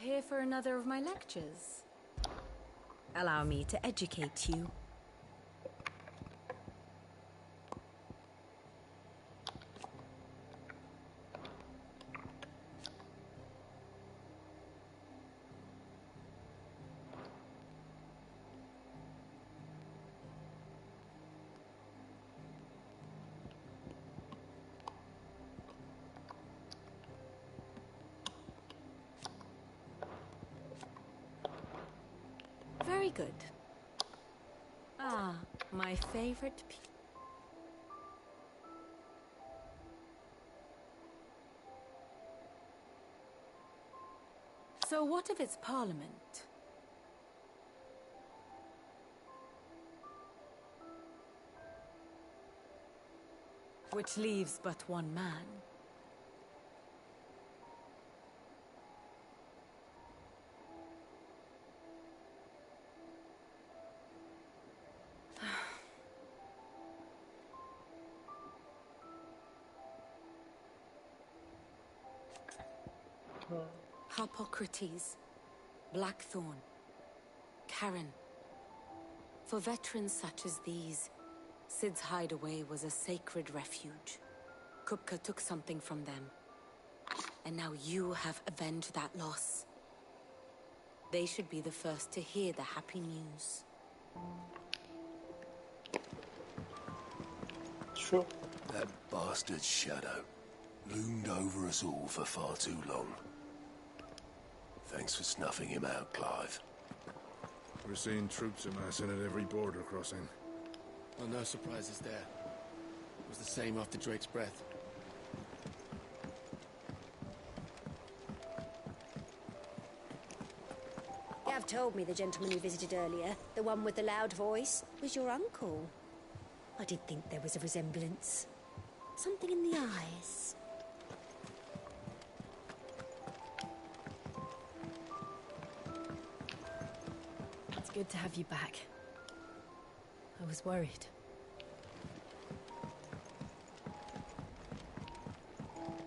Here for another of my lectures? Allow me to educate you. Very good. Ah, my favorite So what of its parliament? Which leaves but one man. Harpocrates, Blackthorn, Karen. For veterans such as these, Sid's hideaway was a sacred refuge. Kupka took something from them. And now you have avenged that loss. They should be the first to hear the happy news. Sure. That bastard Shadow loomed over us all for far too long. Thanks for snuffing him out, Clive. We're seeing troops amassing at every border crossing. Well, no surprises there. It was the same after Drake's breath. You have told me the gentleman you visited earlier, the one with the loud voice, was your uncle. I did think there was a resemblance. Something in the eyes. It's good to have you back. I was worried.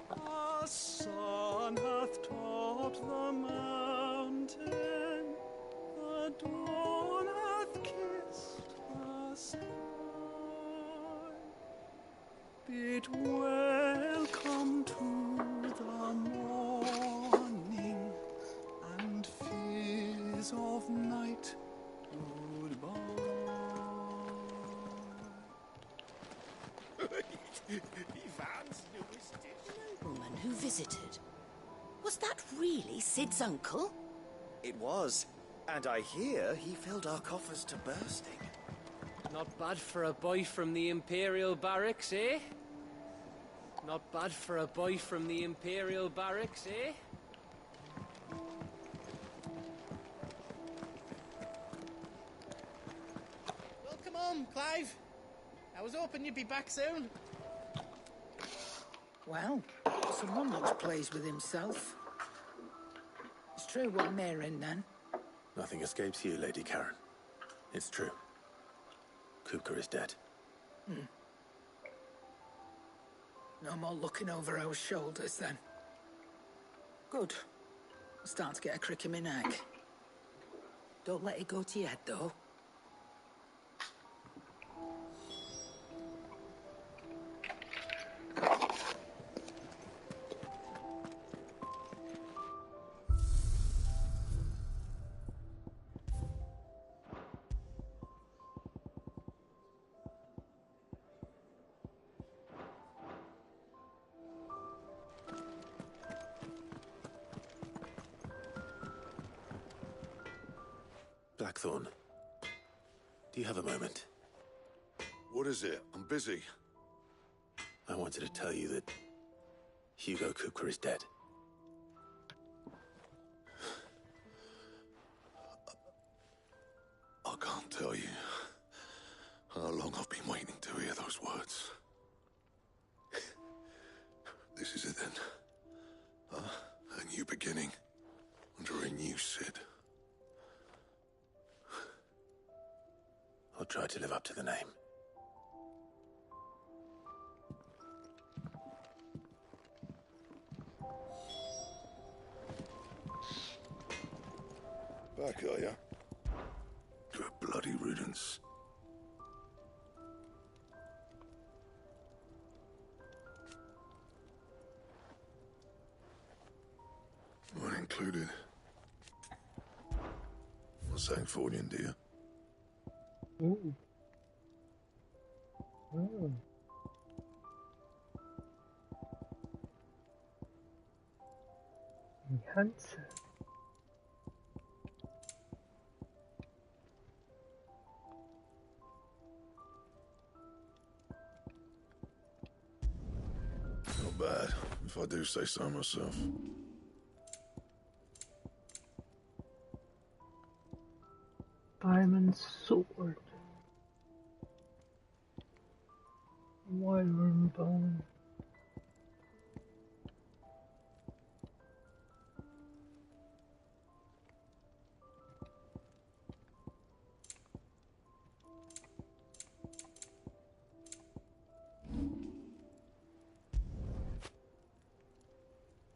A sun hath topped the mountain, the dawn hath kissed the sky. Bid welcome to the morning, and fears of night goodbye. Woman who visited. Was that really Sid's uncle? It was. And I hear he filled our coffers to bursting. Not bad for a boy from the Imperial Barracks, eh? Not bad for a boy from the Imperial Barracks, eh? Well, come on, Clive. I was hoping you'd be back soon. Well, someone looks pleased with himself. It's true what Maren then. Nothing escapes you, Lady Karen. It's true. Kupka is dead. No more looking over our shoulders then. Good. I'm starting to get a crick in my neck. Don't let it go to your head though. Blackthorn, do you have a moment? What is it? I'm busy. I wanted to tell you that Hugo Kupka is dead. I can't tell you how long I've been waiting to hear those words. This is it then. A new beginning under a new Sid. I'll try to live up to the name. Back, are you? To a bloody riddance. Mine included. What's that for you, dear? Ooh. Oh. Enhance. Not bad, if I do say so myself. Diamond sword. Wyvern bone.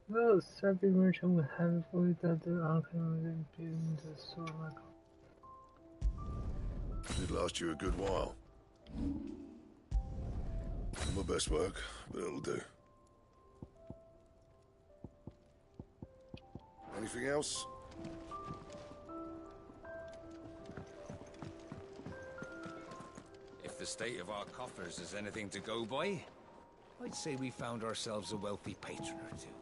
Well, Sabi merchant will have avoided the other uncle being the sword like. It'd last you a good while. Not my best work, but it'll do. Anything else? If the state of our coffers is anything to go by, I'd say we found ourselves a wealthy patron or two.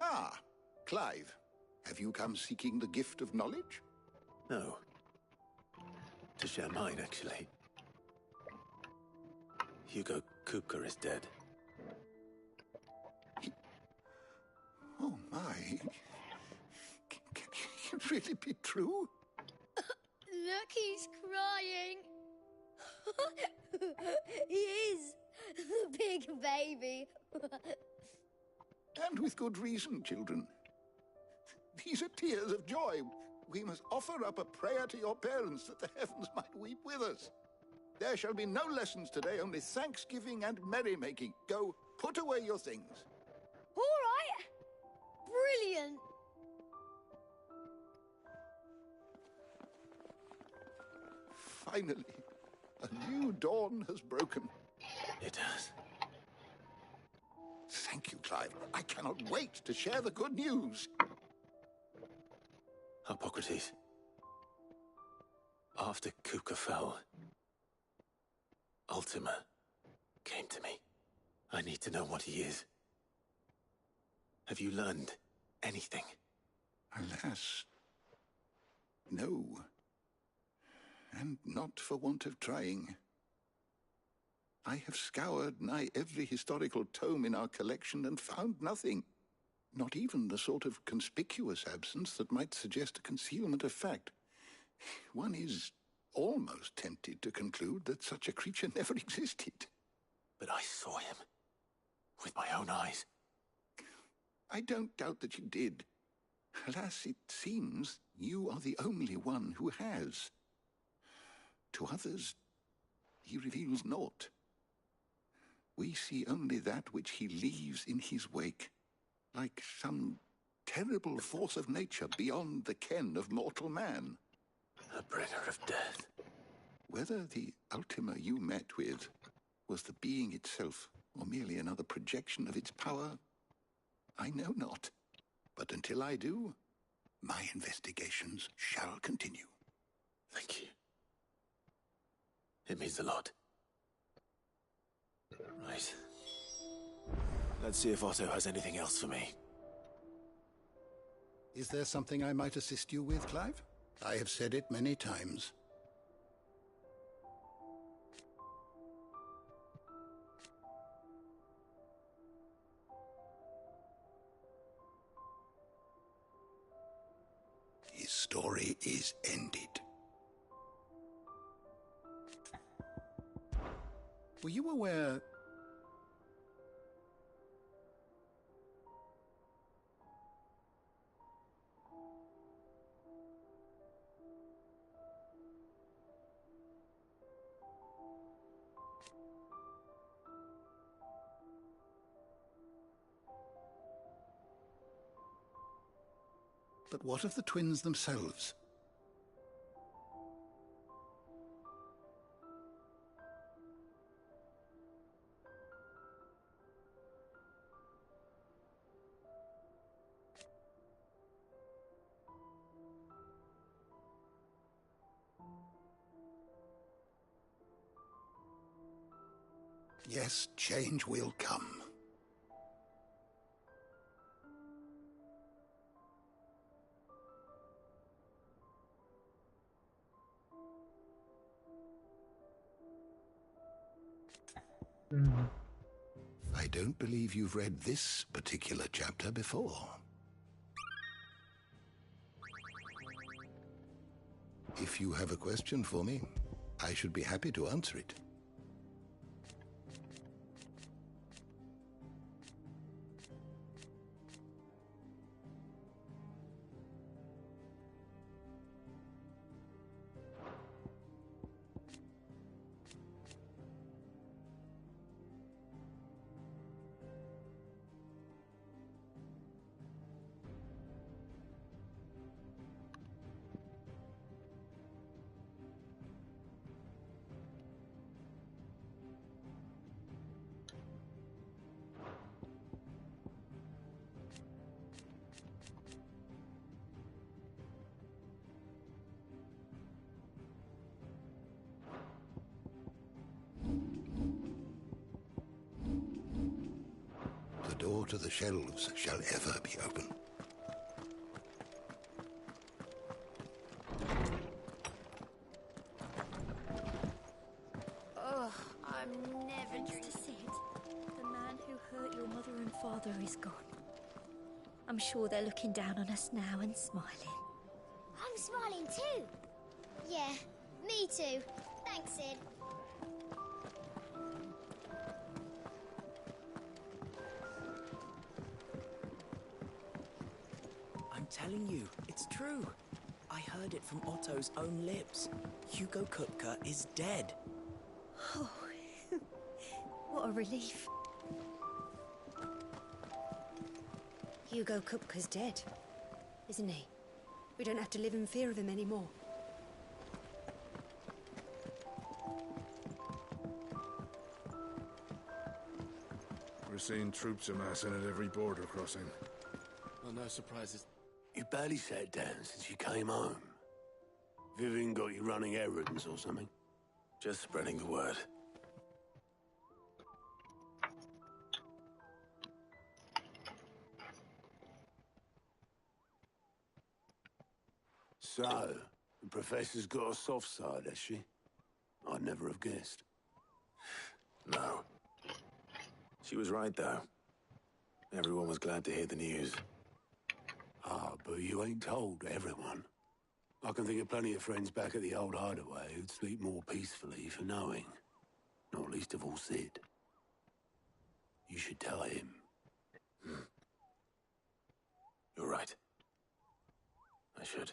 Ah, Clive. Have you come seeking the gift of knowledge? No. To share mine, actually. Hugo Kupka is dead. Oh, my. Can it really be true? Look, he's crying. He is. The big baby. And with good reason, children. These are tears of joy. We must offer up a prayer to your parents that the heavens might weep with us. There shall be no lessons today, only thanksgiving and merrymaking. Go, put away your things. All right. Brilliant. Finally, a new dawn has broken. It has. Thank you, Clive. I cannot wait to share the good news. Hippocrates. After Kupka fell, Ultima came to me. I need to know what he is. Have you learned anything? Alas, no. And not for want of trying. I have scoured nigh every historical tome in our collection and found nothing. Not even the sort of conspicuous absence that might suggest a concealment of fact. One is almost tempted to conclude that such a creature never existed. But I saw him. With my own eyes. I don't doubt that you did. Alas, it seems you are the only one who has. To others, he reveals naught. We see only that which he leaves in his wake, like some terrible force of nature beyond the ken of mortal man. A bringer of death. Whether the Ultima you met with was the being itself, or merely another projection of its power, I know not. But until I do, my investigations shall continue. Thank you. It means a lot. Right. Let's see if Otto has anything else for me. Is there something I might assist you with, Clive? I have said it many times. His story is ended. Were you aware... But what of the twins themselves? Yes, change will come. I don't believe you've read this particular chapter before. If you have a question for me, I should be happy to answer it. The door to the shelves shall ever be open. Oh, I'm never drinking. Mr. Sid, the man who hurt your mother and father is gone. I'm sure they're looking down on us now and smiling. I'm smiling too. Yeah, me too. Thanks, Sid. I'm telling you, it's true. I heard it from Otto's own lips. Hugo Kupka is dead. Oh, what a relief. Hugo Kupka's dead, isn't he? We don't have to live in fear of him anymore. We're seeing troops amassing at every border crossing. Well, no surprises. You barely sat down since you came home. Vivian got you running errands or something? Just spreading the word. So, the Professor's got a soft side, has she? I'd never have guessed. No. She was right, though. Everyone was glad to hear the news. Ah, but you ain't told everyone. I can think of plenty of friends back at the old hideaway who'd sleep more peacefully for knowing. Not least of all Sid. You should tell him. You're right. I should.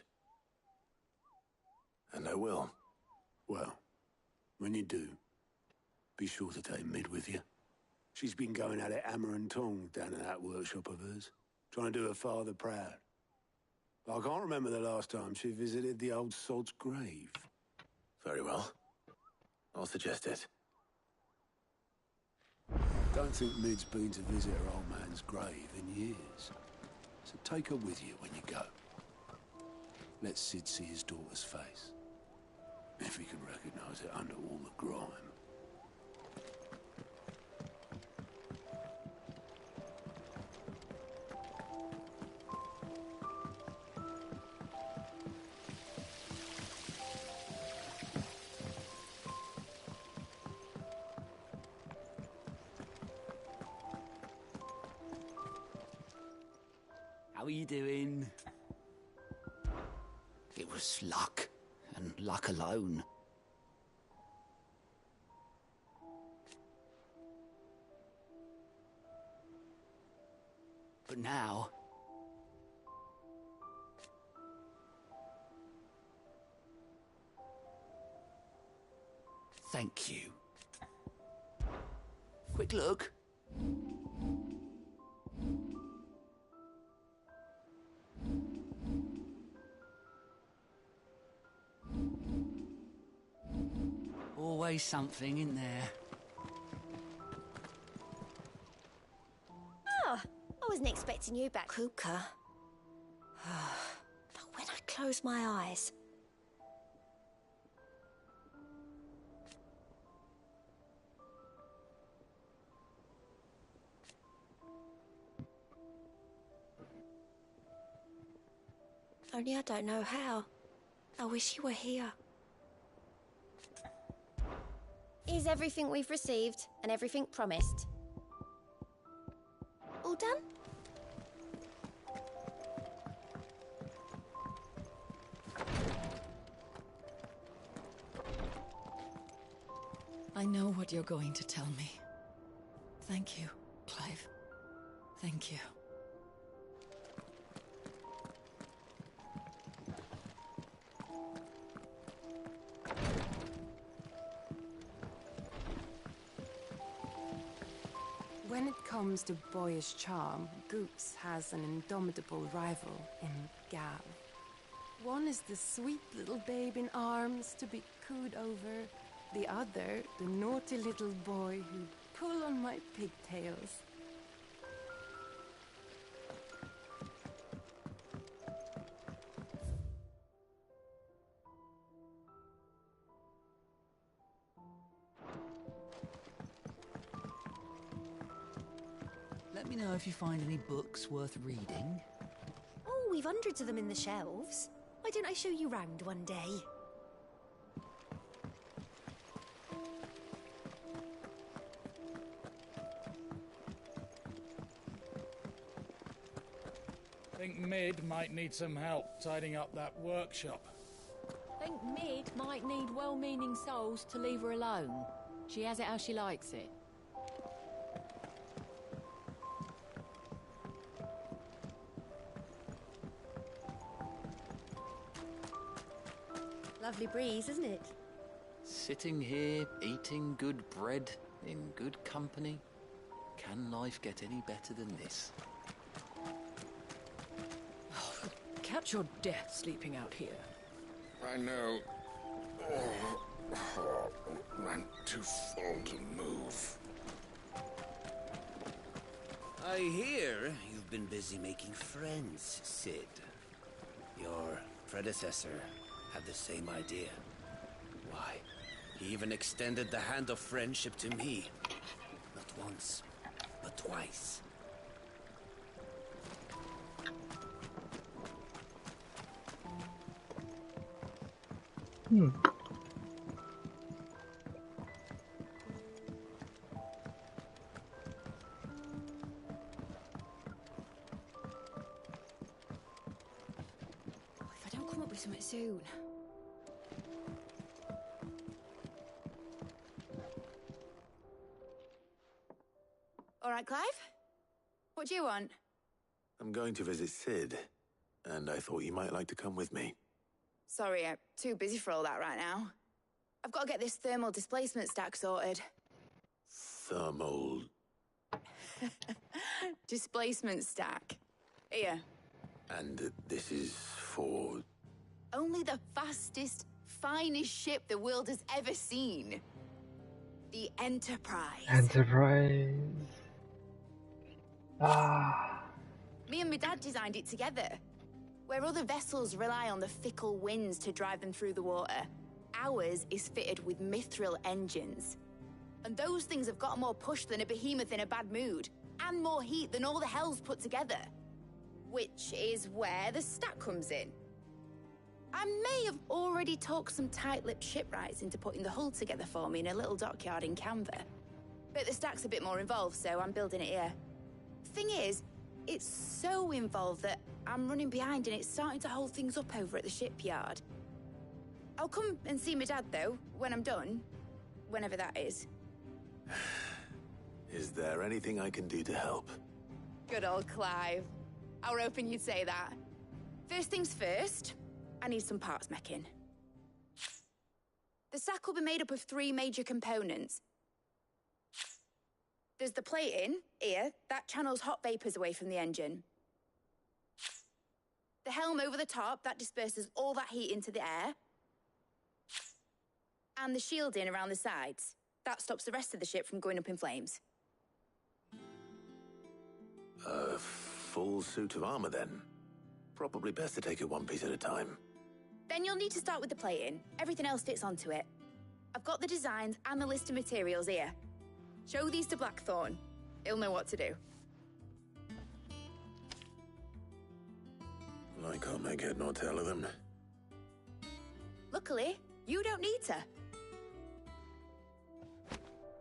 And I will. Well, when you do, be sure to take Mid with you. She's been going at it hammer and tongs down in that workshop of hers, trying to do her father proud. But I can't remember the last time she visited the old sod's grave. Very well. I'll suggest it. Don't think Mid's been to visit her old man's grave in years. So take her with you when you go. Let Sid see his daughter's face. If he can recognize it under all the grime. How are you doing? It was luck, and luck alone. But now... Thank you. Quick look. Always something in there. Ah, I wasn't expecting you back, Kuka. But when I close my eyes... Only I don't know how. I wish you were here. Is everything we've received and everything promised? All done? I know what you're going to tell me. Thank you, Clive. Thank you. When it comes to boyish charm, Goose has an indomitable rival in Gav. One is the sweet little babe in arms to be cooed over. The other, the naughty little boy who'd pull on my pigtails. Let me know if you find any books worth reading. Oh, we've hundreds of them in the shelves. Why don't I show you round one day? Think Mid might need some help tidying up that workshop. Think Mid might need well-meaning souls to leave her alone. She has it how she likes it. Lovely breeze, isn't it? Sitting here, eating good bread, in good company. Can life get any better than this? Catch your death sleeping out here. I know. I'm too full to move. I hear you've been busy making friends, Sid. Your predecessor had the same idea. Why, he even extended the hand of friendship to me. Not once, but twice. All right, Clive? What do you want? I'm going to visit Sid, and I thought you might like to come with me. Sorry, I'm too busy for all that right now. I've got to get this thermal displacement stack sorted. Thermal... Displacement stack. Here. And this is for... Only the fastest, finest ship the world has ever seen. The Enterprise. Enterprise. Ah. Me and my dad designed it together. Where other vessels rely on the fickle winds to drive them through the water, ours is fitted with mithril engines. And those things have got more push than a behemoth in a bad mood, and more heat than all the hells put together. Which is where the stack comes in. I may have already talked some tight-lipped shipwrights into putting the hull together for me in a little dockyard in Canva. But the stack's a bit more involved, so I'm building it here. Thing is, it's so involved that I'm running behind and it's starting to hold things up over at the shipyard. I'll come and see my dad, though, when I'm done. Whenever that is. Is there anything I can do to help? Good old Clive. I were hoping you'd say that. First things first, I need some parts mecking. The stack will be made up of 3 major components. There's the plating, here, that channels hot vapors away from the engine. The helm over the top, that disperses all that heat into the air. And the shielding around the sides. That stops the rest of the ship from going up in flames. A full suit of armor, then. Probably best to take it one piece at a time. Then you'll need to start with the plating. Everything else fits onto it. I've got the designs and the list of materials here. Show these to Blackthorn. He'll know what to do. I can't make head nor tail of them. Luckily, you don't need to.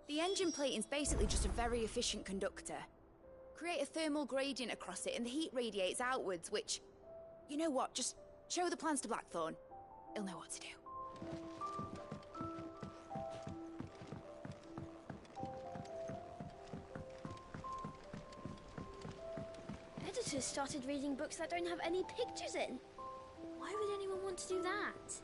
The engine plating's basically just a very efficient conductor. Create a thermal gradient across it and the heat radiates outwards, which... You know what, just show the plans to Blackthorn. He'll know what to do. Editors started reading books that don't have any pictures in. Why would anyone want to do that?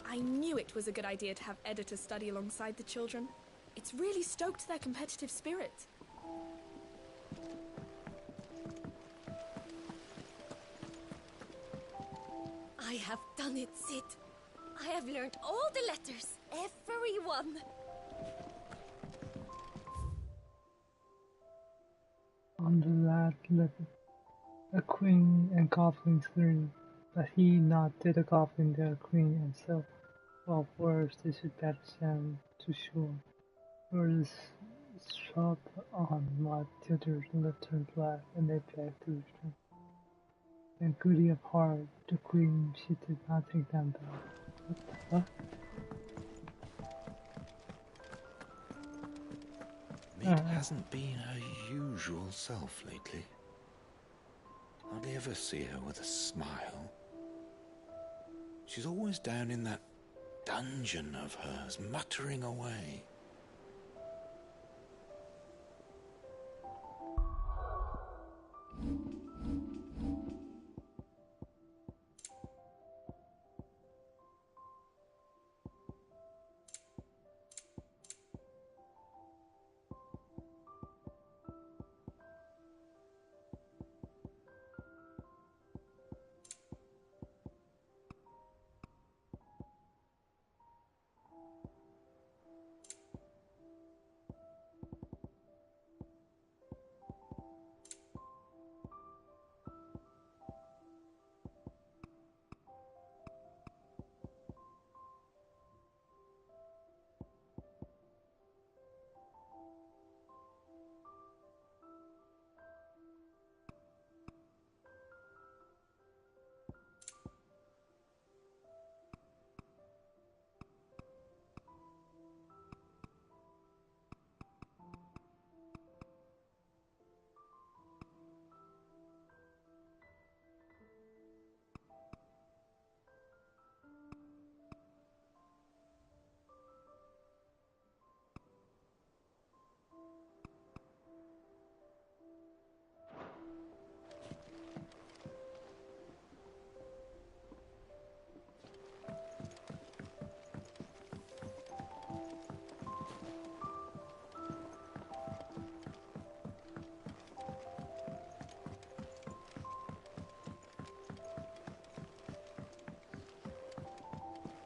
I knew it was a good idea to have editors study alongside the children. It's really stoked their competitive spirit. I have done it, Sid. I have learned all the letters, every one. On the last letter, a queen and goblin 3, but he not did a goblin the queen himself. Well, worse, this is better sound to sure. Words shot on my tutors left her black and they back to return. And goody of heart, the queen, she did not take them back. What the fuck? Mead hasn't been her usual self lately. Hardly ever see her with a smile. She's always down in that dungeon of hers, muttering away.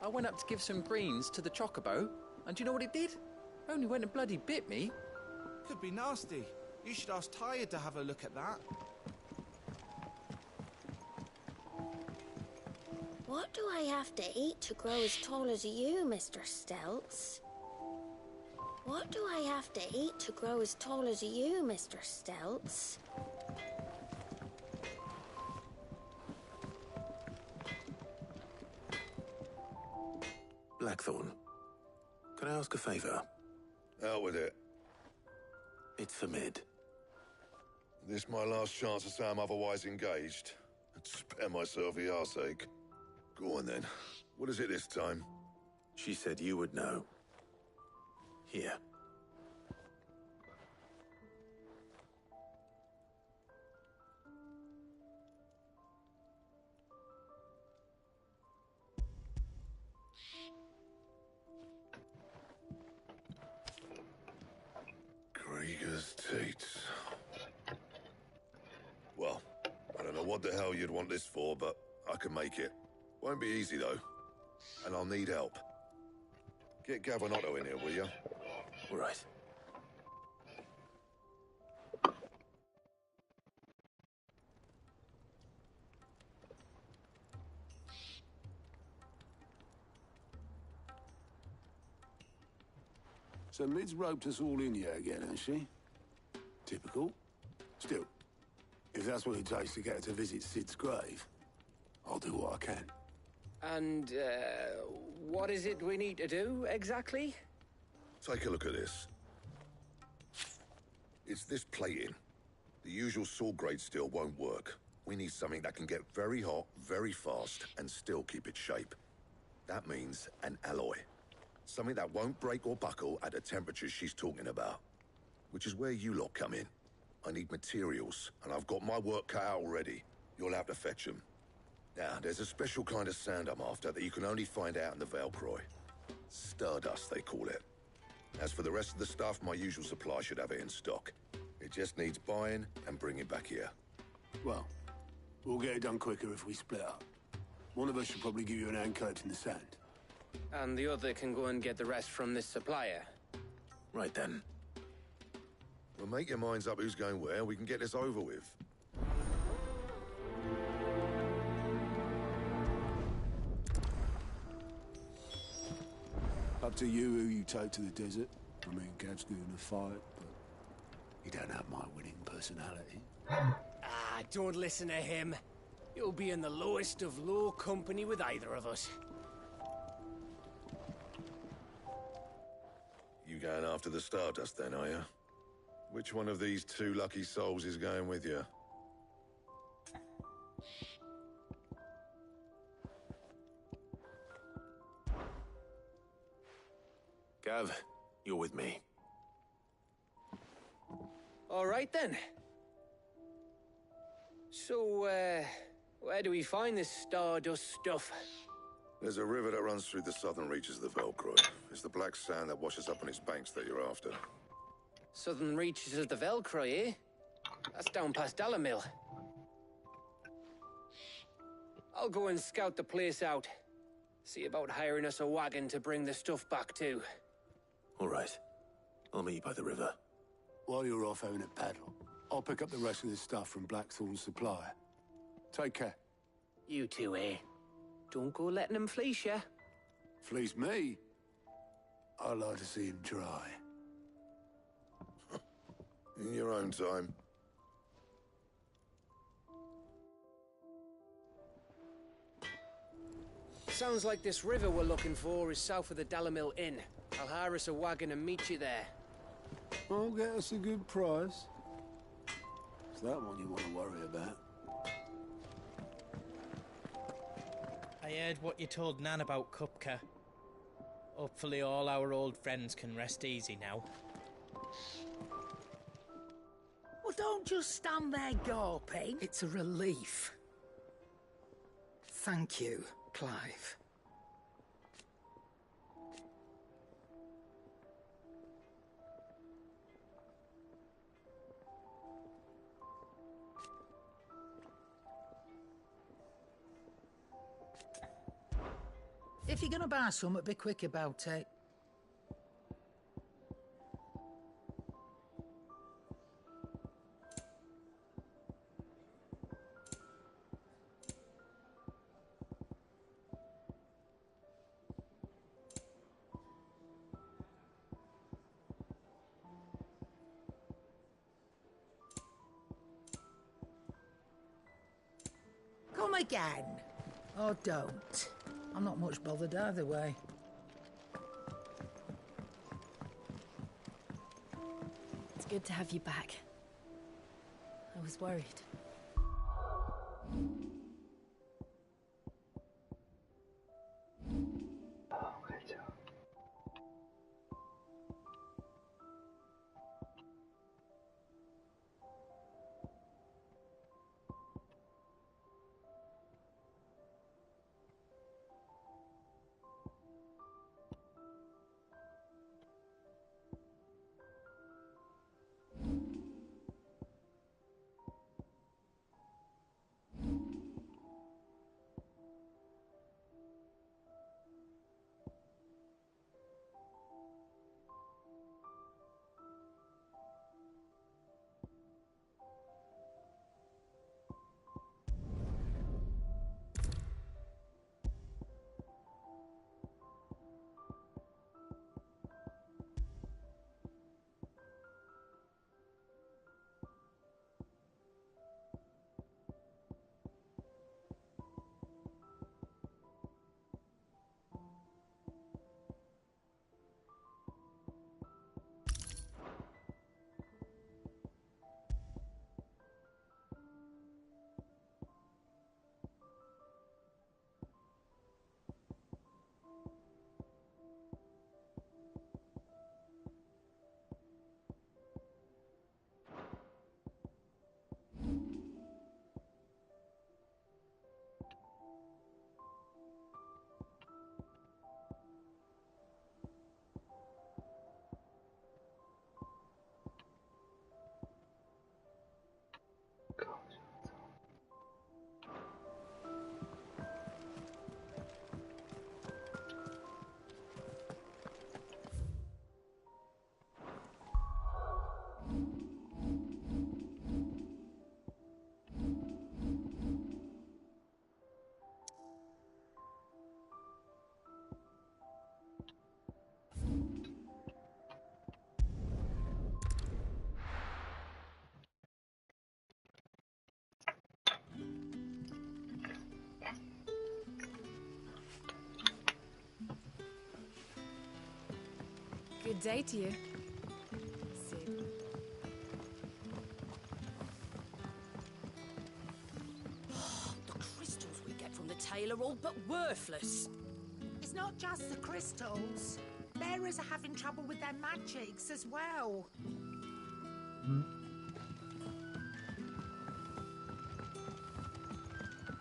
I went up to give some greens to the chocobo, and do you know what it did? Only went and bloody bit me. Could be nasty. You should ask Tired to have a look at that. What do I have to eat to grow as tall as you, Mr. Stelz? What do I have to eat to grow as tall as you, Mr. Stelz? Blackthorn, can I ask a favor? Out with it. It's for Mid. This my last chance to say I'm otherwise engaged. I'd spare myself the arseache. Go on then. What is it this time? She said you would know. Here. Krieger's Tates. Well, I don't know what the hell you'd want this for, but I can make it. Won't be easy, though. And I'll need help. Get Gav and Otto in here, will you? All right. So Mid's roped us all in here again, has she? Typical. Still, if that's what it takes to get her to visit Sid's grave, I'll do what I can. And, what is it we need to do, exactly? Take a look at this. It's this plating. The usual sword grade steel won't work. We need something that can get very hot, very fast, and still keep its shape. That means an alloy. Something that won't break or buckle at the temperatures she's talking about. Which is where you lot come in. I need materials, and I've got my work cut out already. You'll have to fetch them. Now, there's a special kind of sand I'm after that you can only find out in the Velcroy. Stardust, they call it. As for the rest of the stuff, my usual supply should have it in stock. It just needs buying and bringing back here. Well, we'll get it done quicker if we split up. One of us should probably give you an hand collecting the sand. And the other can go and get the rest from this supplier. Right then. Well, make your minds up who's going where, we can get this over with. Up to you who you take to the desert. I mean, Gav's good in a fight, but you don't have my winning personality. Ah, don't listen to him. You'll be in the lowest of low company with either of us. You going after the Stardust then, are you? Which one of these two lucky souls is going with you? Gav, you're with me. All right, then. So, where do we find this Stardust stuff? There's a river that runs through the southern reaches of the Velcroy. It's the black sand that washes up on its banks that you're after. Southern reaches of the Velcroy, eh? That's down past Dalamil. I'll go and scout the place out. See about hiring us a wagon to bring the stuff back to. All right. I'll meet you by the river. While you're off having a paddle, I'll pick up the rest of this stuff from Blackthorn's supplier. Take care. You two, eh? Don't go letting him fleece ya. Fleece me? I'd like to see him try. In your own time. Sounds like this river we're looking for is south of the Dalamil Inn. I'll hire us a wagon and meet you there. I'll get us a good price. It's that one you want to worry about. I heard what you told Nan about Kupka. Hopefully all our old friends can rest easy now. Well, don't just stand there gawping. It's a relief. Thank you, Clive. If you're gonna buy some, be quick about it. Come again. Or don't. I'm not much bothered either way. It's good to have you back. I was worried. Good day to you, Sid. The crystals we get from the tail are all but worthless. It's not just the crystals. Bearers are having trouble with their magics as well.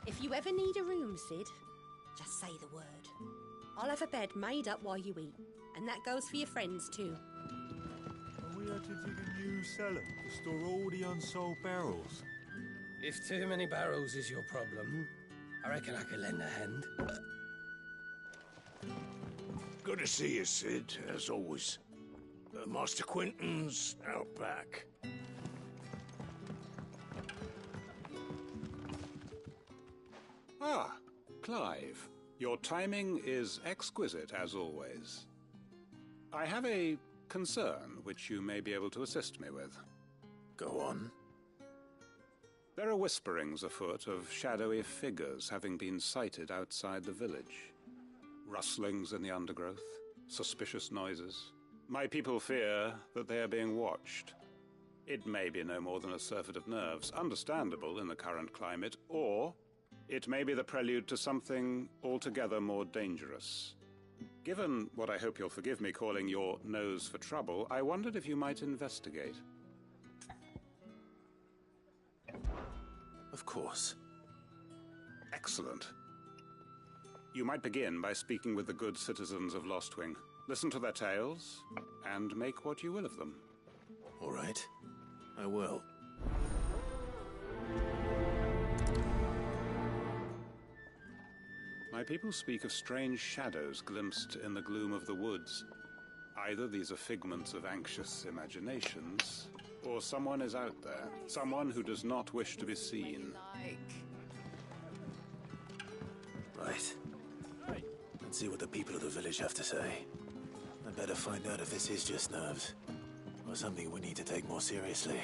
If you ever need a room, Sid, just say the word. I'll have a bed made up while you eat. And that goes for your friends, too. Are we had to dig a new cellar to store all the unsold barrels? If too many barrels is your problem, I reckon I could lend a hand. Good to see you, Sid, as always. Master Quentin's out back. Ah, Clive. Your timing is exquisite, as always. I have a concern which you may be able to assist me with. Go on. There are whisperings afoot of shadowy figures having been sighted outside the village. Rustlings in the undergrowth, suspicious noises. My people fear that they are being watched. It may be no more than a surfeit of nerves, understandable in the current climate, or it may be the prelude to something altogether more dangerous. Given what I hope you'll forgive me calling your nose for trouble, I wondered if you might investigate. Of course. Excellent. You might begin by speaking with the good citizens of Lostwing. Listen to their tales, and make what you will of them. All right. I will. My people speak of strange shadows glimpsed in the gloom of the woods. Either these are figments of anxious imaginations, or someone is out there, someone who does not wish to be seen. Right. Let's see what the people of the village have to say. I better find out if this is just nerves, or something we need to take more seriously.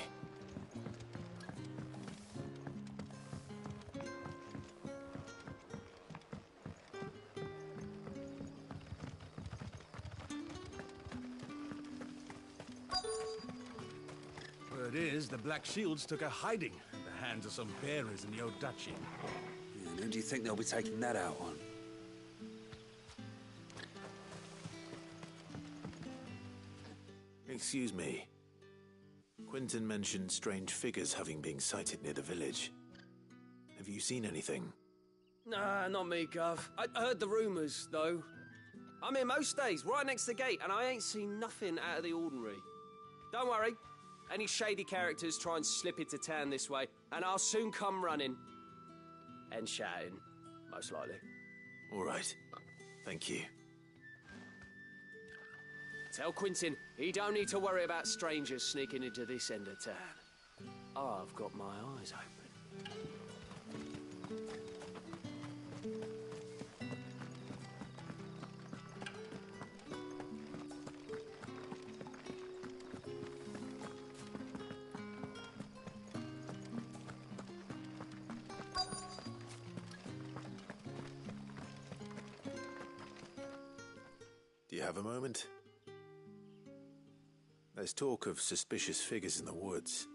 Word is, the Black Shields took a hiding at the hands of some bearers in the old duchy. Yeah, and who do you think they'll be taking that out on? Excuse me. Quinton mentioned strange figures having been sighted near the village. Have you seen anything? Nah, not me, Gov. I heard the rumours, though. I'm here most days, right next to the gate, and I ain't seen nothing out of the ordinary. Don't worry. Any shady characters try and slip into town this way, and I'll soon come running. And shouting, most likely. All right. Thank you. Tell Quinton he don't need to worry about strangers sneaking into this end of town. I've got my eyes open. Do you have a moment? There's talk of suspicious figures in the woods.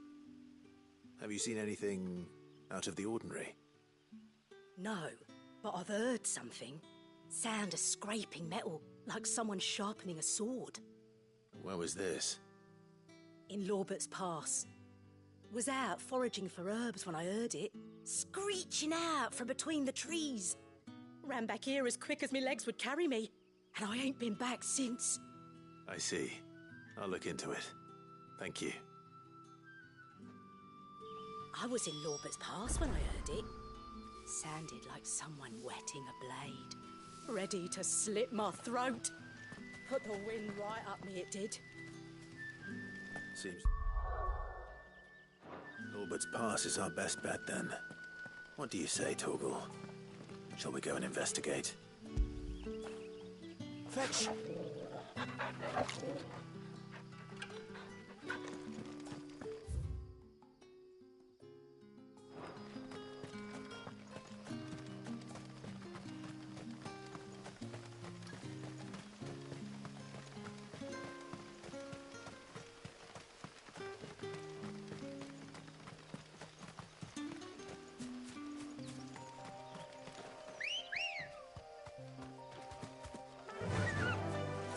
Have you seen anything out of the ordinary? No, but I've heard something. Sound of scraping metal, like someone sharpening a sword. Where was this? In Lorbert's Pass. Was out foraging for herbs when I heard it, screeching out from between the trees. Ran back here as quick as my legs would carry me, and I ain't been back since. I see. I'll look into it. Thank you. I was in Lorbert's Pass when I heard it. Sounded like someone whetting a blade, ready to slit my throat. Put the wind right up me, it did. Seems... Albert's Pass is our best bet, then. What do you say, Torgal? Shall we go and investigate? Fetch!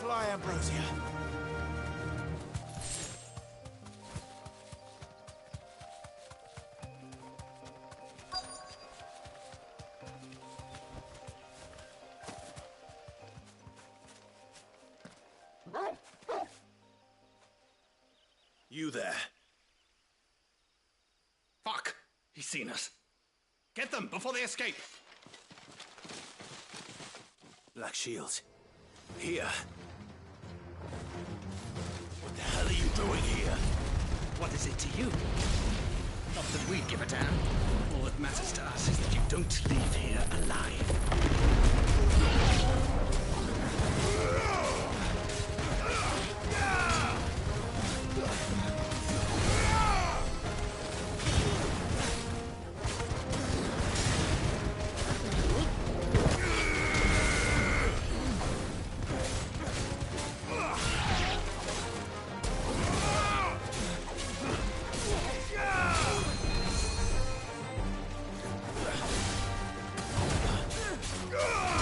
Fly, Ambrosia. You there. Fuck! He's seen us. Get them before they escape. Black Shields. Here. What the hell are you doing here? What is it to you? Not that we give a damn. All that matters to us is that you don't leave here alive. Ah!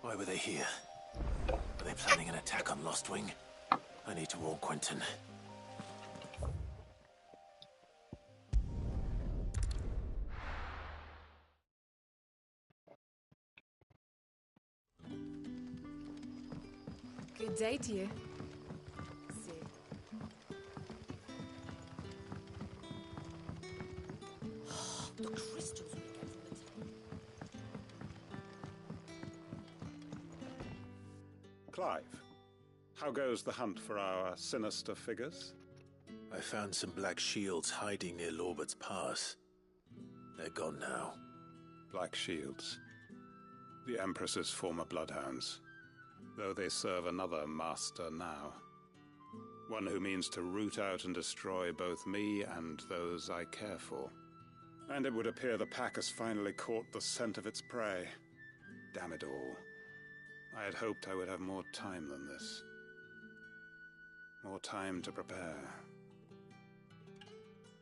Why were they here? Are they planning an attack on Lostwing? I need to warn Quentin. Good day to you. Sid. The crystals we get from the temple. Clive, how goes the hunt for our sinister figures? I found some black shields hiding near Lorbert's Pass. They're gone now. Black shields. The Empress's former bloodhounds. Though they serve another master now. One who means to root out and destroy both me and those I care for. And it would appear the pack has finally caught the scent of its prey. Damn it all. I had hoped I would have more time than this. More time to prepare.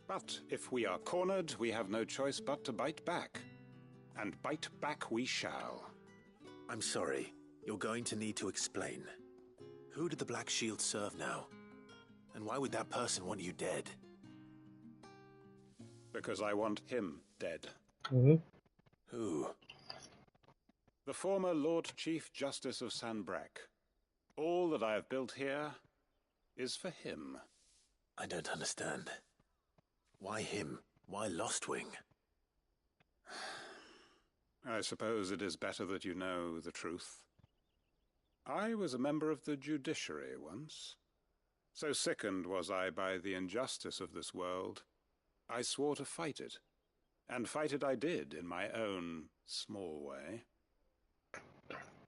But if we are cornered, we have no choice but to bite back. And bite back we shall. I'm sorry. You're going to need to explain. Who did the Black Shield serve now? And why would that person want you dead? Because I want him dead. Mm-hmm. Who? The former Lord Chief Justice of Sanbreque. All that I have built here is for him. I don't understand. Why him? Why Lostwing? I suppose it is better that you know the truth. I was a member of the judiciary once. So sickened was I by the injustice of this world, I swore to fight it. And fight it I did in my own small way.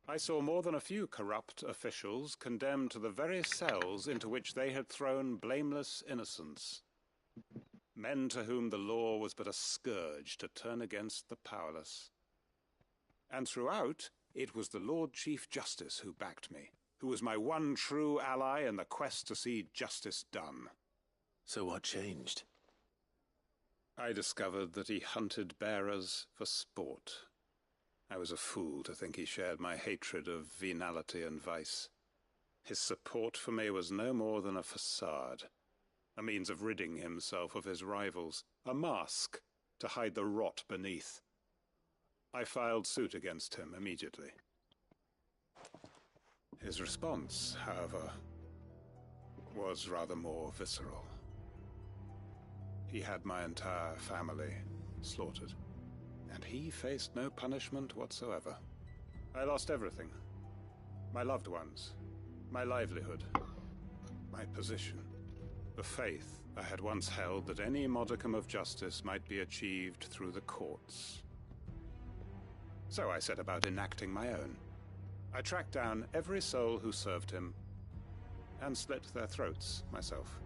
I saw more than a few corrupt officials condemned to the very cells into which they had thrown blameless innocents. Men to whom the law was but a scourge to turn against the powerless. And throughout, it was the Lord Chief Justice who backed me, who was my one true ally in the quest to see justice done. So what changed? I discovered that he hunted bearers for sport. I was a fool to think he shared my hatred of venality and vice. His support for me was no more than a facade, a means of ridding himself of his rivals, a mask to hide the rot beneath. I filed suit against him immediately. His response, however, was rather more visceral. He had my entire family slaughtered, and he faced no punishment whatsoever. I lost everything. My loved ones, my livelihood, my position, the faith I had once held that any modicum of justice might be achieved through the courts. So I set about enacting my own. I tracked down every soul who served him, and slit their throats myself.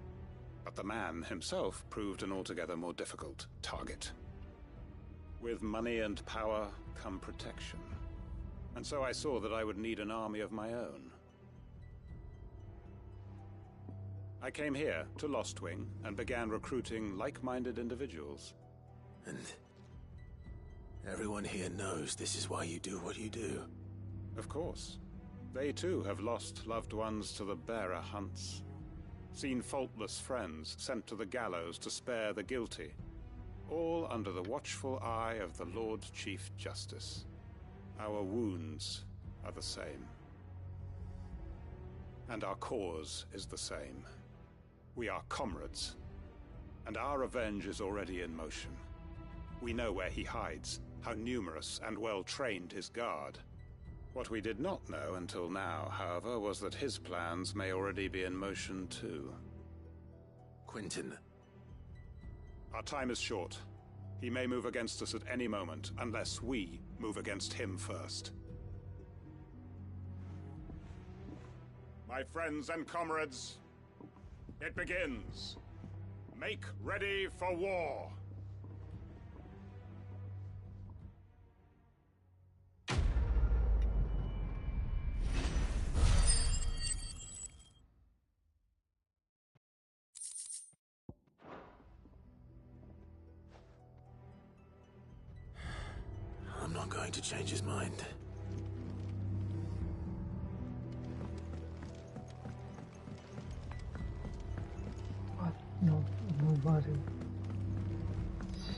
But the man himself proved an altogether more difficult target. With money and power come protection. And so I saw that I would need an army of my own. I came here to Lostwing and began recruiting like-minded individuals. And everyone here knows this is why you do what you do. Of course. They too have lost loved ones to the bearer hunts. Seen faultless friends sent to the gallows to spare the guilty. All under the watchful eye of the Lord Chief Justice. Our wounds are the same. And our cause is the same. We are comrades. And our revenge is already in motion. We know where he hides, how numerous and well-trained his guard. What we did not know until now, however, was that his plans may already be in motion too. Quentin. Our time is short. He may move against us at any moment, unless we move against him first. My friends and comrades, it begins. Make ready for war. I'm not going to change his mind.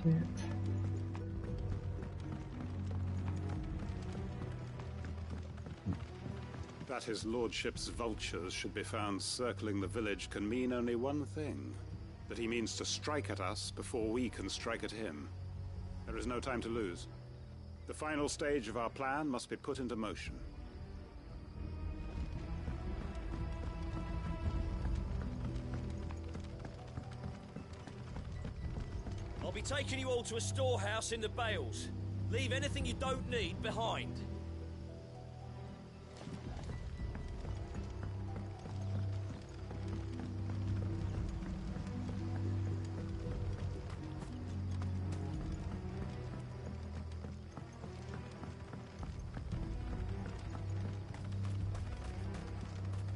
Shit. That his lordship's vultures should be found circling the village can mean only one thing. That he means to strike at us before we can strike at him. There is no time to lose. The final stage of our plan must be put into motion. I'll be taking you all to a storehouse in the Bales. Leave anything you don't need behind.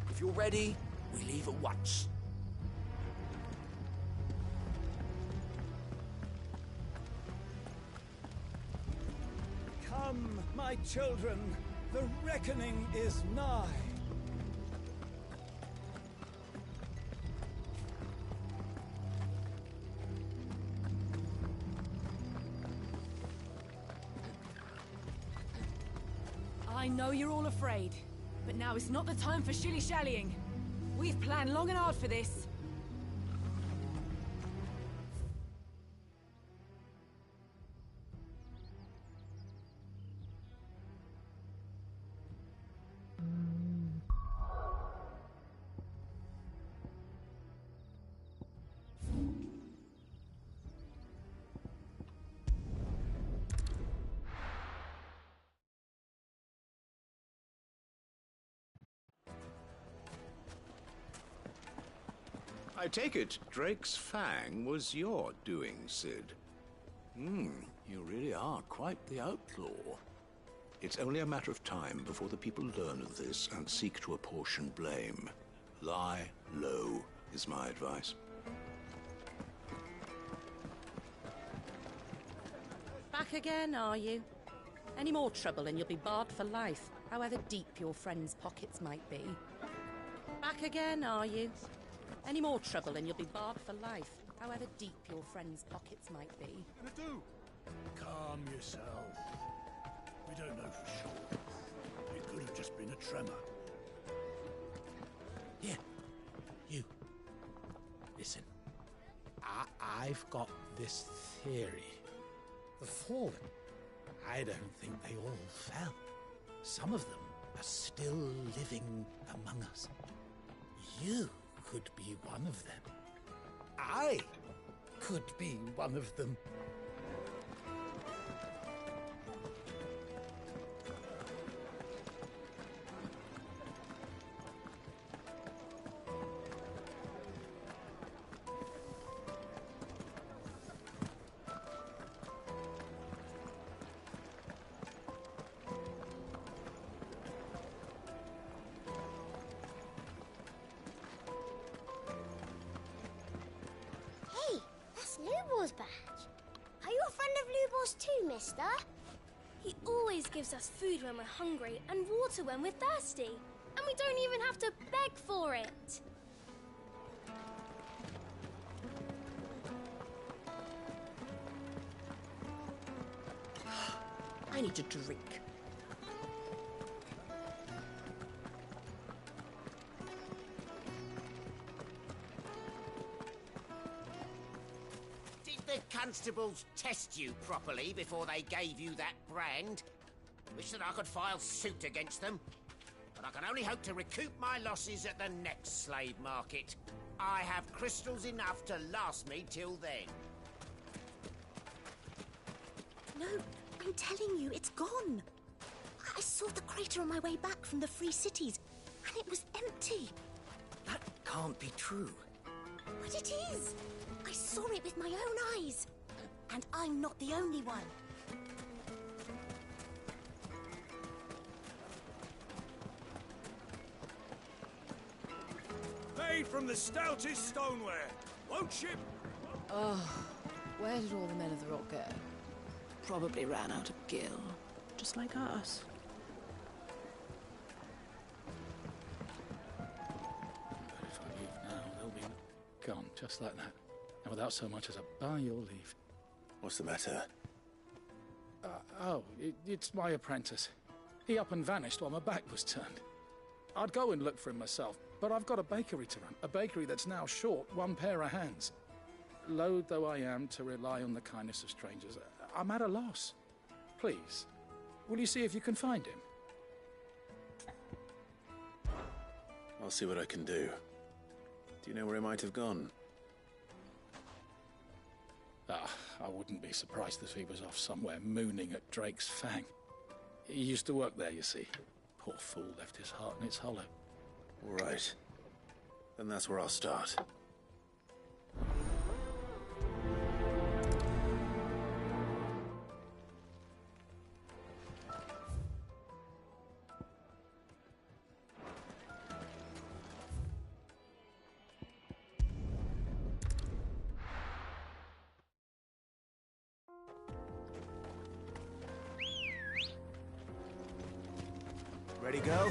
If you're ready, we leave at once. Come, my children, the reckoning is nigh. I know you're all afraid, but now is not the time for shilly-shallying. We've planned long and hard for this. I take it Drake's Fang was your doing, Sid. You really are quite the outlaw. It's only a matter of time before the people learn of this and seek to apportion blame. Lie low is my advice. Back again, are you? Any more trouble and you'll be barred for life, however deep your friends' pockets might be. Back again, are you? Any more trouble and you'll be barred for life, however deep your friends' pockets might be. Calm yourself. We don't know for sure. It could have just been a tremor. Here, you. Listen. I've got this theory. The Fallen, I don't think they all fell. Some of them are still living among us. You could be one of them. I could be one of them. Lubor's badge. Are you a friend of Lubor's too, mister? He always gives us food when we're hungry and water when we're thirsty. And we don't even have to beg for it. I need a drink. Constables test you properly before they gave you that brand. Wish that I could file suit against them, but I can only hope to recoup my losses at the next slave market. I have crystals enough to last me till then. No, I'm telling you, it's gone. I saw the crater on my way back from the Free Cities, and it was empty. That can't be true. But it is. I saw it with my own eyes. And I'm not the only one. Made from the stoutest stoneware. Won't ship. Oh, where did all the men of the rock go? Probably ran out of gil, just like us. But if I leave now, they'll be gone, just like that. And without so much as a by your leave. What's the matter? It's my apprentice. He up and vanished while my back was turned. I'd go and look for him myself, but I've got a bakery to run. A bakery that's now short one pair of hands. Loath though I am to rely on the kindness of strangers, I'm at a loss. Please, will you see if you can find him? I'll see what I can do. Do you know where he might have gone? I wouldn't be surprised if he was off somewhere mooning at Drake's Fang. He used to work there, you see. Poor fool left his heart in its hollow. All right. Then that's where I'll start. Ready, go?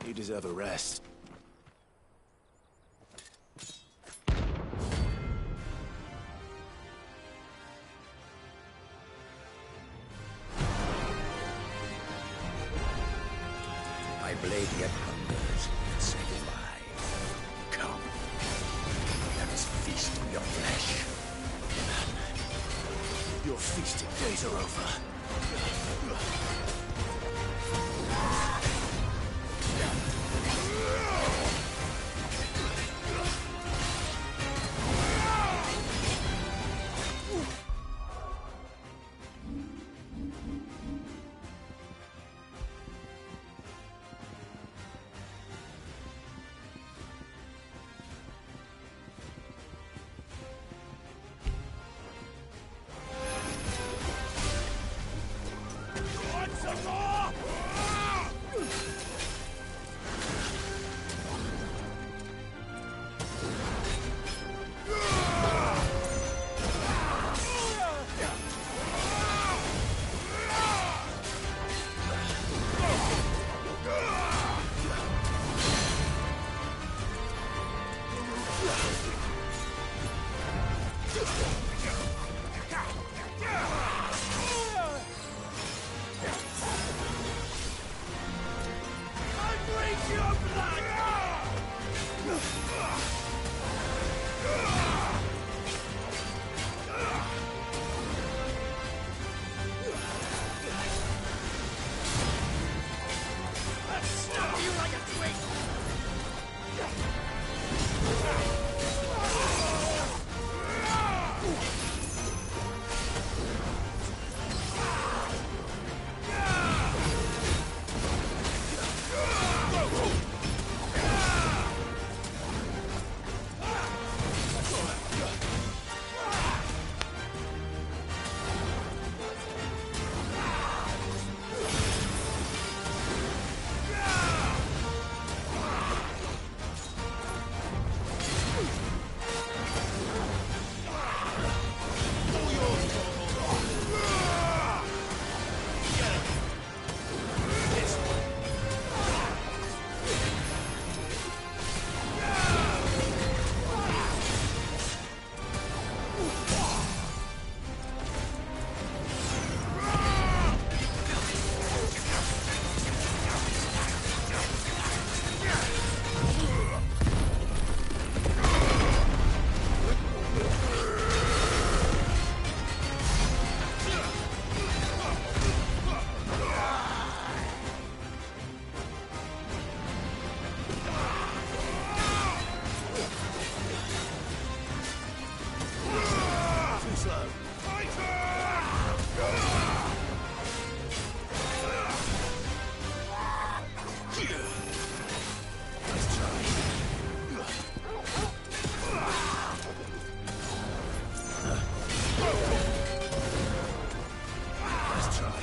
You deserve a rest. My blade yet hungers. Say goodbye. Come. Let us feast on your flesh. Your feasting days are over. Let's try.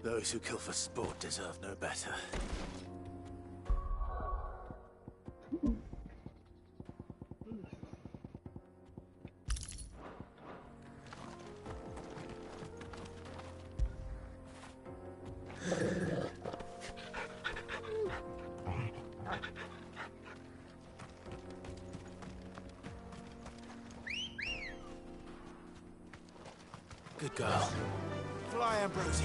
Those who kill for sport deserve no better. Good girl. Fly, Ambrosia.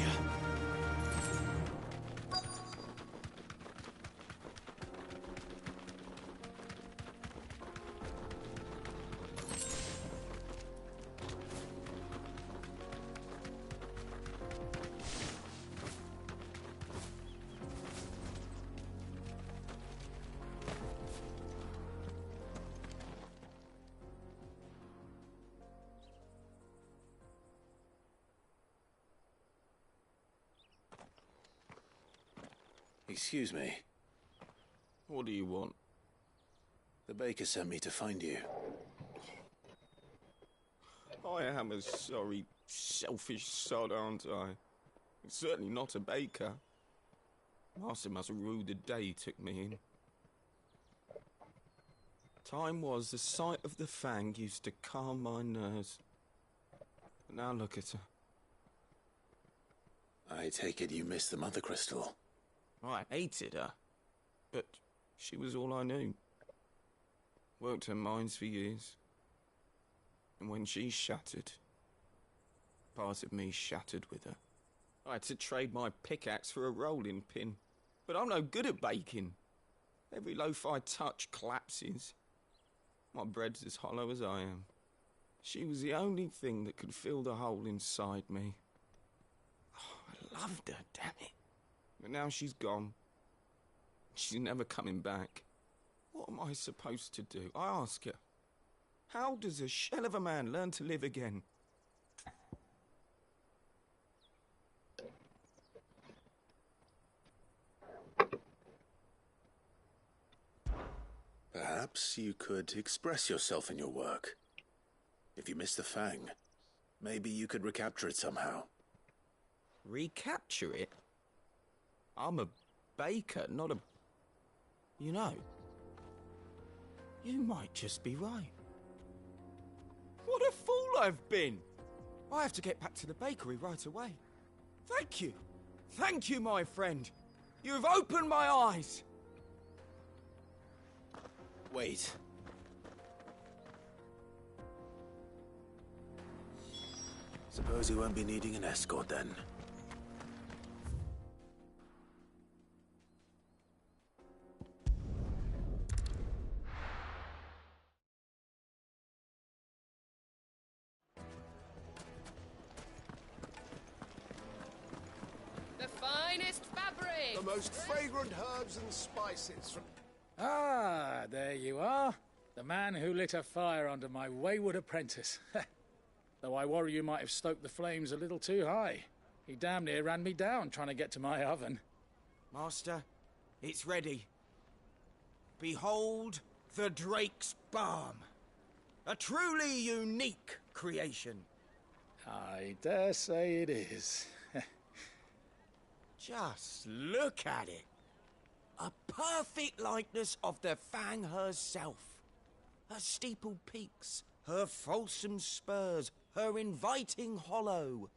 Excuse me. What do you want? The baker sent me to find you. I am a sorry, selfish sod, aren't I? I'm certainly not a baker. Master must have ruled the day he took me in. Time was the sight of the fang used to calm my nerves. But now look at her. I take it you missed the Mother Crystal. I hated her, but she was all I knew. Worked her mines for years. And when she shattered, part of me shattered with her. I had to trade my pickaxe for a rolling pin. But I'm no good at baking. Every loaf I touch collapses. My bread's as hollow as I am. She was the only thing that could fill the hole inside me. Oh, I loved her, damn it. But now she's gone. She's never coming back. What am I supposed to do? I ask her. How does a shell of a man learn to live again? Perhaps you could express yourself in your work. If you miss the Fang, maybe you could recapture it somehow. Recapture it? I'm a baker, not a... You know, you might just be right. What a fool I've been! I have to get back to the bakery right away. Thank you. Thank you, my friend. You have opened my eyes. Wait. Suppose he won't be needing an escort then. The finest fabric! The most fragrant herbs and spices from... Ah, there you are. The man who lit a fire under my wayward apprentice. Though I worry you might have stoked the flames a little too high. He damn near ran me down trying to get to my oven. Master, it's ready. Behold the Drake's Balm. A truly unique creation. I dare say it is. Just look at it. A perfect likeness of the Fang herself. Her steepled peaks, her fulsome spurs, her inviting hollow.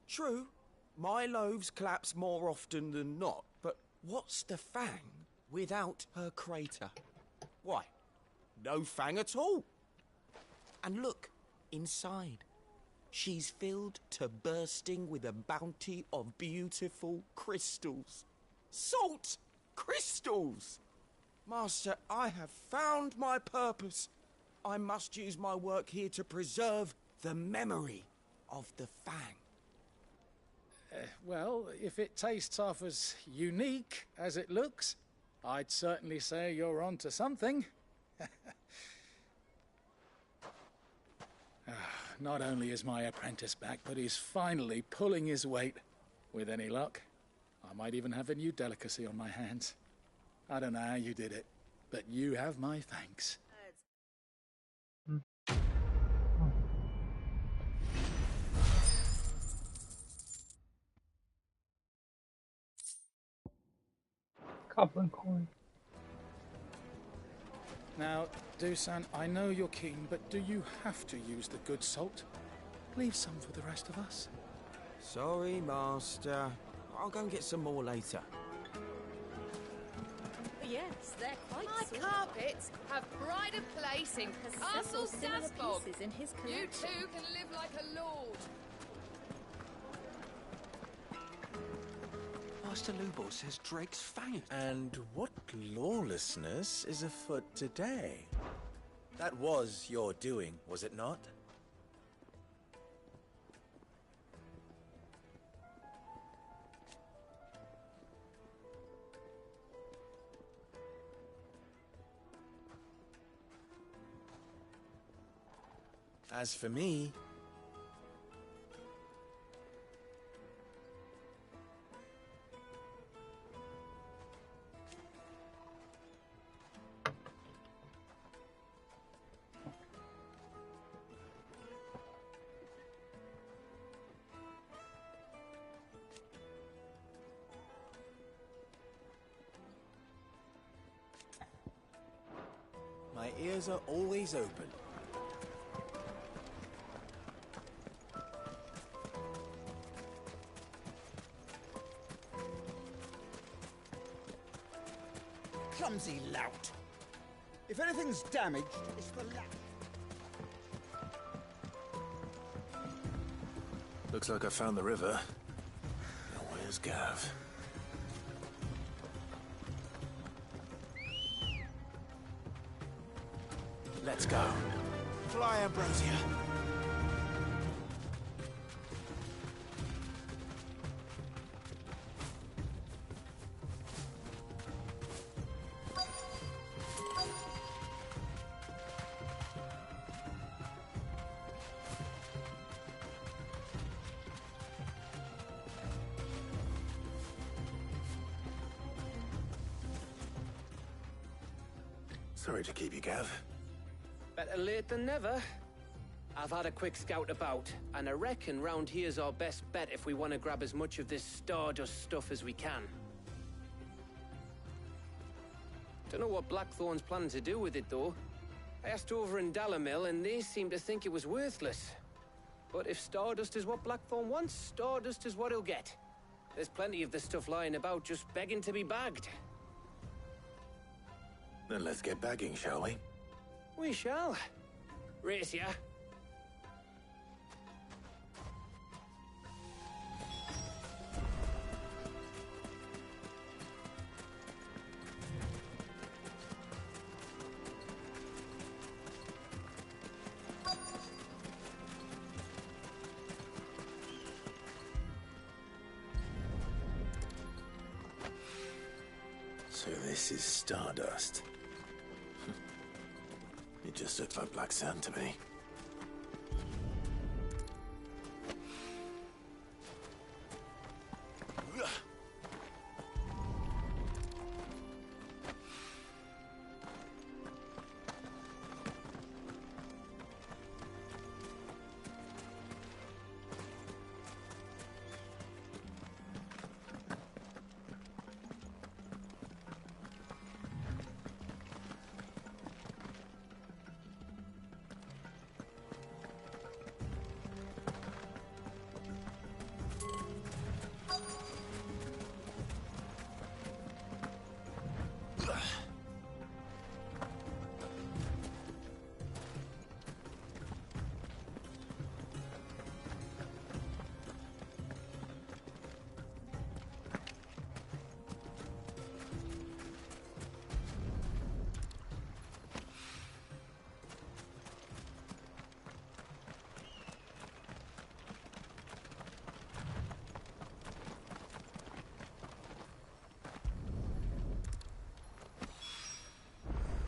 True, my loaves collapse more often than not, but what's the Fang without her crater? Why, no Fang at all. And look, inside. She's filled to bursting with a bounty of beautiful crystals. Salt crystals! Master, I have found my purpose. I must use my work here to preserve the memory of the Fang. Well, if it tastes half as unique as it looks, I'd certainly say you're onto something. Not only is my apprentice back, but he's finally pulling his weight. With any luck, I might even have a new delicacy on my hands. I don't know how you did it, but you have my thanks. Goblin coin. Now, Dusan, I know you're keen, but do you have to use the good salt? Leave some for the rest of us. Sorry, Master. I'll go and get some more later. Yes, they're quite My sweet. carpets have pride of place in Castle similar Sazbog. pieces in his You collection. too can live like a lord. Master Lubor says Drake's fanged. And what lawlessness is afoot today? That was your doing, was it not? As for me, my ears are always open. Clumsy lout. If anything's damaged, it's the lout. Looks like I found the river. Now where's Gav? Let's go. Fly, Ambrosia. Sorry to keep you, Gav. Better late than never. I've had a quick scout about, and I reckon round here's our best bet if we want to grab as much of this Stardust stuff as we can. Don't know what Blackthorn's planning to do with it, though. I asked over in Dalamil, and they seem to think it was worthless. But if Stardust is what Blackthorn wants, Stardust is what he'll get. There's plenty of this stuff lying about, just begging to be bagged. Then let's get bagging, shall we? We shall. Race ya. So this is Stardust. It just looks like black sand to me.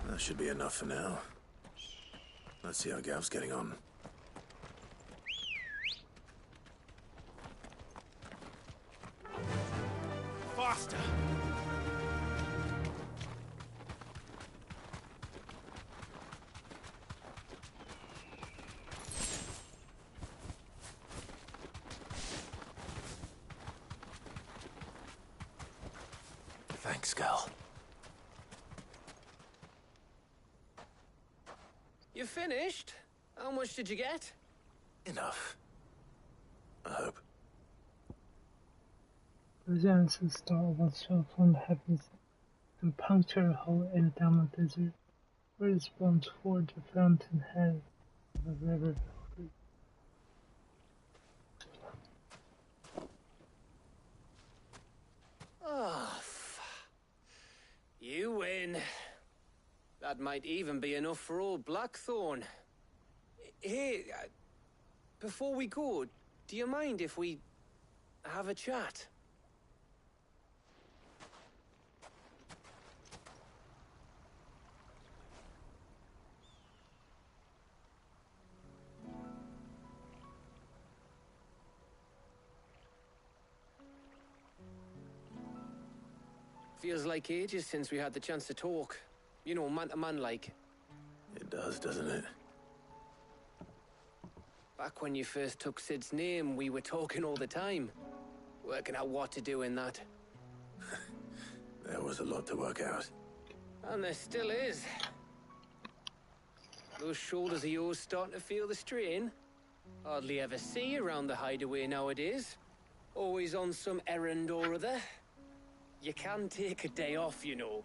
That should be enough for now. Let's see how Gav's getting on. Faster! Thanks, Gal. You finished? How much did you get? Enough. I hope. The Genesis star was shot from the heavens and punctured a hole in the downland desert, where it spun toward the fountainhead of the river. Oh, you win. That might even be enough for old Blackthorn. Hey, before we go, do you mind if we have a chat? Feels like ages since we had the chance to talk. You know, man to man like. It does, doesn't it? Back when you first took Sid's name, we were talking all the time. Working out what to do in that. There was a lot to work out. And there still is. Those shoulders of yours starting to feel the strain. Hardly ever see you around the hideaway nowadays. Always on some errand or other. You can take a day off, you know.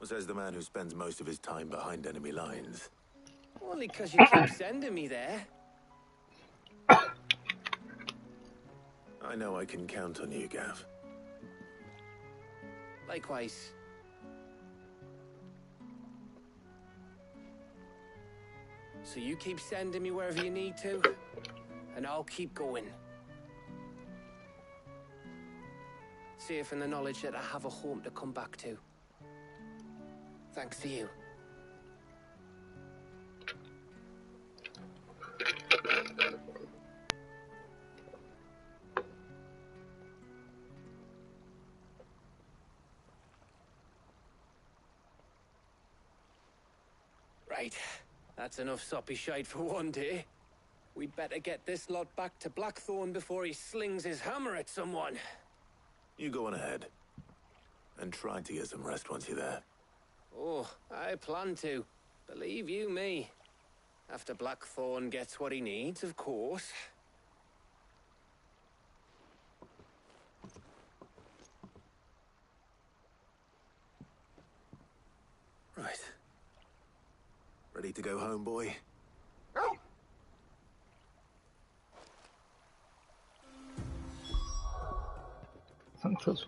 Says the man who spends most of his time behind enemy lines. Only because you keep sending me there. I know I can count on you, Gav. Likewise. So you keep sending me wherever you need to, and I'll keep going. Safe in the knowledge that I have a home to come back to. Thanks to you. Right. That's enough soppy shite for one day. We'd better get this lot back to Blackthorn before he slings his hammer at someone. You go on ahead. And try to get some rest once you're there. Oh, I plan to. Believe you me. After Blackthorn gets what he needs, of course. Right. Ready to go home, boy? Thanks.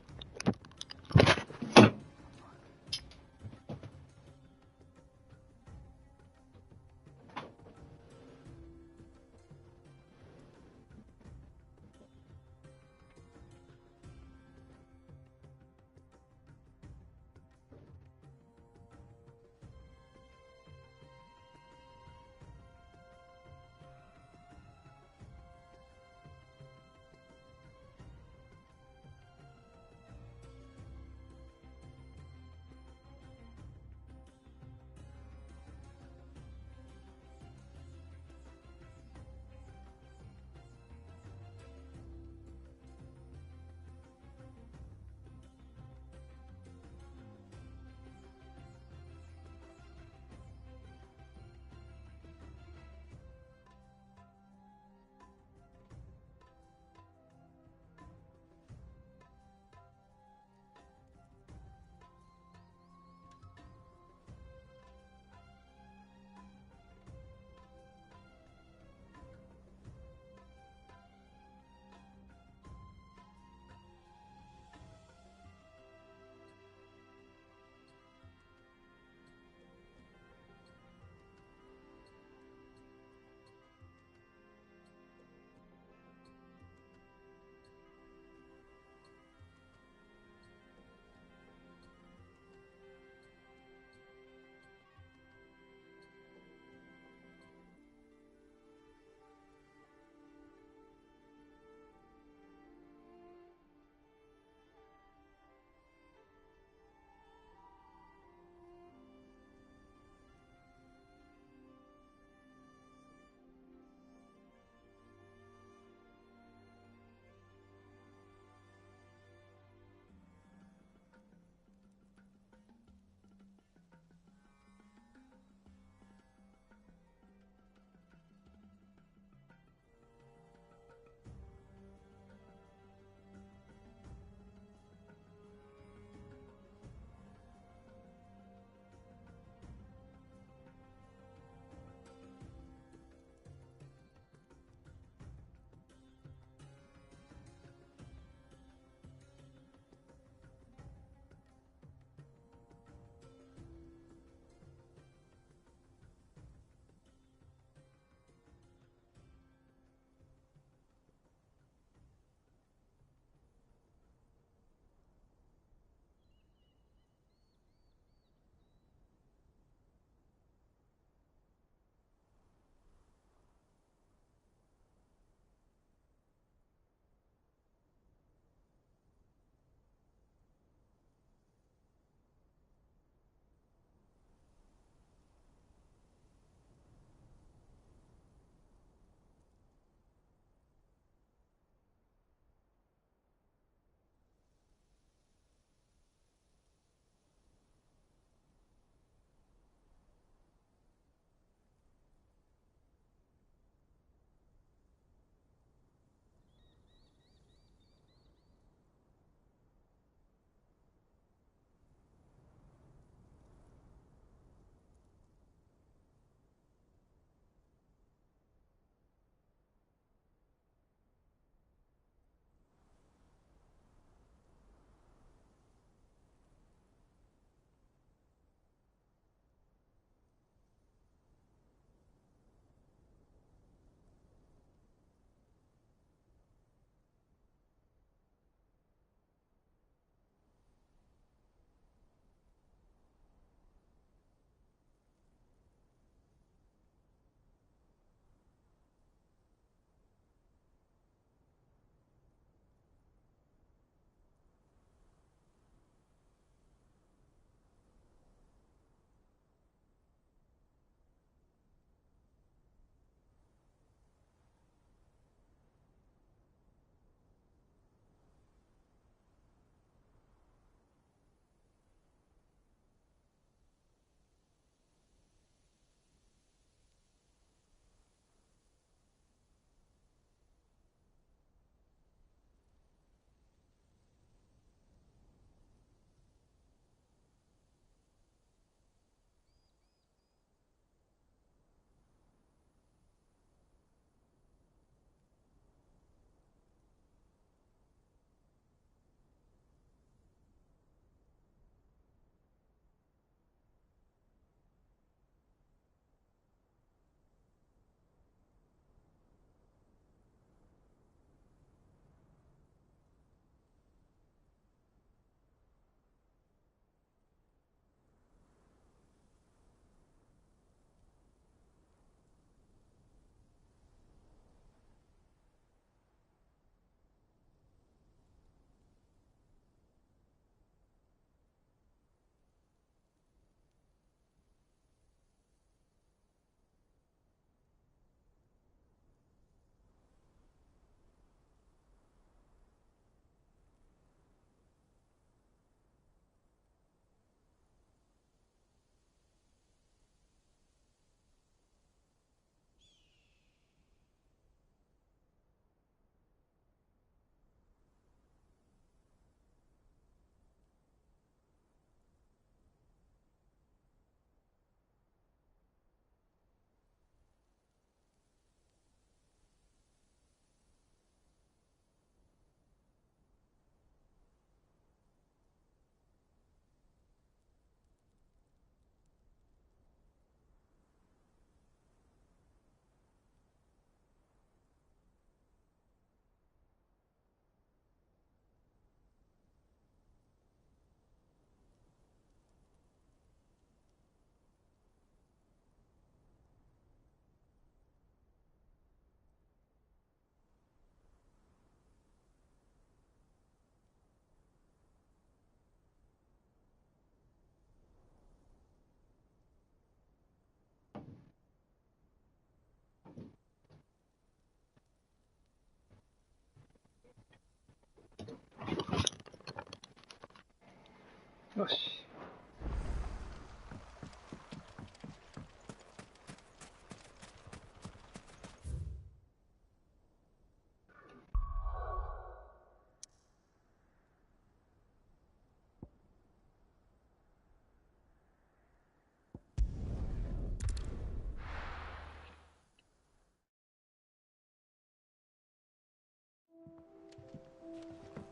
Yosh.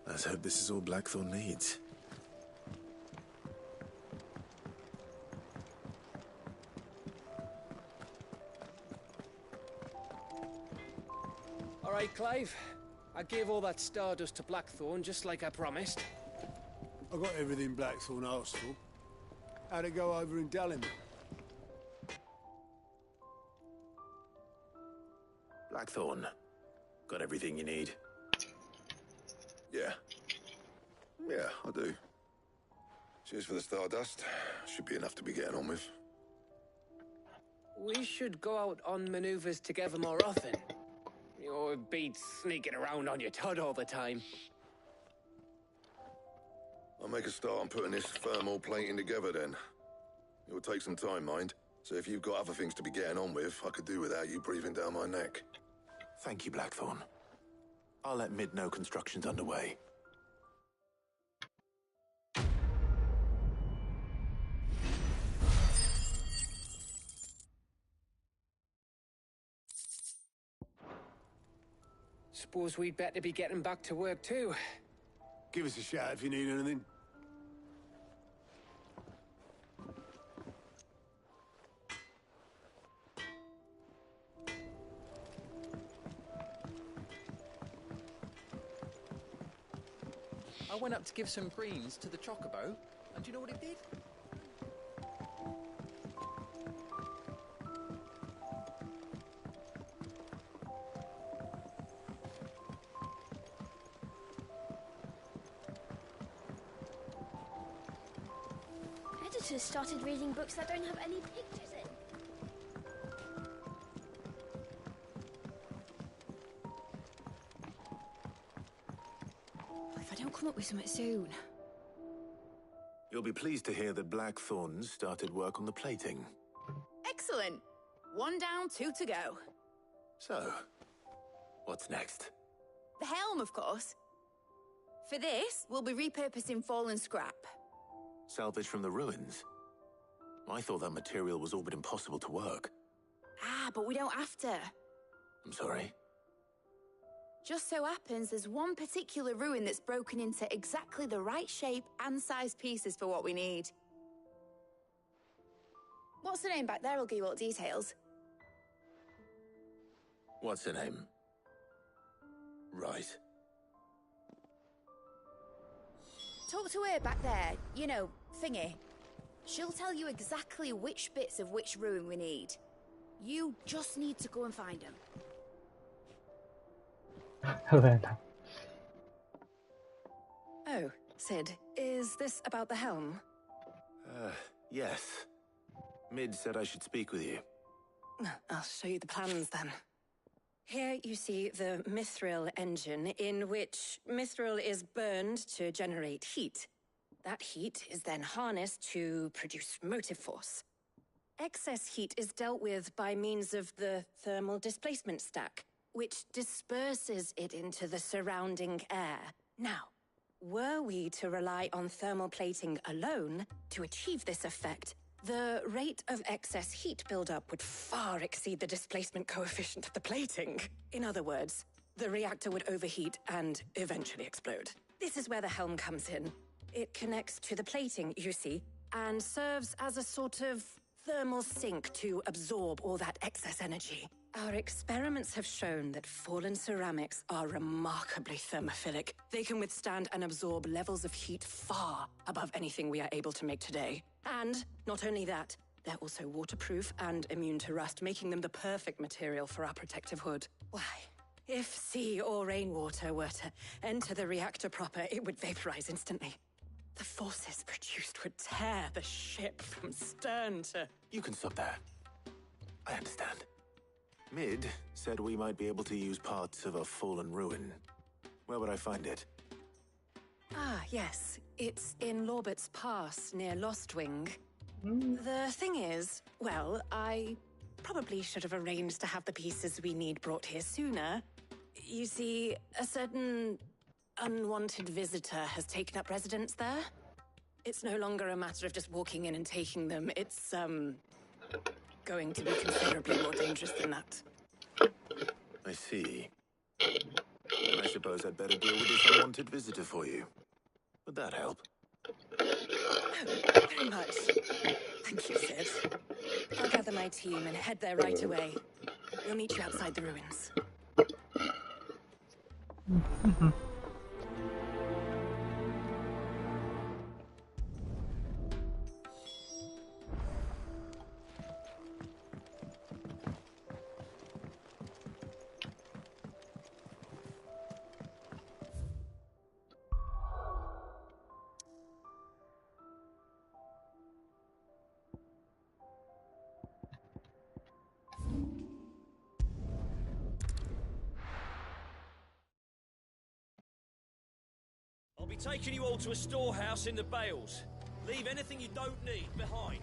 Let's hope this is all Blackthorn needs. All right, Clive. I gave all that stardust to Blackthorn, just like I promised. I got everything Blackthorn asked for. How'd it go over in Dallimore? Blackthorn, got everything you need? Yeah. Yeah, I do. Cheers for the stardust. Should be enough to be getting on with. We should go out on maneuvers together more often. Or beat sneaking around on your Todd all the time. I'll make a start on putting this thermal plating together then. It will take some time, mind. So if you've got other things to be getting on with, I could do without you breathing down my neck. Thank you, Blackthorn. I'll let Mid know construction's underway. Suppose we'd better be getting back to work too. Give us a shout if you need anything. I went up to give some greens to the chocobo, and do you know what it did? Editors started reading books that don't have any pictures in. If I don't come up with something soon. You'll be pleased to hear that Blackthorn's started work on the plating. Excellent. 1 down, 2 to go. So, what's next? The helm, of course. For this, we'll be repurposing fallen scrap. Salvage from the ruins? I thought that material was all but impossible to work. Ah, but we don't have to. I'm sorry. Just so happens there's one particular ruin that's broken into exactly the right shape and size pieces for what we need. What's the name back there? I'll give you all the details. What's her name? Right. Talk to her back there. You know, thingy. She'll tell you exactly which bits of which ruin we need. You just need to go and find them. Helena. Oh, Sid, is this about the helm? Yes. Mid said I should speak with you. I'll show you the plans then. Here you see the mithril engine, in which mithril is burned to generate heat. That heat is then harnessed to produce motive force. Excess heat is dealt with by means of the thermal displacement stack, which disperses it into the surrounding air. Now, were we to rely on thermal plating alone to achieve this effect, the rate of excess heat buildup would far exceed the displacement coefficient of the plating. In other words, the reactor would overheat and eventually explode. This is where the helm comes in. It connects to the plating, you see, and serves as a sort of thermal sink to absorb all that excess energy. Our experiments have shown that fallen ceramics are remarkably thermophilic. They can withstand and absorb levels of heat far above anything we are able to make today. And not only that, they're also waterproof and immune to rust, making them the perfect material for our protective hood. Why, if sea or rainwater were to enter the reactor proper, it would vaporize instantly. The forces produced would tear the ship from stern to... You can stop there. I understand. Mid said we might be able to use parts of a fallen ruin. Where would I find it? Ah, yes. It's in Lorbert's Pass, near Lostwing. The thing is, well, I probably should have arranged to have the pieces we need brought here sooner. You see, a certain unwanted visitor has taken up residence there. It's no longer a matter of just walking in and taking them. It's, going to be considerably more dangerous than that. I see. I suppose I'd better deal with this unwanted visitor for you. Would that help? Very much. Thank you, Sid. I'll gather my team and head there right away. We'll meet you outside the ruins. I'll be taking you all to a storehouse in the Bales. Leave anything you don't need behind.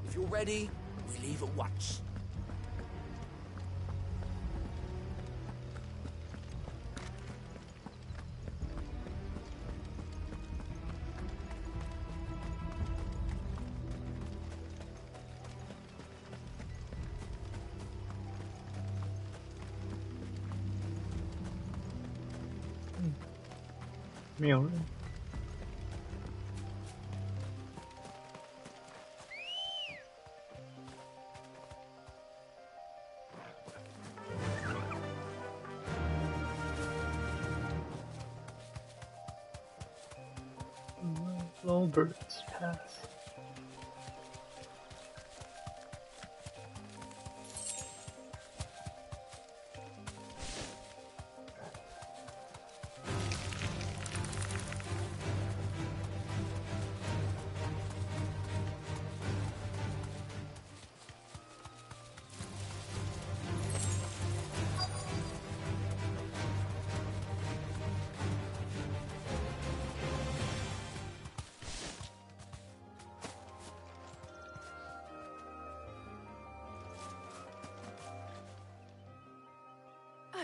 If you're ready, we leave at once. Lorbert's Pass.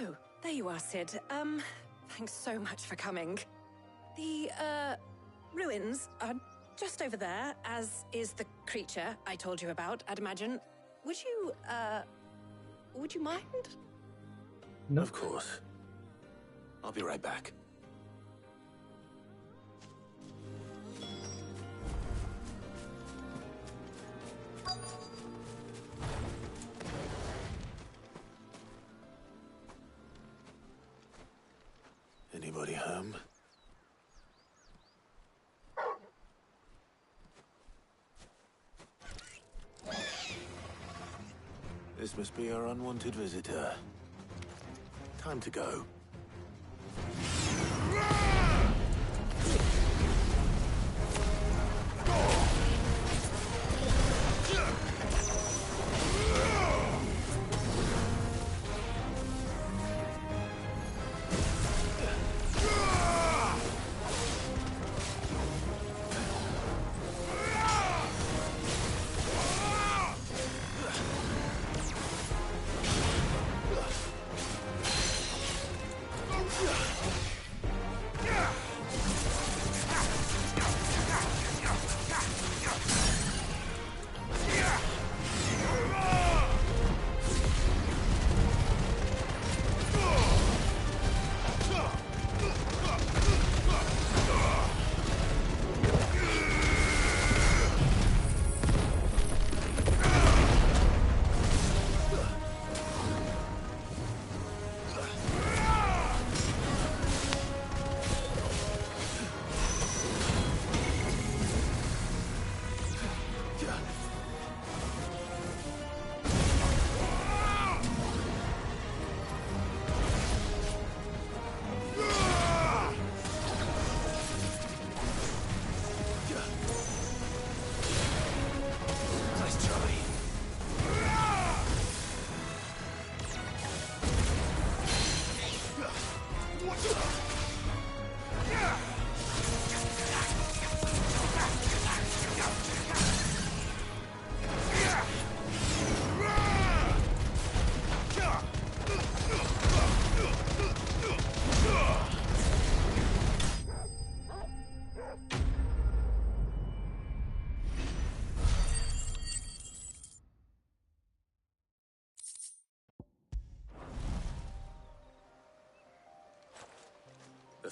Oh, there you are, Sid. Thanks so much for coming. The, ruins are just over there, as is the creature I told you about, I'd imagine. Would you mind? No. Of course. I'll be right back. Anybody home? This must be our unwanted visitor. Time to go.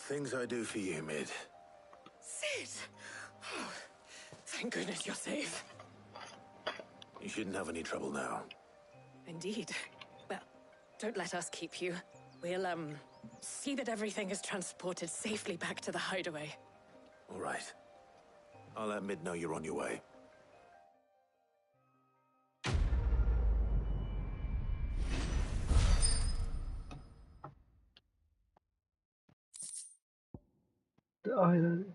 things I do for you, Mid. Sid! Oh, thank goodness you're safe. You shouldn't have any trouble now. Indeed. Well, don't let us keep you. We'll, see that everything is transported safely back to the hideaway. All right. I'll let Mid know you're on your way. The island.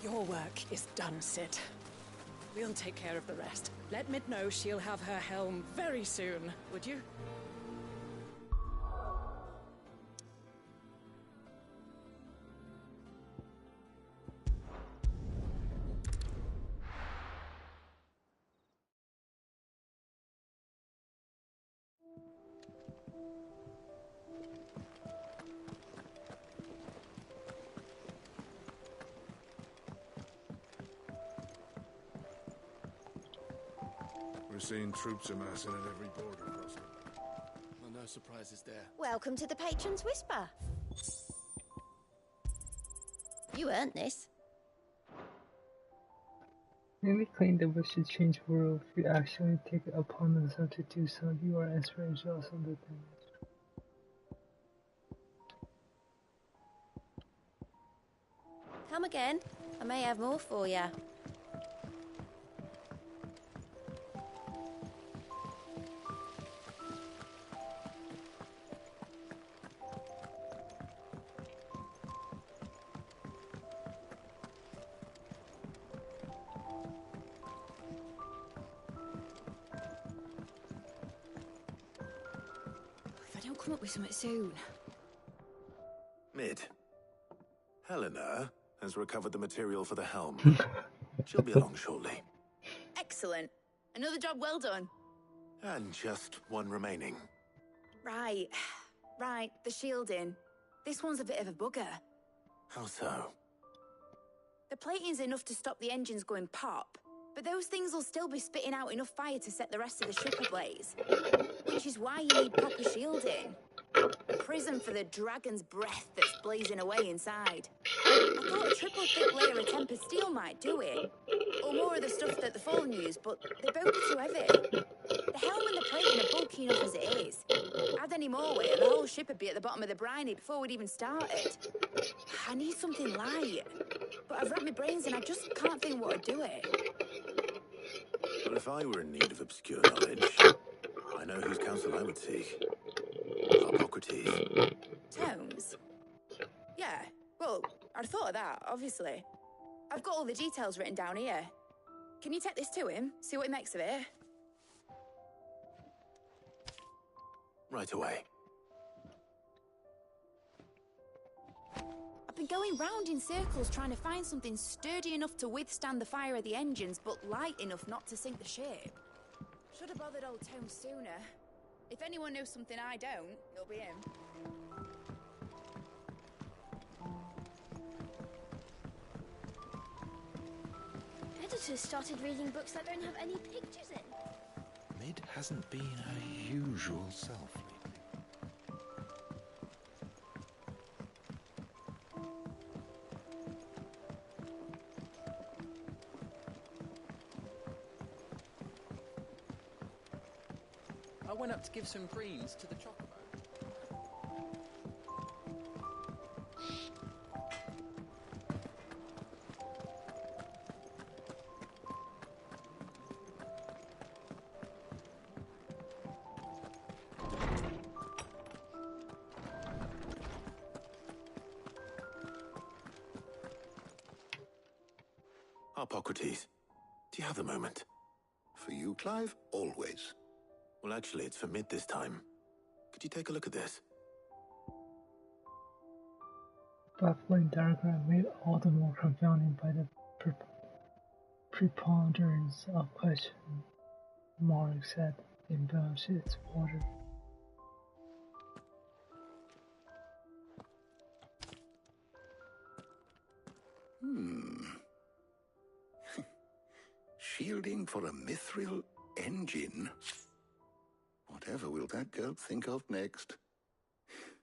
Your work is done, Sid. We'll take care of the rest. Let Mid know she'll have her helm very soon, would you? We're seeing troops amassing at every border crossing. Well, no surprises there. Welcome to the Patron's Whisper. You earned this. Many claim that we should change the world. If you actually take it upon yourself to do so, you are inspirational to the things. Come again. I may have more for you. Come up with something soon. Mid. Helena has recovered the material for the helm. She'll be along shortly. Excellent. Another job well done. And just one remaining. Right. Right, the shielding. This one's a bit of a bugger. How so? The plating's enough to stop the engines going pop, but those things will still be spitting out enough fire to set the rest of the ship ablaze. Which is why you need proper shielding. A prison for the dragon's breath that's blazing away inside. I thought a triple thick layer of tempered steel might do it. Or more of the stuff that the Fallen use, but they're both too heavy. The helm and the plating are bulky enough as it is. Add any more weight and the whole ship would be at the bottom of the briny before we'd even started. I need something light. But I've racked my brains and I just can't think what would do it. Well, if I were in need of obscure knowledge, I know whose counsel I would seek. Part13. Tomes? Yeah, well, I'd thought of that, obviously. I've got all the details written down here. Can you take this to him, see what he makes of it? Right away. I've been going round in circles trying to find something sturdy enough to withstand the fire of the engines, but light enough not to sink the ship. Should have bothered old Tomes sooner. If anyone knows something I don't, it'll be him. Editors started reading books that don't have any pictures in. Mid hasn't been her usual self lately. I went up to give some greens to the chocobo. Hippocrates, do you have the moment? For you, Clive? Always. Well, actually, it's for Mid this time. Could you take a look at this? Baffling diagram made all the more confounding by the preponderance of question marks said. Embellish its water. Shielding for a mithril engine? Whatever will that girl think of next?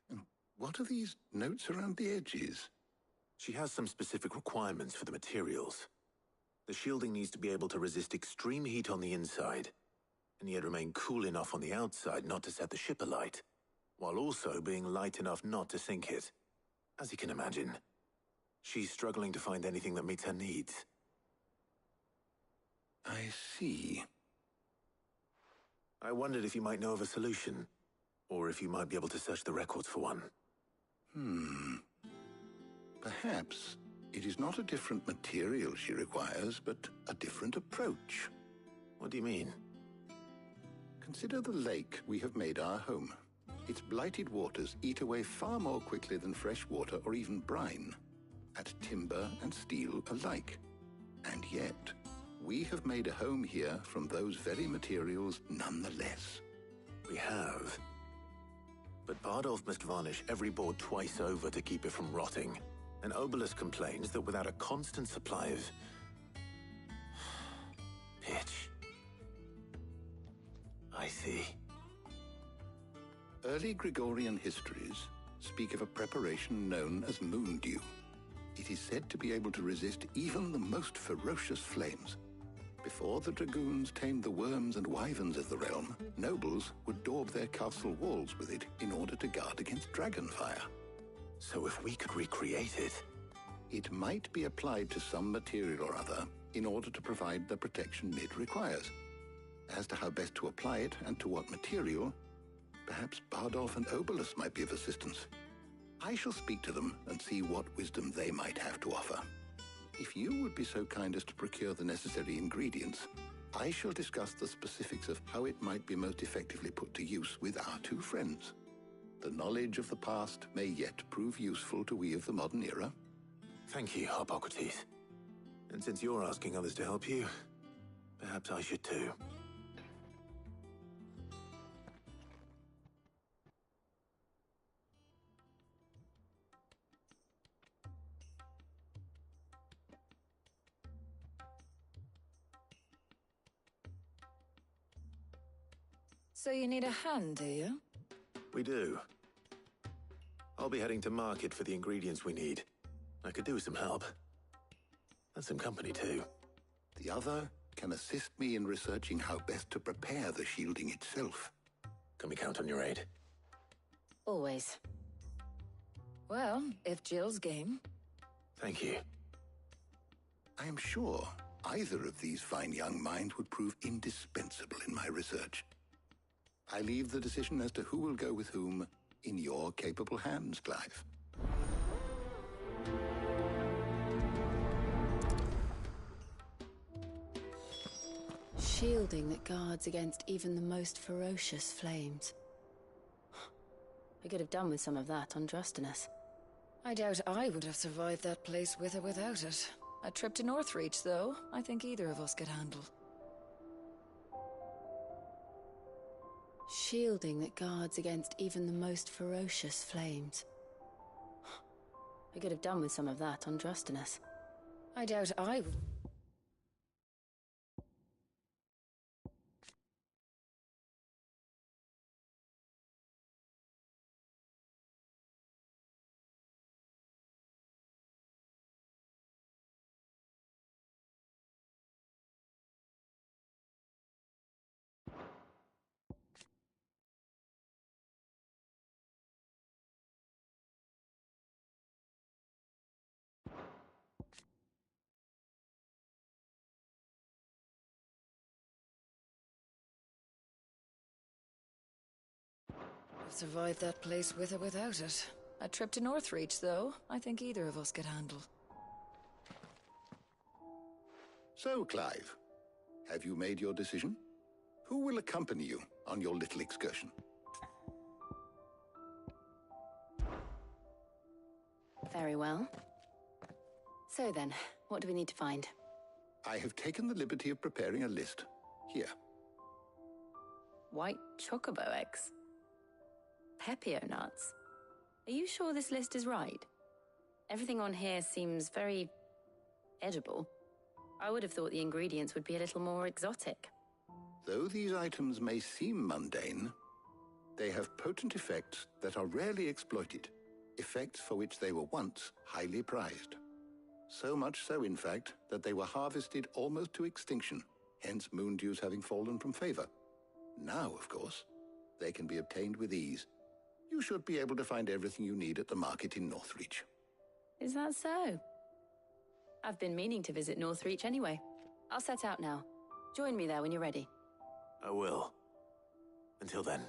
And what are these notes around the edges? She has some specific requirements for the materials. The shielding needs to be able to resist extreme heat on the inside, and yet remain cool enough on the outside not to set the ship alight, while also being light enough not to sink it. As you can imagine, she's struggling to find anything that meets her needs. I see. I wondered if you might know of a solution, or if you might be able to search the records for one. Perhaps it is not a different material she requires, but a different approach. What do you mean? Consider the lake we have made our home. Its blighted waters eat away far more quickly than fresh water or even brine, at timber and steel alike. And yet, we have made a home here from those very materials nonetheless. We have. But Bardolph must varnish every board twice over to keep it from rotting. And Obelisk complains that without a constant supply of pitch. I see. Early Gregorian histories speak of a preparation known as moondew. It is said to be able to resist even the most ferocious flames. Before the dragoons tamed the worms and wyverns of the realm, nobles would daub their castle walls with it in order to guard against dragonfire. So if we could recreate it... It might be applied to some material or other in order to provide the protection it requires. As to how best to apply it and to what material, perhaps Bardolph and Obelisk might be of assistance. I shall speak to them and see what wisdom they might have to offer. If you would be so kind as to procure the necessary ingredients, I shall discuss the specifics of how it might be most effectively put to use with our two friends. The knowledge of the past may yet prove useful to we of the modern era. Thank you, Hippocrates. And since you're asking others to help you, perhaps I should too. So you need a hand, do you? We do. I'll be heading to market for the ingredients we need. I could do with some help. And some company, too. The other can assist me in researching how best to prepare the shielding itself. Can we count on your aid? Always. Well, if Jill's game. Thank you. I am sure either of these fine young minds would prove indispensable in my research. I leave the decision as to who will go with whom in your capable hands, Clive. Shielding that guards against even the most ferocious flames. I could have done with some of that on Drustinus. I doubt I would have survived that place with or without it. A trip to Northreach, though, I think either of us could handle. Shielding that guards against even the most ferocious flames. I could have done with some of that on Drustinus. I doubt I would. Survived that place with or without it. A trip to Northreach, though, I think either of us could handle. So, Clive, have you made your decision? Who will accompany you on your little excursion? Very well. So then, what do we need to find? I have taken the liberty of preparing a list. Here. White chocobo eggs. Pepio nuts. Are you sure this list is right? Everything on here seems very edible. I would have thought the ingredients would be a little more exotic. Though these items may seem mundane, they have potent effects that are rarely exploited, effects for which they were once highly prized. So much so, in fact, that they were harvested almost to extinction, hence moon dews having fallen from favor. Now, of course, they can be obtained with ease. You should be able to find everything you need at the market in Northreach. Is that so? I've been meaning to visit Northreach anyway. I'll set out now. Join me there when you're ready. I will. Until then.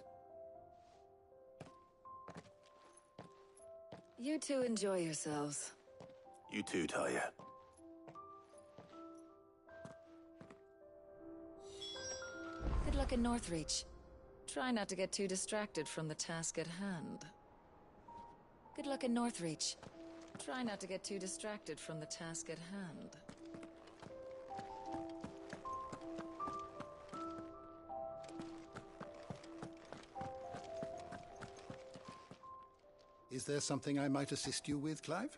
You two enjoy yourselves. You too, Talia. Good luck in Northreach. Try not to get too distracted from the task at hand. Good luck in Northreach. Try not to get too distracted from the task at hand. Is there something I might assist you with, Clive?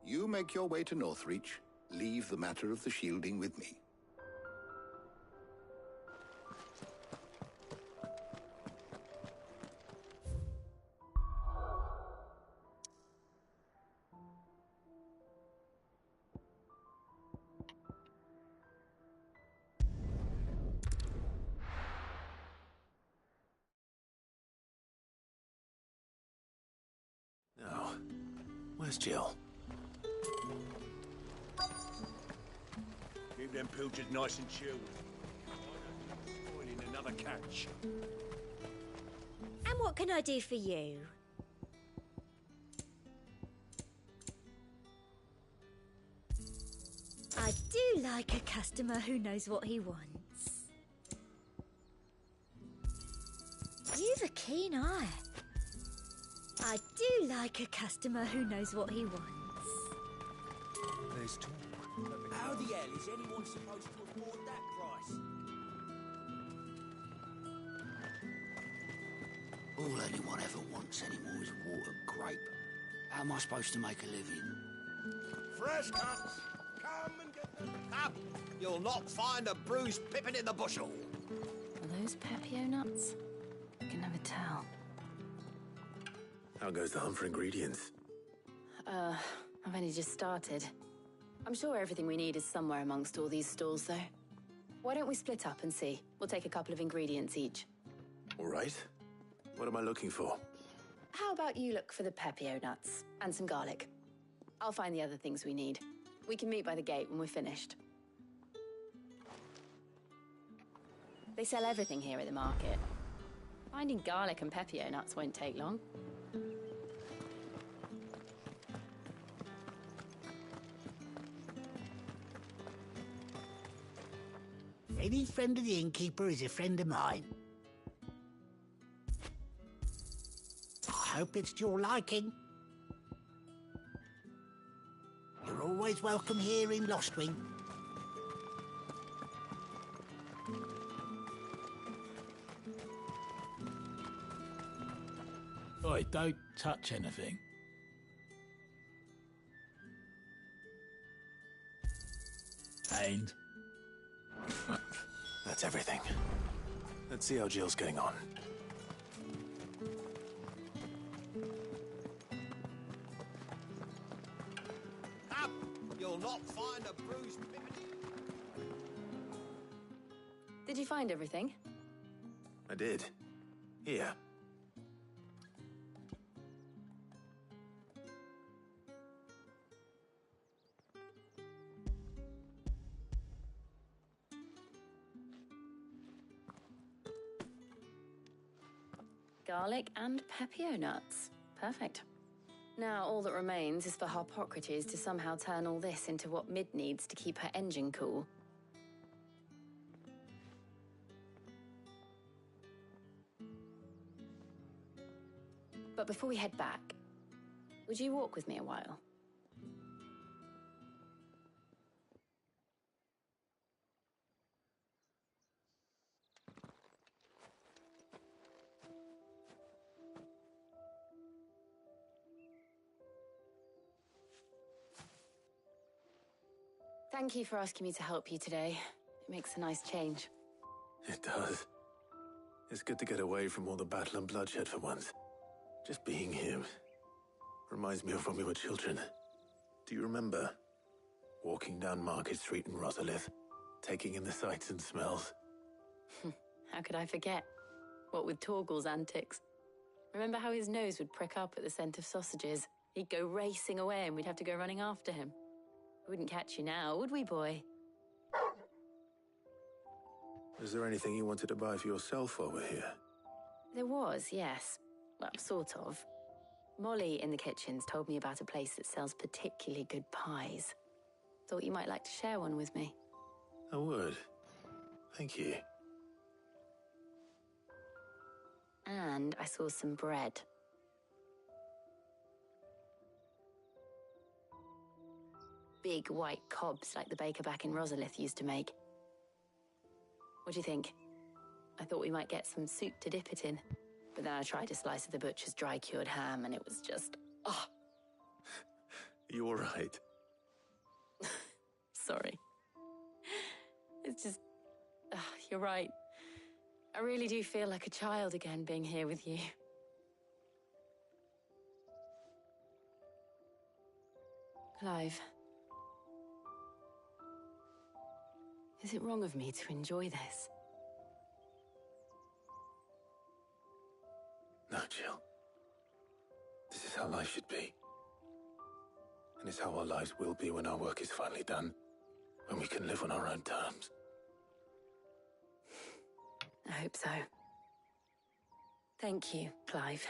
You make your way to Northreach. Leave the matter of the shielding with me. Now, where's Jill? Keep them pilchards nice and chilled. Spoiling another catch. And what can I do for you? I do like a customer who knows what he wants. You've a keen eye. I do like a customer who knows what he wants. There's talk. How the hell is anyone supposed to afford that price? All anyone ever wants anymore is water grape. How am I supposed to make a living? Fresh cuts! Come and get them! Up! You'll not find a bruised pippin in the bushel! Are those Pepio nuts? I can never tell. How goes the hunt for ingredients? I've only just started. I'm sure everything we need is somewhere amongst all these stalls, though. Why don't we split up and see? We'll take a couple of ingredients each. All right. What am I looking for? How about you look for the Pepio nuts and some garlic? I'll find the other things we need. We can meet by the gate when we're finished. They sell everything here at the market. Finding garlic and Pepio nuts won't take long. Any friend of the innkeeper is a friend of mine. I hope it's to your liking. You're always welcome here in Lostwing. Oi, don't touch anything. And? That's everything. Let's see how Jill's getting on. Up! You'll not find a bruised pippin. Did you find everything? I did. Here. Garlic and Pepio nuts. Perfect. Now all that remains is for Harpocrates to somehow turn all this into what Mid needs to keep her engine cool. But before we head back, would you walk with me a while? Thank you for asking me to help you today. It makes a nice change. It does. It's good to get away from all the battle and bloodshed for once. Just being here reminds me of when we were children. Do you remember? Walking down Market Street in Rosalith, taking in the sights and smells. How could I forget? What with Torgal's antics. Remember how his nose would prick up at the scent of sausages? He'd go racing away and we'd have to go running after him. We wouldn't catch you now, would we, boy? Is there anything you wanted to buy for yourself while we're here? There was, yes. Well, sort of. Molly in the kitchens told me about a place that sells particularly good pies. Thought you might like to share one with me. I would. Thank you. And I saw some bread. Big white cobs like the baker back in Rosalith used to make. What do you think? I thought we might get some soup to dip it in. But then I tried a slice of the butcher's dry-cured ham and it was just... oh. You all right? Sorry. It's just... you're right. I really do feel like a child again being here with you. Clive. Is it wrong of me to enjoy this? No, Jill. This is how life should be. And it's how our lives will be when our work is finally done. When we can live on our own terms. I hope so. Thank you, Clive.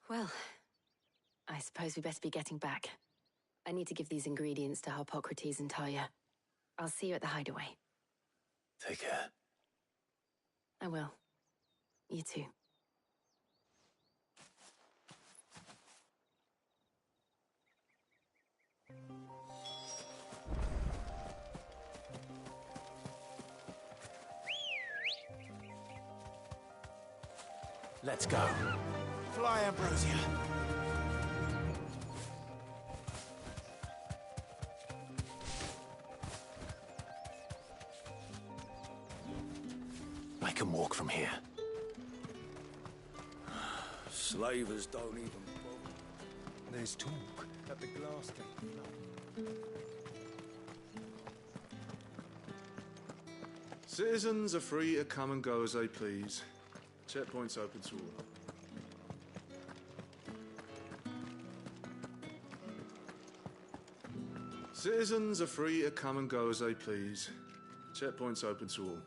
Well, I suppose we better be getting back. I need to give these ingredients to Harpocrates and Talia. I'll see you at the hideaway. Take care. I will. You too. Let's go. Fly, Ambrosia. I can walk from here. Slavers don't even bother. There's talk at the glass gate. Citizens are free to come and go as they please. Checkpoints open to all. Citizens are free to come and go as they please. Checkpoints open to all.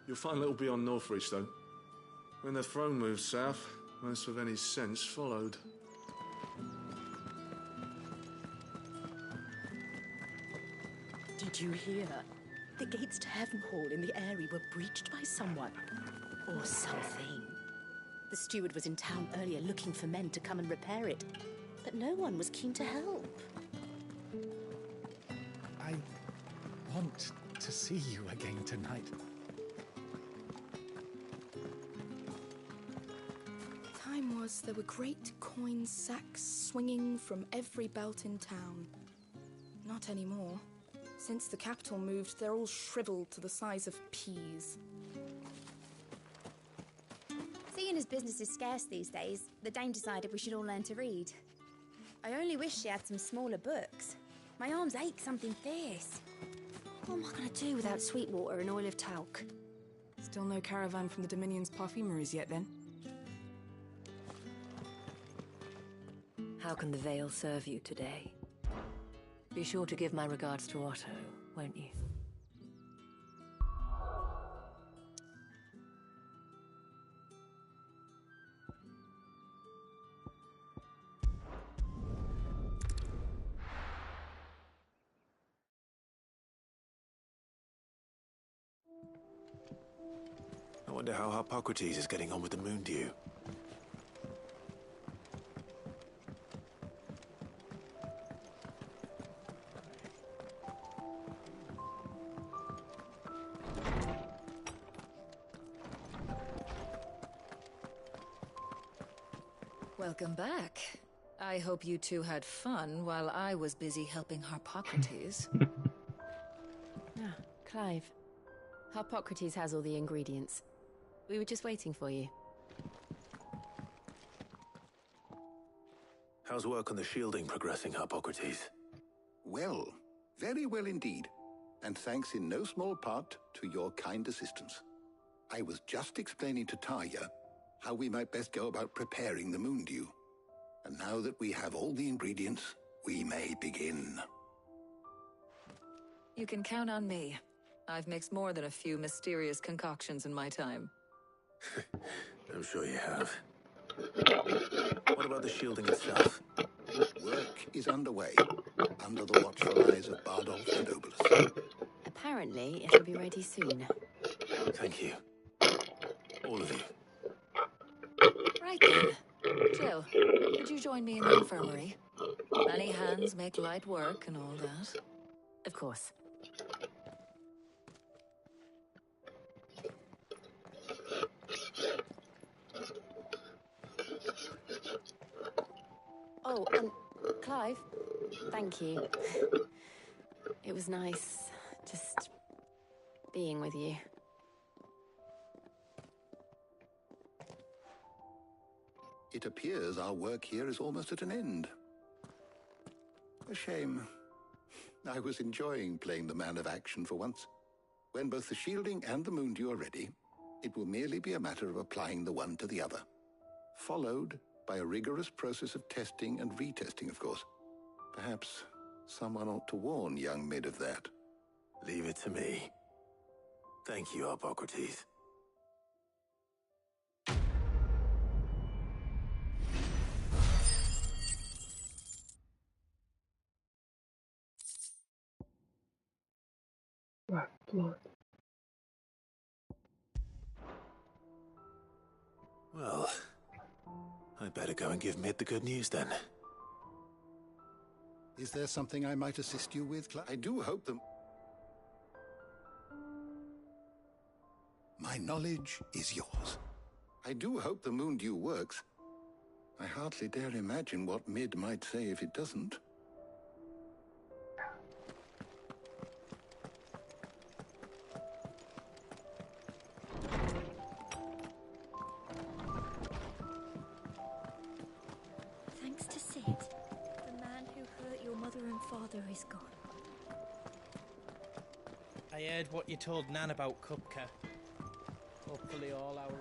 You'll find little beyond Northreach, though. When the throne moved south, most of any sense followed. Did you hear? The gates to Heavenhall in the area were breached by someone. Or something. The steward was in town earlier looking for men to come and repair it. But no one was keen to help. I want to see you again tonight. Time was there were great coin sacks swinging from every belt in town. Not anymore. Since the capital moved, they're all shriveled to the size of peas. Seeing as business is scarce these days, the Dame decided we should all learn to read. I only wish she had some smaller books. My arms ache something fierce. What am I going to do without sweet water and oil of talc? Still no caravan from the Dominion's perfumeries yet, then? How can the Veil serve you today? Be sure to give my regards to Otto, won't you? I wonder how Harpocrates is getting on with the Moondew. Welcome back. I hope you two had fun while I was busy helping Harpocrates. Ah, Clive. Harpocrates has all the ingredients. We were just waiting for you. How's work on the shielding progressing, Harpocrates? Well, very well indeed. And thanks in no small part to your kind assistance. I was just explaining to Tarja how we might best go about preparing the moon dew. And now that we have all the ingredients, we may begin. You can count on me. I've mixed more than a few mysterious concoctions in my time. I'm sure you have. What about the shielding itself? Work is underway, under the watchful eyes of Bardolph and Obolus. Apparently, it'll be ready soon. Thank you. All of you. Right then. Jill, would you join me in the infirmary? Many hands make light work and all that. Of course. Oh, and Clive, thank you. It was nice just being with you. It appears our work here is almost at an end. A shame. I was enjoying playing the man of action for once. When both the shielding and the moon dew are ready, it will merely be a matter of applying the one to the other. Followed by a rigorous process of testing and retesting, of course. Perhaps someone ought to warn young Mid of that. Leave it to me. Thank you, Harpocrates. Black blood. Well, I better go and give Mid the good news then. Is there something I might assist you with, Clive? I do hope that... My knowledge is yours. I do hope the moon dew works. I hardly dare imagine what Mid might say if it doesn't. Thanks to Sid, the man who hurt your mother and father is gone. I heard what you told Nan about Kupka. Hopefully all our old...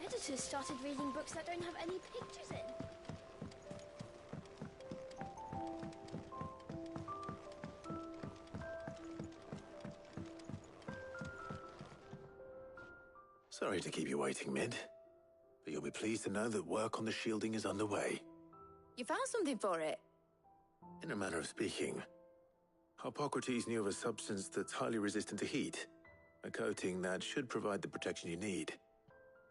Editors started reading books that don't have any pictures in. Sorry to keep you waiting, Mid. But you'll be pleased to know that work on the shielding is underway. You found something for it? In a manner of speaking, Harpocrates knew of a substance that's highly resistant to heat. A coating that should provide the protection you need.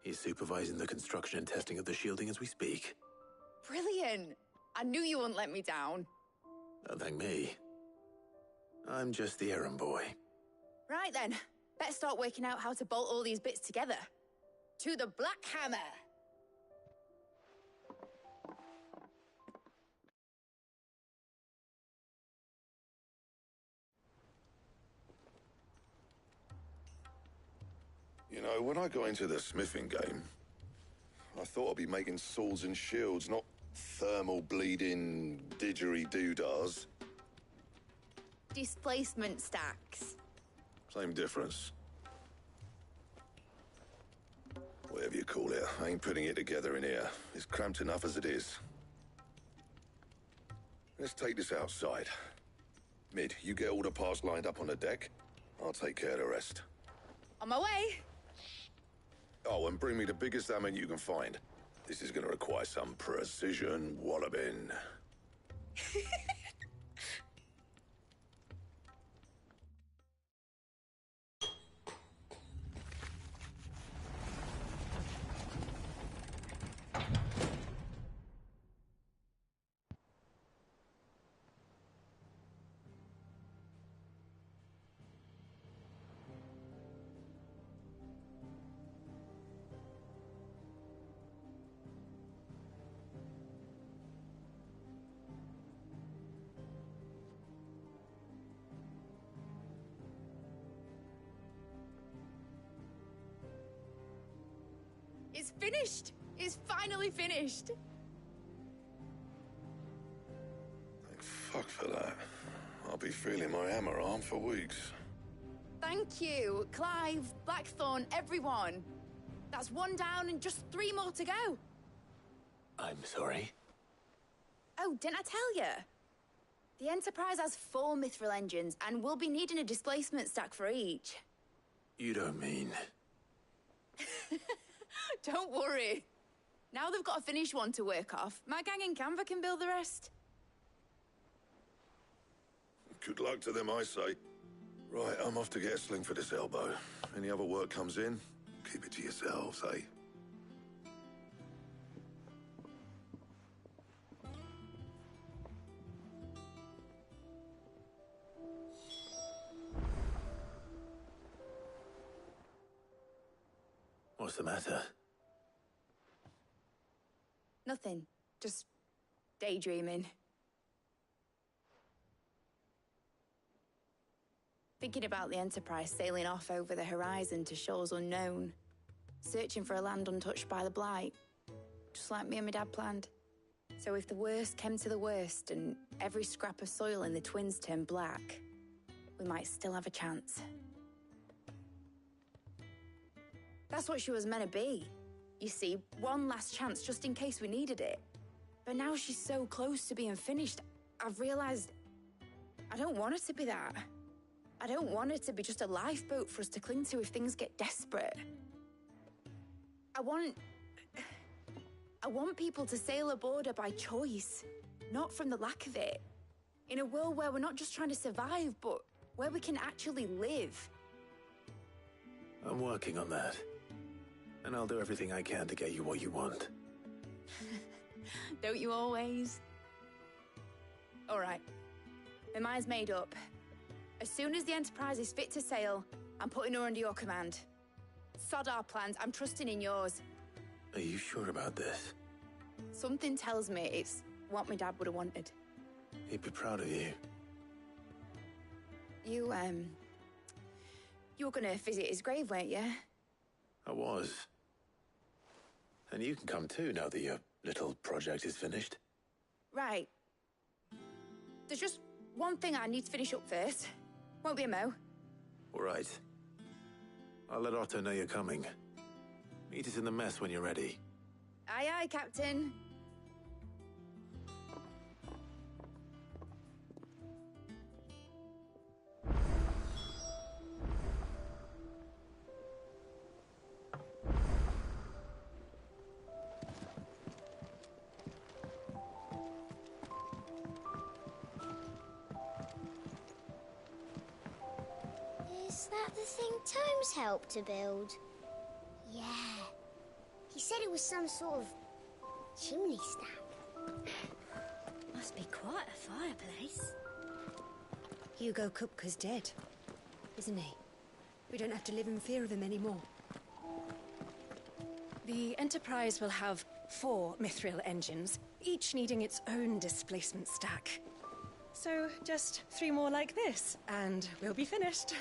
He's supervising the construction and testing of the shielding as we speak. Brilliant! I knew you wouldn't let me down. Don't thank me. I'm just the errand boy. Right then, better start working out how to bolt all these bits together. To the Black Hammer! You know, when I got into the smithing game, I thought I'd be making swords and shields, not thermal bleeding didgeridoo-dahs. Displacement stacks. Same difference. Whatever you call it, I ain't putting it together in here. It's cramped enough as it is. Let's take this outside. Mid, you get all the parts lined up on the deck. I'll take care of the rest. On my way! Oh, and bring me the biggest hammer you can find. This is gonna require some precision walloping. It's finished! It's finally finished! Thank fuck for that. I'll be feeling my hammer arm for weeks. Thank you, Clive, Blackthorn, everyone. That's one down and just 3 more to go. I'm sorry. Oh, didn't I tell you? The Enterprise has 4 mithril engines, and we'll be needing a displacement stack for each. You don't mean... Don't worry. Now they've got a finished one to work off, my gang in Canva can build the rest. Good luck to them, I say. Right, I'm off to get a sling for this elbow. Any other work comes in, keep it to yourselves, eh? What's the matter? Nothing. Just daydreaming. Thinking about the Enterprise sailing off over the horizon to shores unknown. Searching for a land untouched by the Blight. Just like me and my dad planned. So if the worst came to the worst and every scrap of soil in the Twins turned black, we might still have a chance. That's what she was meant to be. You see, one last chance just in case we needed it. But now she's so close to being finished, I've realized I don't want it to be that. I don't want it to be just a lifeboat for us to cling to if things get desperate. I want people to sail aboard her by choice, not from the lack of it. In a world where we're not just trying to survive, but where we can actually live. I'm working on that. And I'll do everything I can to get you what you want. Don't you always? All right. My mind's made up. As soon as the Enterprise is fit to sail, I'm putting her under your command. Sod our plans, I'm trusting in yours. Are you sure about this? Something tells me it's what my dad would have wanted. He'd be proud of you. You were gonna visit his grave, weren't you? I was. And you can come too now that your little project is finished. Right. There's just one thing I need to finish up first. Won't be a mo. All right. I'll let Otto know you're coming. Meet us in the mess when you're ready. Aye, aye, Captain. Is that the thing Tomes helped to build? Yeah. He said it was some sort of chimney stack. Must be quite a fireplace. Hugo Kupka's dead, isn't he? We don't have to live in fear of him anymore. The Enterprise will have 4 mithril engines, each needing its own displacement stack. So just 3 more like this, and we'll be finished.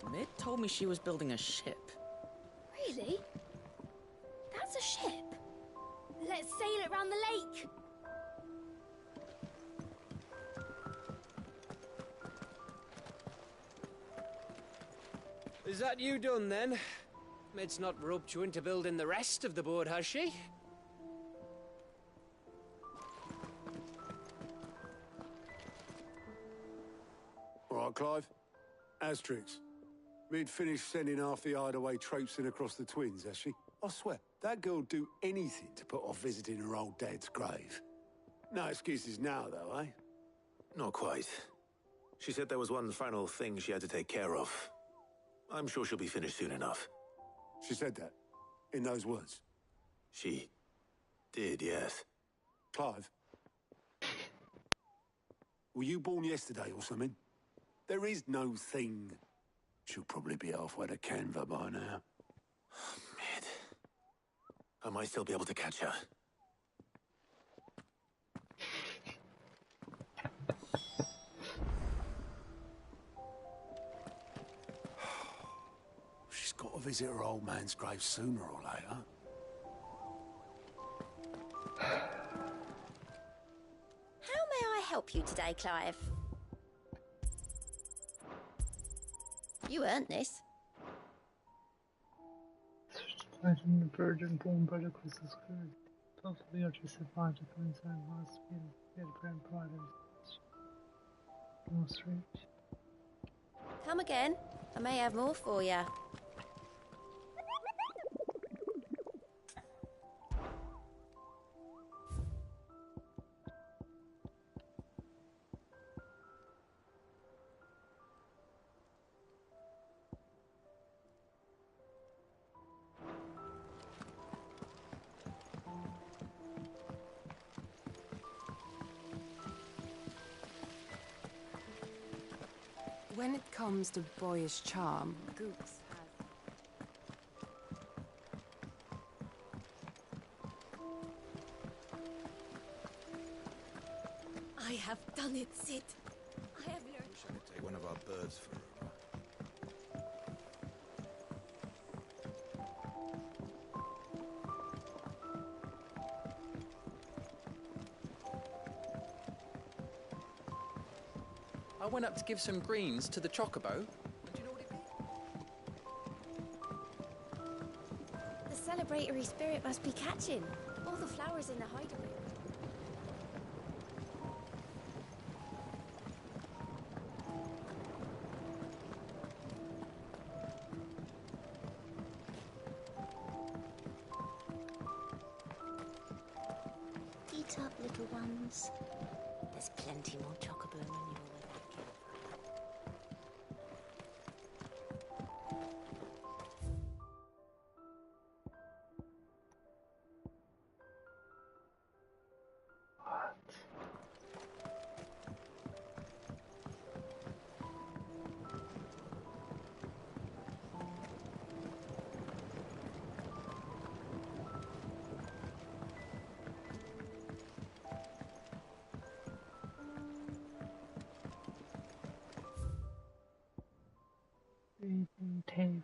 Mid told me she was building a ship. Really? That's a ship. Let's sail it round the lake. Is that you done then? Mid's not roped you into building the rest of the board, has she? All right, Clive. Asterix. Mid finished sending half the hideaway traipsing across the Twins, has she? I swear, that girl'd do anything to put off visiting her old dad's grave. No excuses now, though, eh? Not quite. She said there was one final thing she had to take care of. I'm sure she'll be finished soon enough. She said that? In those words? She did, yes. Clive? Were you born yesterday or something? There is no thing. She'll probably be halfway to Canva by now. Mid. I might still be able to catch her. She's got to visit her old man's grave sooner or later. How may I help you today, Clive? You earned this. Fighting the virgin born by the crystal scourge. 12 of the archers survived to coincide last year. They had grand brothers. Almost reached. Come again. I may have more for you. When it comes to boyish charm, Gooks I have done it, Sid. I have learned. Wish I could take one of our birds for a ride. I went up to give some greens to the chocobo. The celebratory spirit must be catching. All the flowers in the hideaway. Eat up, little ones. There's plenty more chocobo when you're with that Reading table.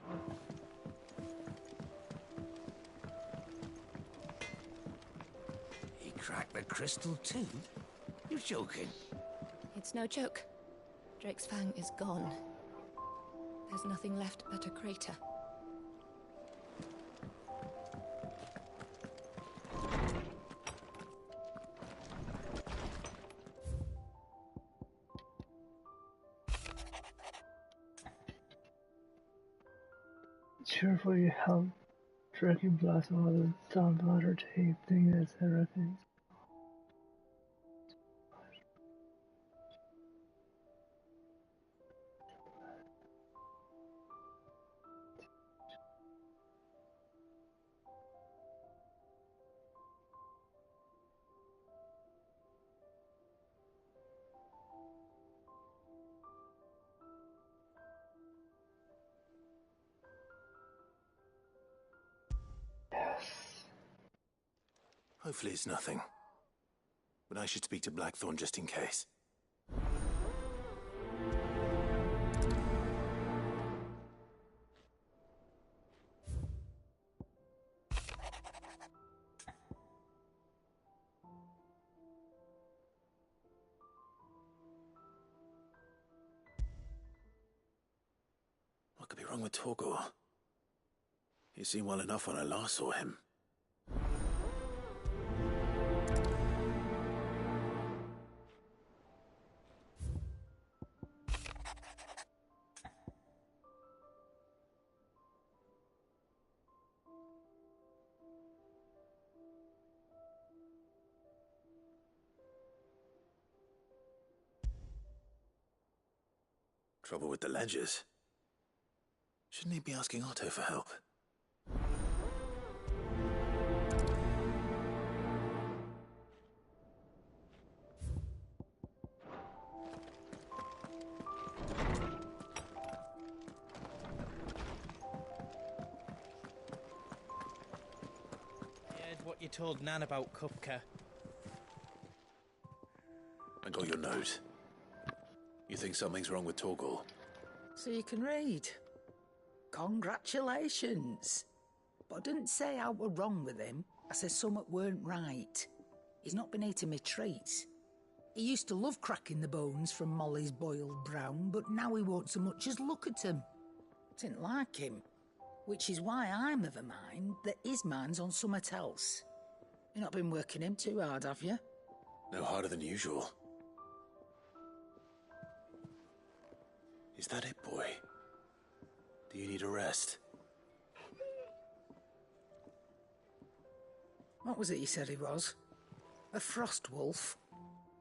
He cracked the crystal too? You're joking. It's no joke. Drake's Fang is gone. There's nothing left but a crater. Cheerfully help Drake blast all the downloader tape thing as I reckon. Hopefully it's nothing. But I should speak to Blackthorn just in case. What could be wrong with Torgor? He seemed well enough when I last saw him. Trouble with the ledgers. Shouldn't he be asking Otto for help? Heard what you told Nan about Kupka. I got your note. You think something's wrong with Torgal? So you can read. Congratulations. But I didn't say I were wrong with him. I said something weren't right. He's not been eating me treats. He used to love cracking the bones from Molly's boiled brown, but now he won't so much as look at them. Didn't like him. Which is why I'm of a mind that his mind's on something else. You've not been working him too hard, have you? No harder than usual. Is that it, boy? Do you need a rest? What was it you said he was? A frost wolf?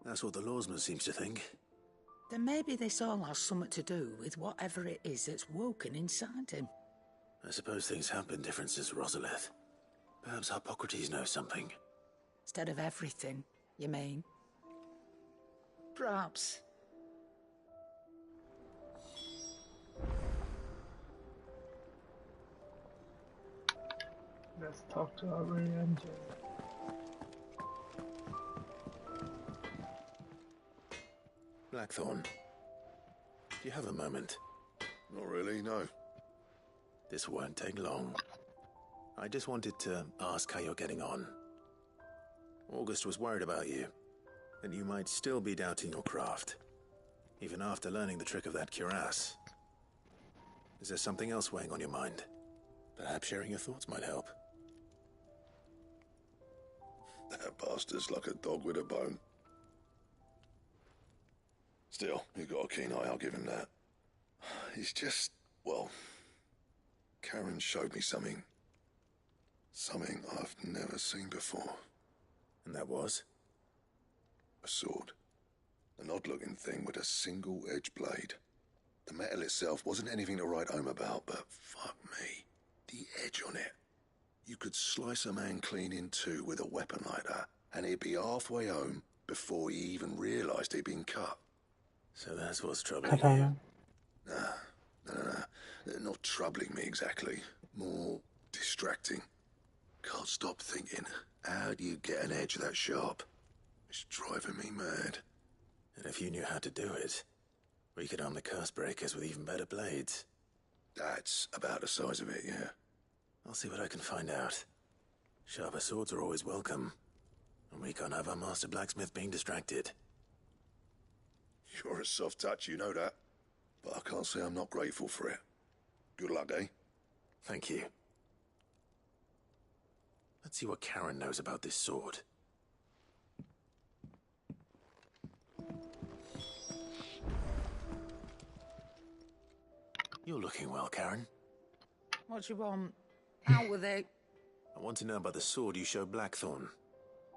That's what the lawsman seems to think. Then maybe this all has something to do with whatever it is that's woken inside him. I suppose things have been different since Rosalith. Perhaps Hippocrates knows something. Instead of everything, you mean? Perhaps. Let's talk to our engine. Blackthorn, do you have a moment? Not really, no. This won't take long. I just wanted to ask how you're getting on. August was worried about you, that you might still be doubting your craft, even after learning the trick of that cuirass. Is there something else weighing on your mind? Perhaps sharing your thoughts might help. That bastard's like a dog with a bone. Still, you've got a keen eye, I'll give him that. He's just, well, Karen showed me something. Something I've never seen before. And that was? A sword. An odd-looking thing with a single-edged blade. The metal itself wasn't anything to write home about, but fuck me, the edge on it. You could slice a man clean in two with a weapon like that, and he'd be halfway home before he even realised he'd been cut. So that's what's troubling you? Nah. Not troubling me exactly. More distracting. Can't stop thinking, how do you get an edge that sharp? It's driving me mad. And if you knew how to do it, we could arm the curse breakers with even better blades. That's about the size of it, yeah. I'll see what I can find out. Sharper swords are always welcome. And we can't have our master blacksmith being distracted. You're a soft touch, you know that. But I can't say I'm not grateful for it. Good luck, eh? Thank you. Let's see what Karen knows about this sword. You're looking well, Karen. What do you want? Out with it. I want to know about the sword you showed Blackthorn.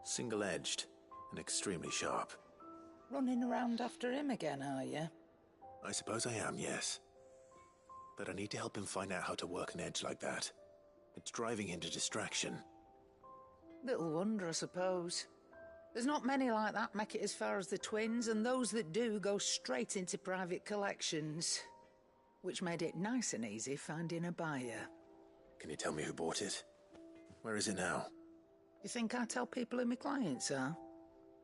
Single-edged and extremely sharp. Running around after him again, are you? I suppose I am, yes. But I need to help him find out how to work an edge like that. It's driving him to distraction. Little wonder, I suppose. There's not many like that make it as far as the twins, and those that do go straight into private collections. Which made it nice and easy finding a buyer. Can you tell me who bought it? Where is it now? You think I tell people who my clients are?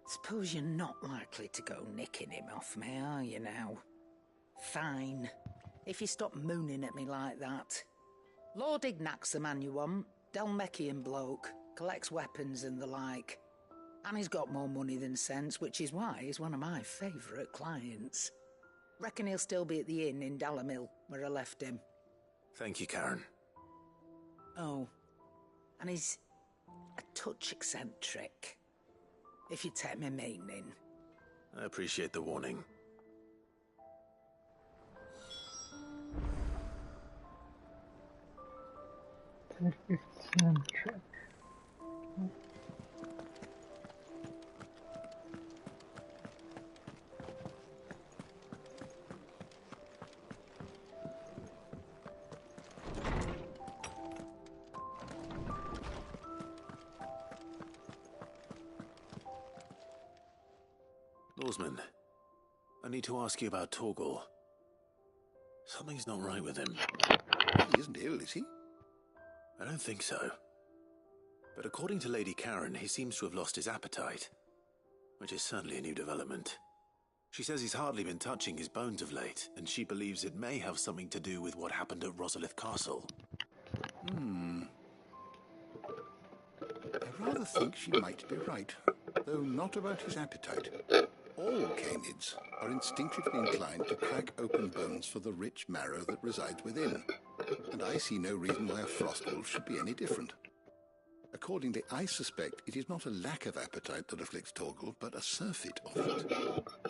Suppose you're not likely to go nicking him off me, are you now? Fine. If you stop mooning at me like that. Lord Ignac's the man you want. Dalmekian bloke. Collects weapons and the like. And he's got more money than sense, which is why he's one of my favourite clients. Reckon he'll still be at the inn in Dalamil, where I left him. Thank you, Karen. Oh. And he's a touch eccentric. If you take my meaning. I appreciate the warning. Eccentric. Lawsman, I need to ask you about Torgal. Something's not right with him. He isn't ill, is he? I don't think so. But according to Lady Karen, he seems to have lost his appetite, which is certainly a new development. She says he's hardly been touching his bones of late, and she believes it may have something to do with what happened at Rosalith Castle. I rather think she might be right, though not about his appetite. All canids are instinctively inclined to crack open bones for the rich marrow that resides within, and I see no reason why a frostwolf should be any different. Accordingly, I suspect it is not a lack of appetite that afflicts Torgal, but a surfeit of it.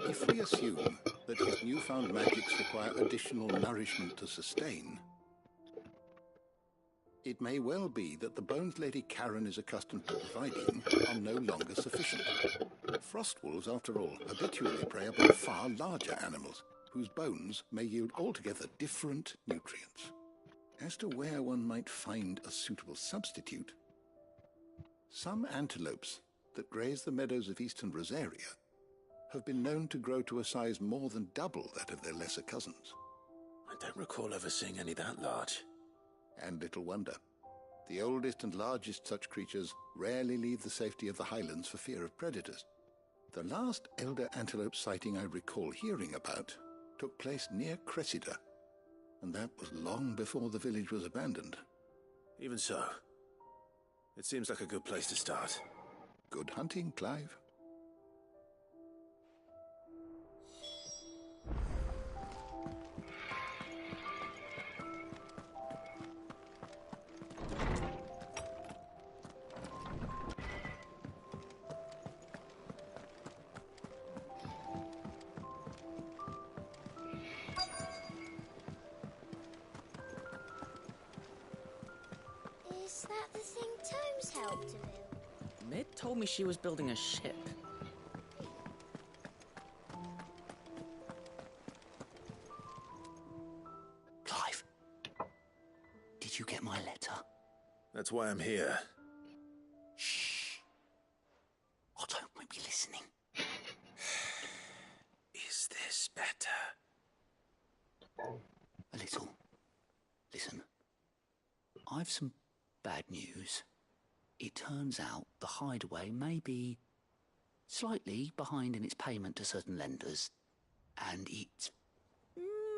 If we assume that his newfound magics require additional nourishment to sustain, it may well be that the bones Lady Karen is accustomed to providing are no longer sufficient. Frostwolves, after all, habitually prey upon far larger animals, whose bones may yield altogether different nutrients. As to where one might find a suitable substitute, some antelopes that graze the meadows of eastern Rosaria have been known to grow to a size more than double that of their lesser cousins. I don't recall ever seeing any that large. And little wonder. The oldest and largest such creatures rarely leave the safety of the highlands for fear of predators. The last elder antelope sighting I recall hearing about took place near Cressida, and that was long before the village was abandoned. Even so, it seems like a good place to start. Good hunting, Clive. Is that the thing Tomes helped to build? Mid told me she was building a ship. Clive, did you get my letter? That's why I'm here. Shh. Otto won't be listening. Is this better? A little. Listen, I've some bad news. It turns out the hideaway may be slightly behind in its payment to certain lenders, and it's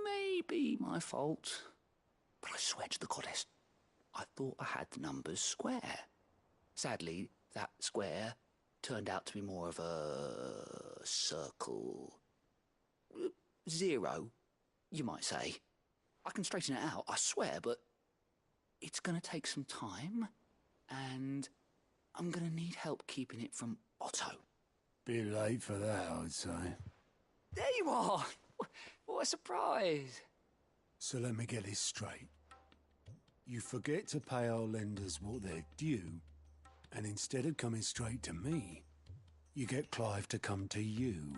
maybe my fault. But I swear to the goddess, I thought I had the numbers square. Sadly, that square turned out to be more of a circle. Zero, you might say. I can straighten it out, I swear, but it's going to take some time, and I'm going to need help keeping it from Otto. Bit late for that, I'd say. There you are! What a surprise! So let me get this straight. You forget to pay our lenders what they're due, and instead of coming straight to me, you get Clive to come to you.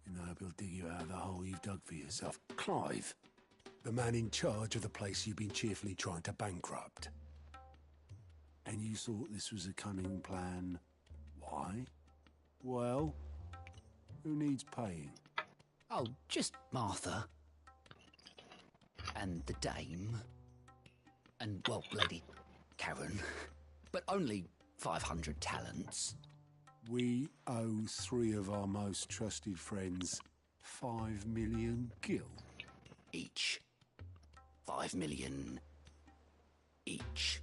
And I hope he'll dig you out of the hole you've dug for yourself. Clive, the man in charge of the place you've been cheerfully trying to bankrupt. And you thought this was a cunning plan. Why? Well, who needs paying? Oh, just Martha. And the dame. And, well, Lady Karen. But only 500 talents. We owe 3 of our most trusted friends 5 million gil. Each. 5 million each.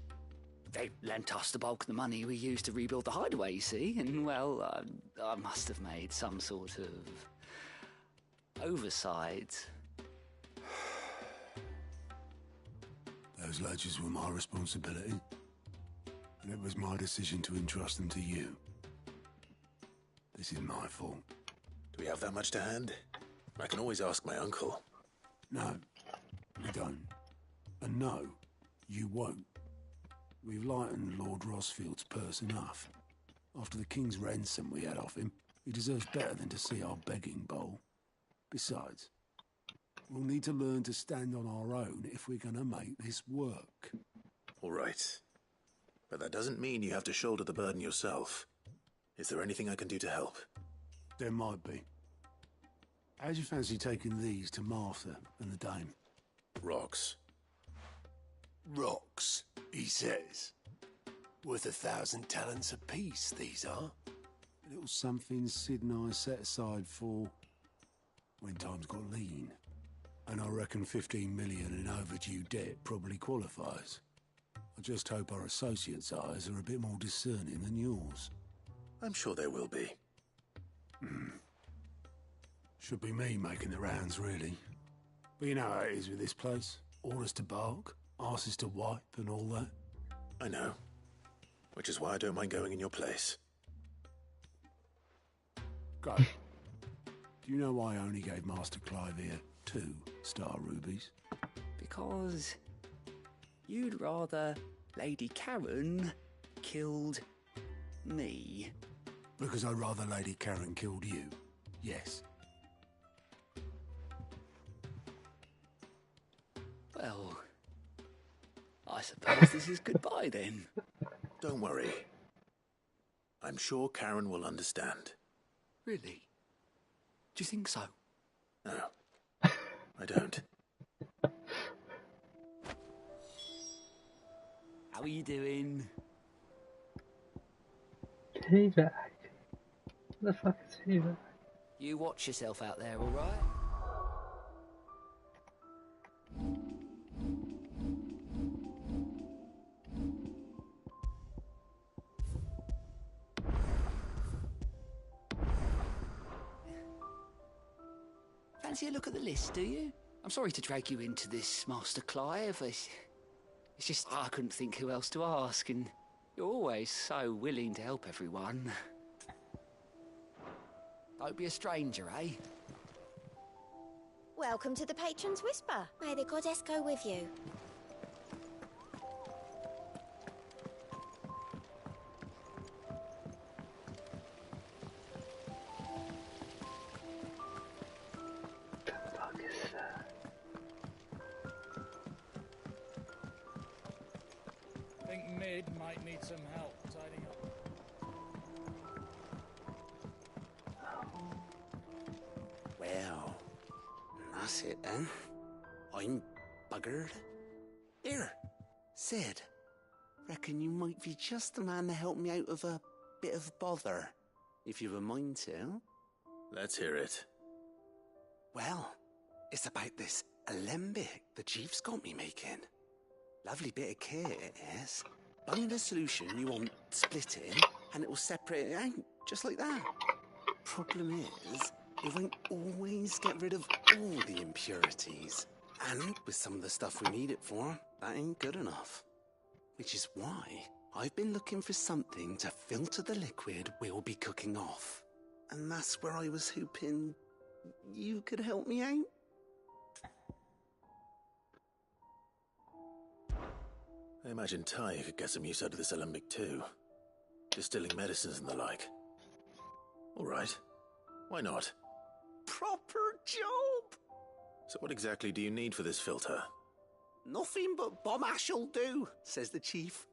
They lent us the bulk of the money we used to rebuild the hideaway, you see, and, well, I must have made some sort of oversight. Those ledgers were my responsibility, and it was my decision to entrust them to you. This is my fault. Do we have that much to hand? I can always ask my uncle. No, we don't. And no, you won't. We've lightened Lord Rosfield's purse enough. After the king's ransom we had off him, he deserves better than to see our begging bowl. Besides, we'll need to learn to stand on our own if we're going to make this work. All right. But that doesn't mean you have to shoulder the burden yourself. Is there anything I can do to help? There might be. How'd you fancy taking these to Martha and the dame? Rocks. Rocks, he says. Worth 1,000 talents apiece, these are. A little something Sid and I set aside for when times got lean. And I reckon 15 million in overdue debt probably qualifies. I just hope our associates' eyes are a bit more discerning than yours. I'm sure they will be. Should be me making the rounds, really. But you know how it is with this place. Orders to bark, arses to wipe and all that. I know. Which is why I don't mind going in your place. Go. Do you know why I only gave Master Clive here 2 star rubies? Because you'd rather Lady Karen killed me. Because I'd rather Lady Karen killed you. Yes. Well, I suppose this is goodbye then. Don't worry. I'm sure Karen will understand. Really? Do you think so? No, I don't. How are you doing? Payback. What the fuck is payback? You watch yourself out there, all right? Fancy a look at the list, do you? I'm sorry to drag you into this, Master Clive. It's just I couldn't think who else to ask, and you're always so willing to help everyone. Don't be a stranger, eh? Welcome to the Patron's Whisper. May the goddess go with you. I think Mid might need some help tidying up. Well, that's it then. I'm buggered. Here, Sid. Reckon you might be just the man to help me out of a bit of bother, if you've a mind to. Let's hear it. Well, it's about this alembic the chief's got me making. Lovely bit of kit it is. Find a solution you want splitting, and it will separate it out, just like that. Problem is, it won't always get rid of all the impurities. And with some of the stuff we need it for, that ain't good enough. Which is why I've been looking for something to filter the liquid we'll be cooking off. And that's where I was hoping you could help me out. I imagine Ty could get some use out of this alembic too. Distilling medicines and the like. All right. Why not? Proper job! So what exactly do you need for this filter? Nothing but bomb ash'll do, says the chief.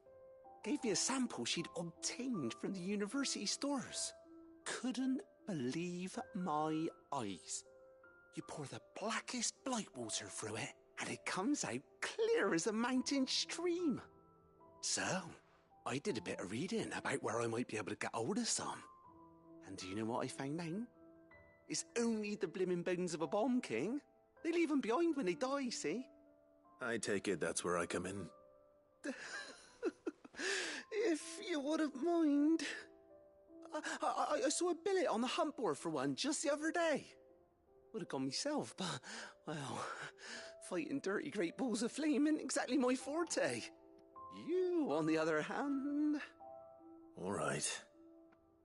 Gave me a sample she'd obtained from the university stores. Couldn't believe my eyes. You pour the blackest blight water through it, and it comes out clear as a mountain stream. So, I did a bit of reading about where I might be able to get hold of some. And do you know what I found out? It's only the blimmin' bones of a bomb king. They leave them behind when they die, see? I take it that's where I come in. If you wouldn't mind. I saw a billet on the hunt board for one just the other day. Would have gone myself, but, well, fighting dirty great balls of flame isn't exactly my forte. You, on the other hand... All right.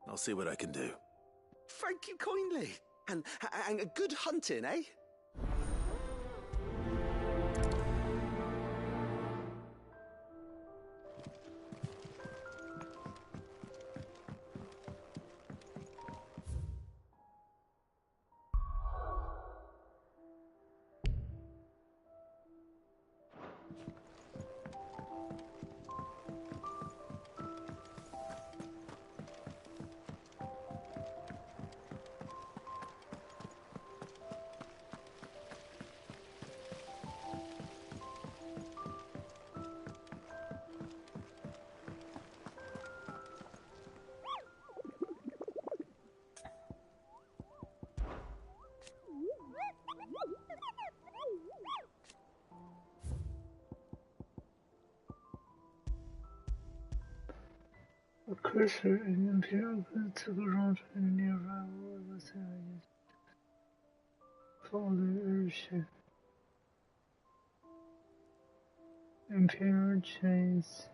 I'll see what I can do. Thank you kindly. And good hunting, eh? Cursor in Imperial Good took a wrong turn near rival of the Italians. Follow the airship. Imperial Chase.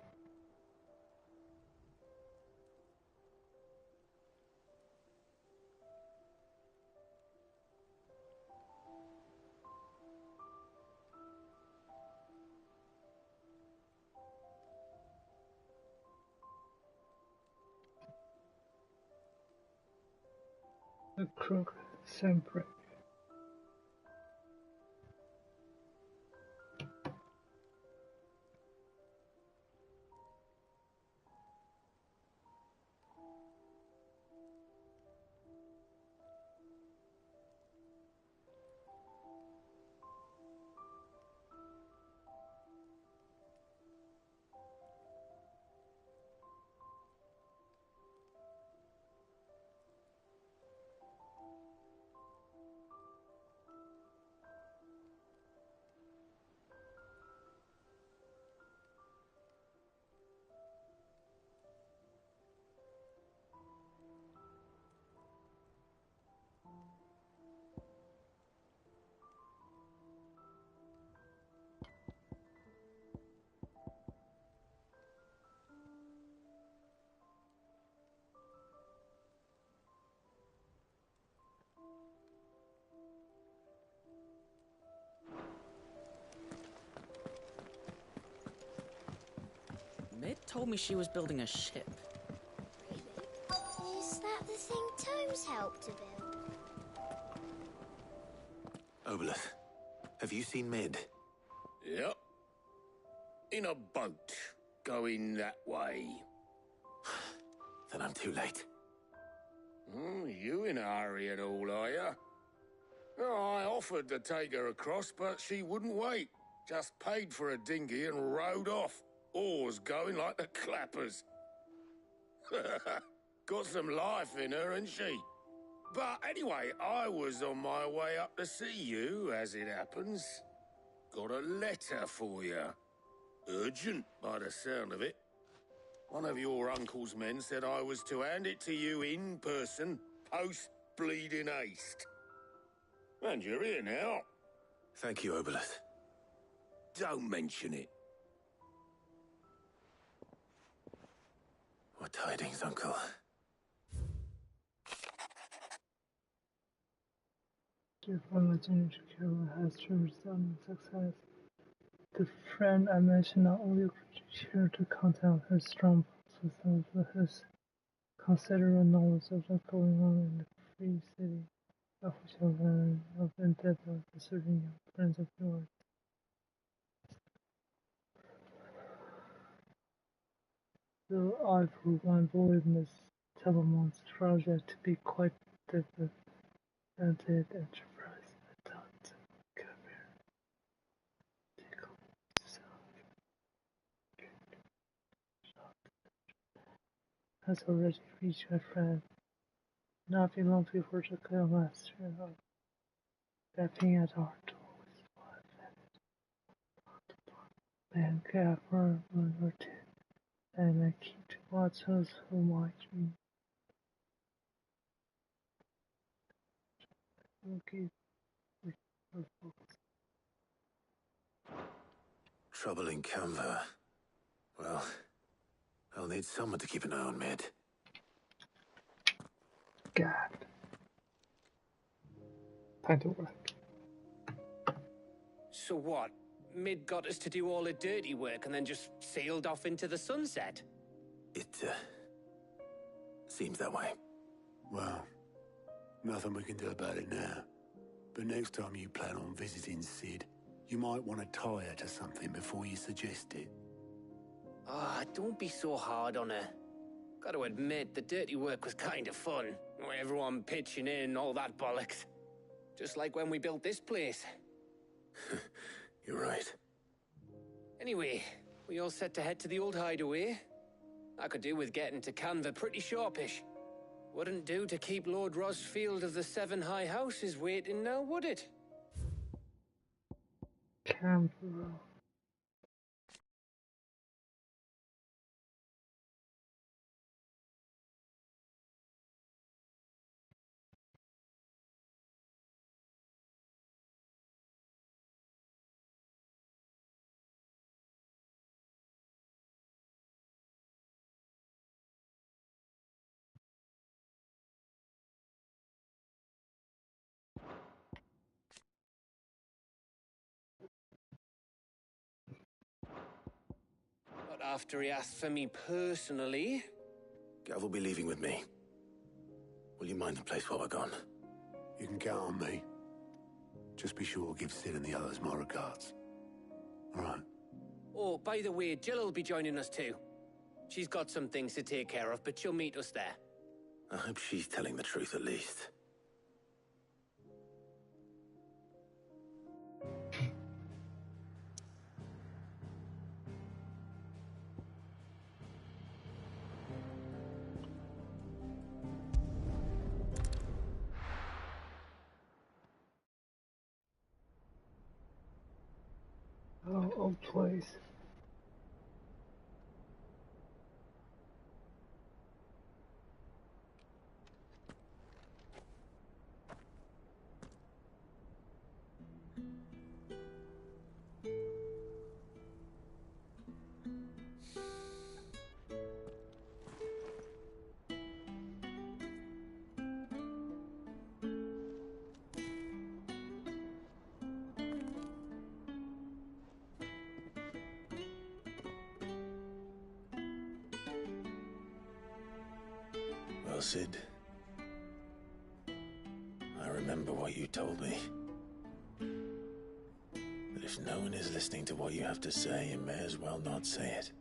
The crook sempre. Mid told me she was building a ship. Is that the thing Tomes helped to build? Obolus, have you seen Mid? Yep. In a boat, going that way. Then I'm too late. You in a hurry at all, are you? Oh, I offered to take her across, but she wouldn't wait. Just paid for a dinghy and rowed off. Oars going like the clappers. Got some life in her, ain't she? But anyway, I was on my way up to see you, as it happens. Got a letter for you. Urgent, by the sound of it. One of your uncle's men said I was to hand it to you in person, post-bleeding haste. And you're here now. Thank you, Obolus. Don't mention it. What tidings, Uncle? Your religion has to resounding success. The friend I mentioned not only shared the content of his strong bonds with his considerable knowledge of what's going on in the free city, of which I learned of endeavor of certain young friends of yours. Though I, for one, believe Miss Telemon's project to be quite different than the enterprise I thought to cover. Has already reached my friend. Not be long before the clear master of stepping at our door with one man gap for one or two, and I keep to watch those who might me. Okay. Trouble in Canva. Well, I'll need someone to keep an eye on Mid. God. Time to work. So what? Mid got us to do all the dirty work and then just sailed off into the sunset? It, seems that way. Well, nothing we can do about it now. But next time you plan on visiting Sid, you might want to tie her to something before you suggest it. Ah, don't be so hard on her. Got to admit, the dirty work was kind of fun. Everyone pitching in, all that bollocks. Just like when we built this place. You're right. Anyway, we all set to head to the old hideaway. I could do with getting to Canva pretty sharpish. Wouldn't do to keep Lord Rosfield of the Seven High Houses waiting now, would it? Canberra. after he asked for me personally. Gav will be leaving with me. Will you mind the place while we're gone? You can count on me. Just be sure to give Sid and the others my regards. All right. Oh, by the way, Jill will be joining us too. She's got some things to take care of, but she'll meet us there. I hope she's telling the truth at least. Oh, old place. Well, Sid, I remember what you told me. But if no one is listening to what you have to say, you may as well not say it.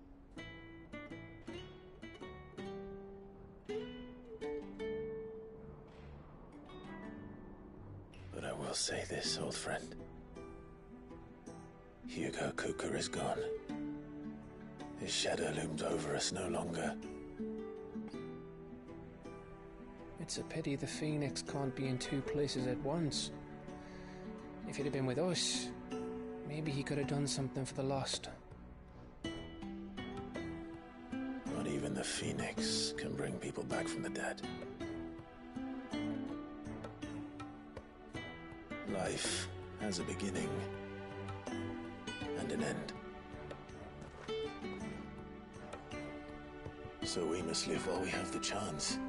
But I will say this, old friend. Hugo Kuka is gone. His shadow looms over us no longer. It's a pity the Phoenix can't be in two places at once. If he'd have been with us, maybe he could have done something for the lost. Not even the Phoenix can bring people back from the dead. Life has a beginning and an end. So we must live while we have the chance.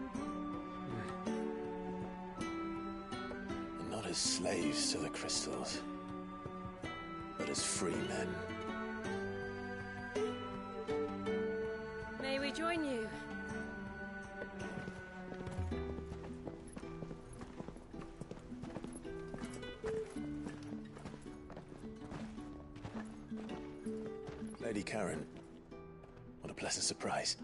And not as slaves to the crystals, but as free men. May we join you? Lady Karen, what a pleasant surprise.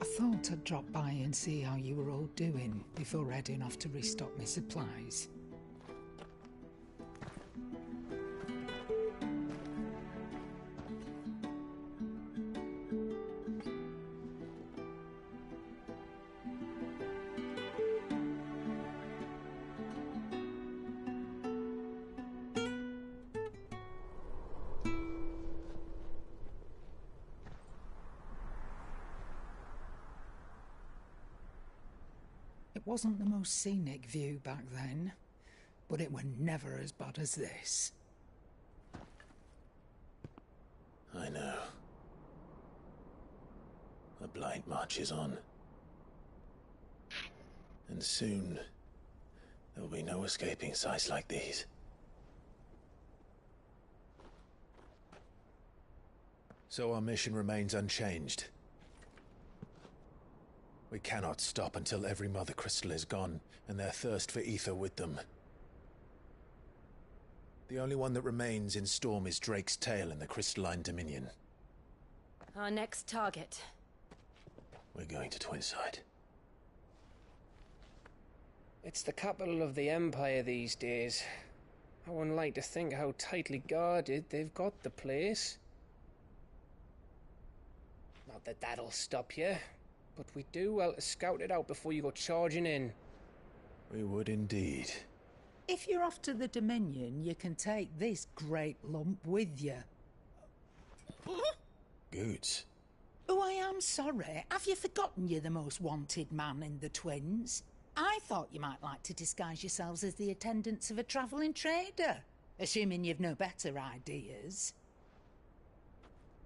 I thought I'd drop by and see how you were all doing before heading off to restock my supplies. It wasn't the most scenic view back then, but it were never as bad as this. I know. The Blight marches on. And soon, there will be no escaping sights like these. So our mission remains unchanged. We cannot stop until every Mother Crystal is gone, and their thirst for ether with them. The only one that remains in Storm is Drake's Tail in the Crystalline Dominion. Our next target. We're going to Twinside. It's the capital of the Empire these days. I wouldn't like to think how tightly guarded they've got the place. Not that that'll stop you, but we do well to scout it out before you go charging in. We would indeed. If you're off to the Dominion, you can take this great lump with you. Goods. Oh, I am sorry. Have you forgotten you're the most wanted man in the Twins? I thought you might like to disguise yourselves as the attendants of a travelling trader, assuming you've no better ideas.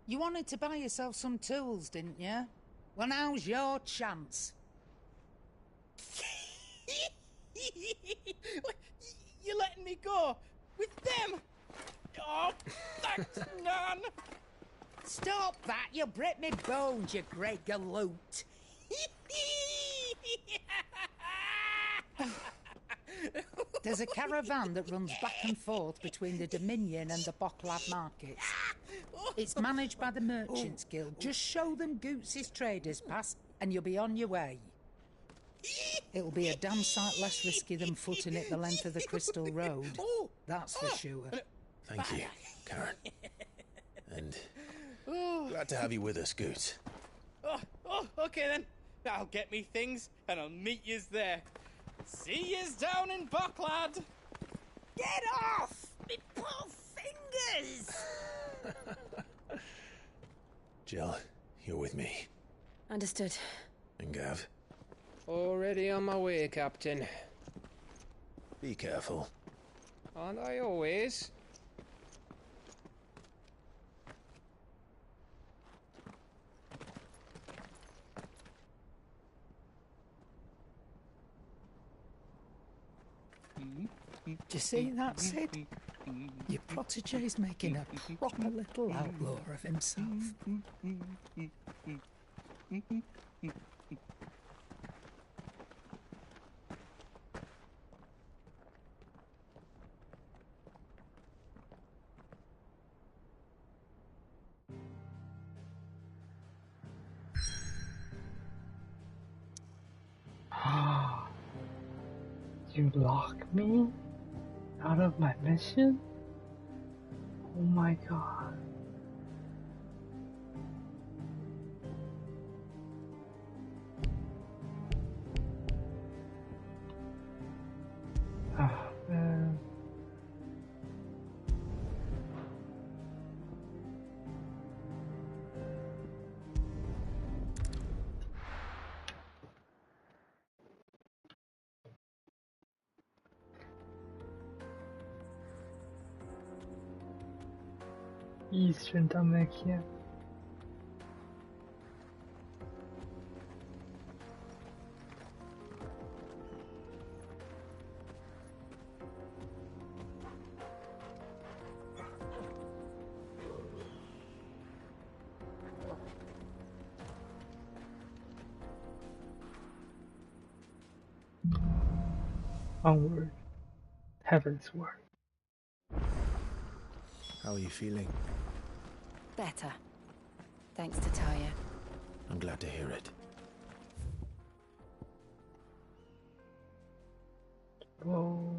You wanted to buy yourself some tools, didn't you? Well, now's your chance. You're letting me go with them? Oh, thanks, Nan. Stop that! You'll break me bones, you great galoot! There's a caravan that runs back and forth between the Dominion and the Bocklab markets. It's managed by the Merchants Guild. Just show them Goots' traders pass and you'll be on your way. It'll be a damn sight less risky than footing it the length of the Crystal Road. That's for sure. Thank you, Karen. And glad to have you with us, Goots. Okay then. I'll get me things and I'll meet yous there. See yous down in Bocklad. Get off! Me poor fingers! Jill, you're with me. Understood. And Gav? Already on my way, Captain. Be careful. Aren't I always? Do you see that, Sid? Your protege's making a proper little outlaw of himself. You lock me out of my mission? Oh my god. Ah, man. Eastern Dalmatia. Onward, heaven's word. How are you feeling? Better. Thanks to Talia. I'm glad to hear it. Whoa.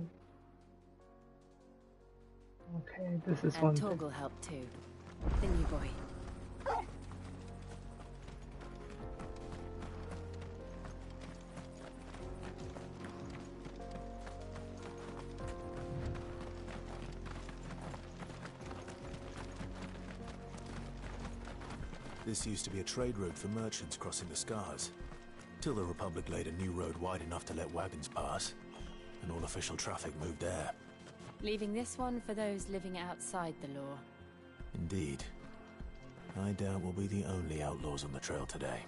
Okay, this is And one Torgal helped too. The new boy. This used to be a trade route for merchants crossing the Scars, till the Republic laid a new road wide enough to let wagons pass, and all official traffic moved there. Leaving this one for those living outside the law. Indeed. I doubt we'll be the only outlaws on the trail today.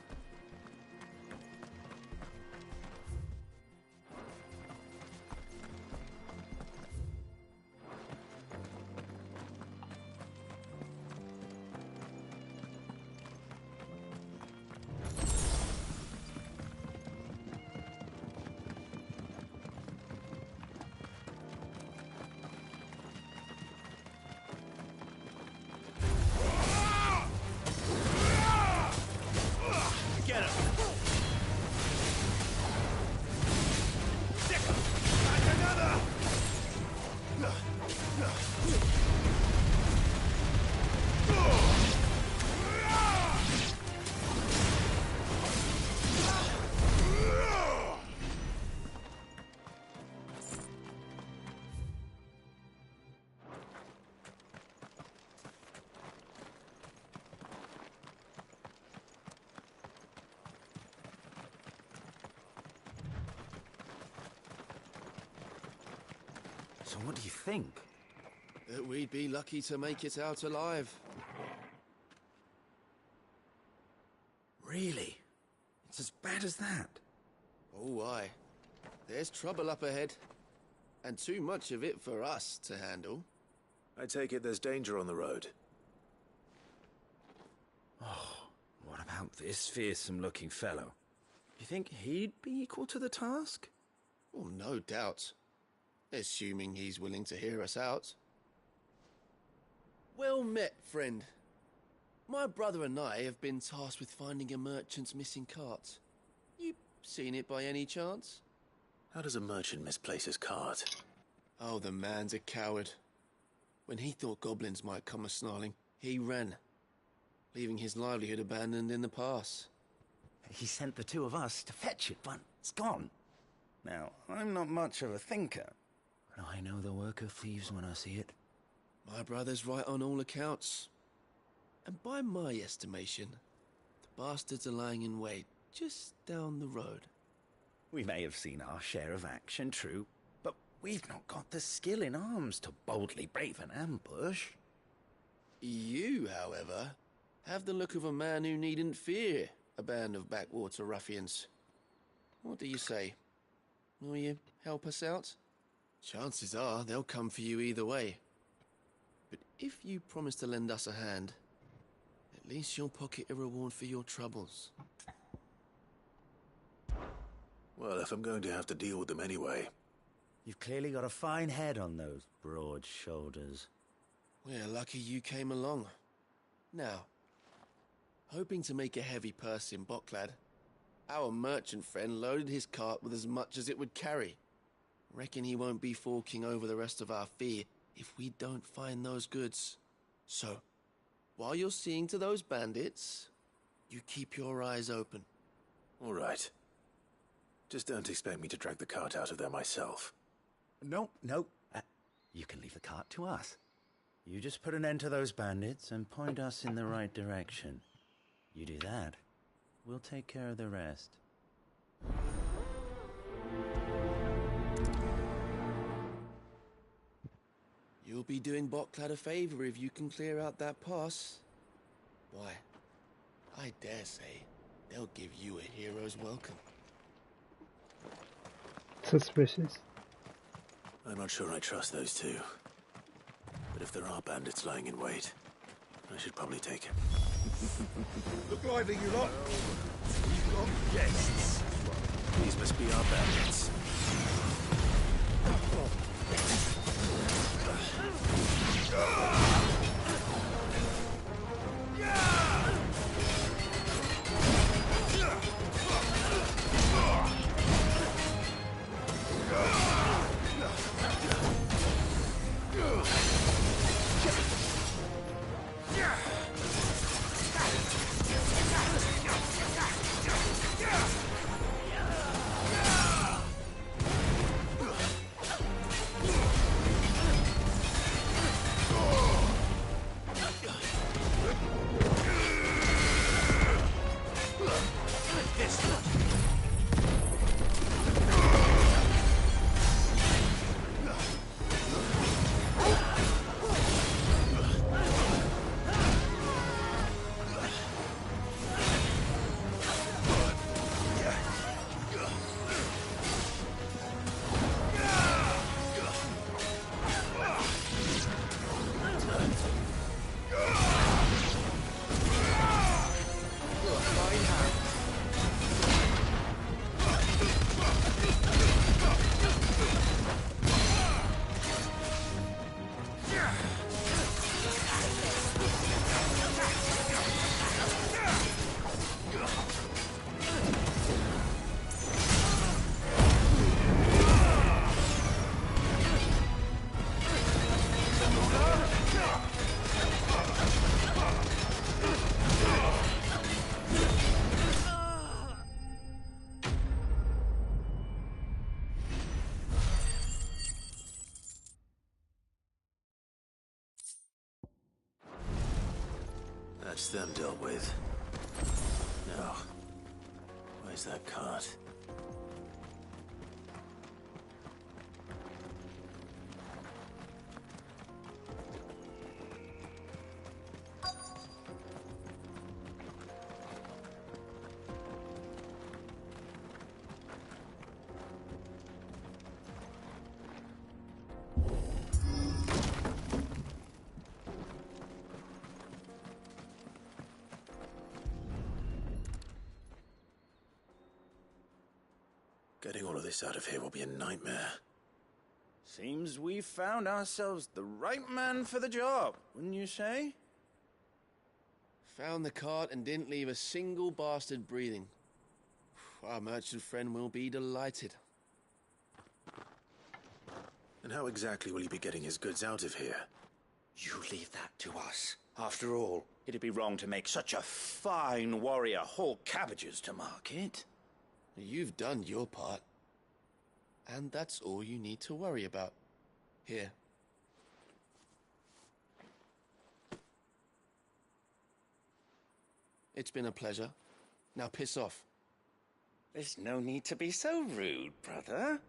So what do you think? That we'd be lucky to make it out alive. Really? It's as bad as that? Oh, aye. There's trouble up ahead. And too much of it for us to handle. I take it there's danger on the road. Oh, what about this fearsome-looking fellow? You think he'd be equal to the task? Well, no doubt. Assuming he's willing to hear us out. Well met, friend. My brother and I have been tasked with finding a merchant's missing cart. You seen it by any chance? How does a merchant misplace his cart? Oh, the man's a coward. When he thought goblins might come a-snarling, he ran, leaving his livelihood abandoned in the pass. He sent the two of us to fetch it, but it's gone. Now, I'm not much of a thinker, but I know the work of thieves when I see it. My brother's right on all accounts. And by my estimation, the bastards are lying in wait just down the road. We may have seen our share of action, true, but we've not got the skill in arms to boldly brave an ambush. You, however, have the look of a man who needn't fear a band of backwater ruffians. What do you say? Will you help us out? Chances are they'll come for you either way. But if you promise to lend us a hand, at least you'll pocket a reward for your troubles. Well, if I'm going to have to deal with them anyway. You've clearly got a fine head on those broad shoulders. We're lucky you came along. Now, hoping to make a heavy purse in Bocklad, our merchant friend loaded his cart with as much as it would carry. Reckon he won't be forking over the rest of our fee if we don't find those goods. So, while you're seeing to those bandits, you keep your eyes open. All right. Just don't expect me to drag the cart out of there myself. No. You can leave the cart to us. You just put an end to those bandits and point us in the right direction. You do that, we'll take care of the rest. You'll be doing Bocklad a favor if you can clear out that pass. Why, I dare say they'll give you a hero's welcome. Suspicious. I'm not sure I trust those two. But if there are bandits lying in wait, I should probably take it. Look lively, you lot. We've got guests. These must be our bandits. That's them dealt with. Now, where's that cart? all of this out of here will be a nightmare. Seems we've found ourselves the right man for the job, wouldn't you say? Found the cart and didn't leave a single bastard breathing. Our merchant friend will be delighted. And how exactly will he be getting his goods out of here? You leave that to us. After all, it'd be wrong to make such a fine warrior haul cabbages to market. You've done your part. And that's all you need to worry about. Here. It's been a pleasure. Now piss off. There's no need to be so rude, brother.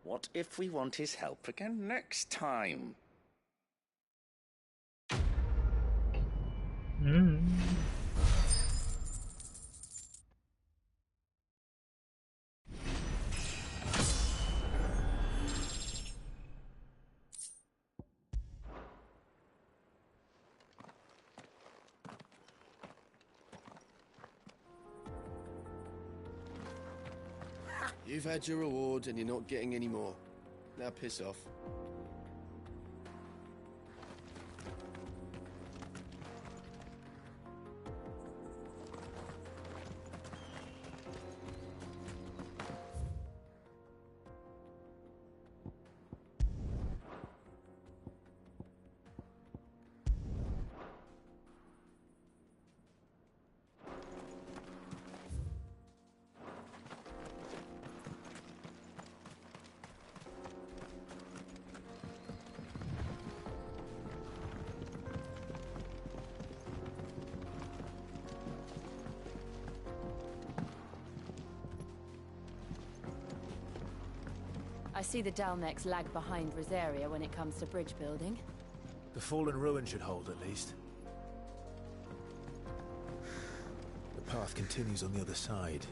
What if we want his help again next time? You've had your reward and you're not getting any more. Now piss off. I see the Dalnecs lag behind Rosaria when it comes to bridge building. The fallen ruin should hold, at least. The path continues on the other side.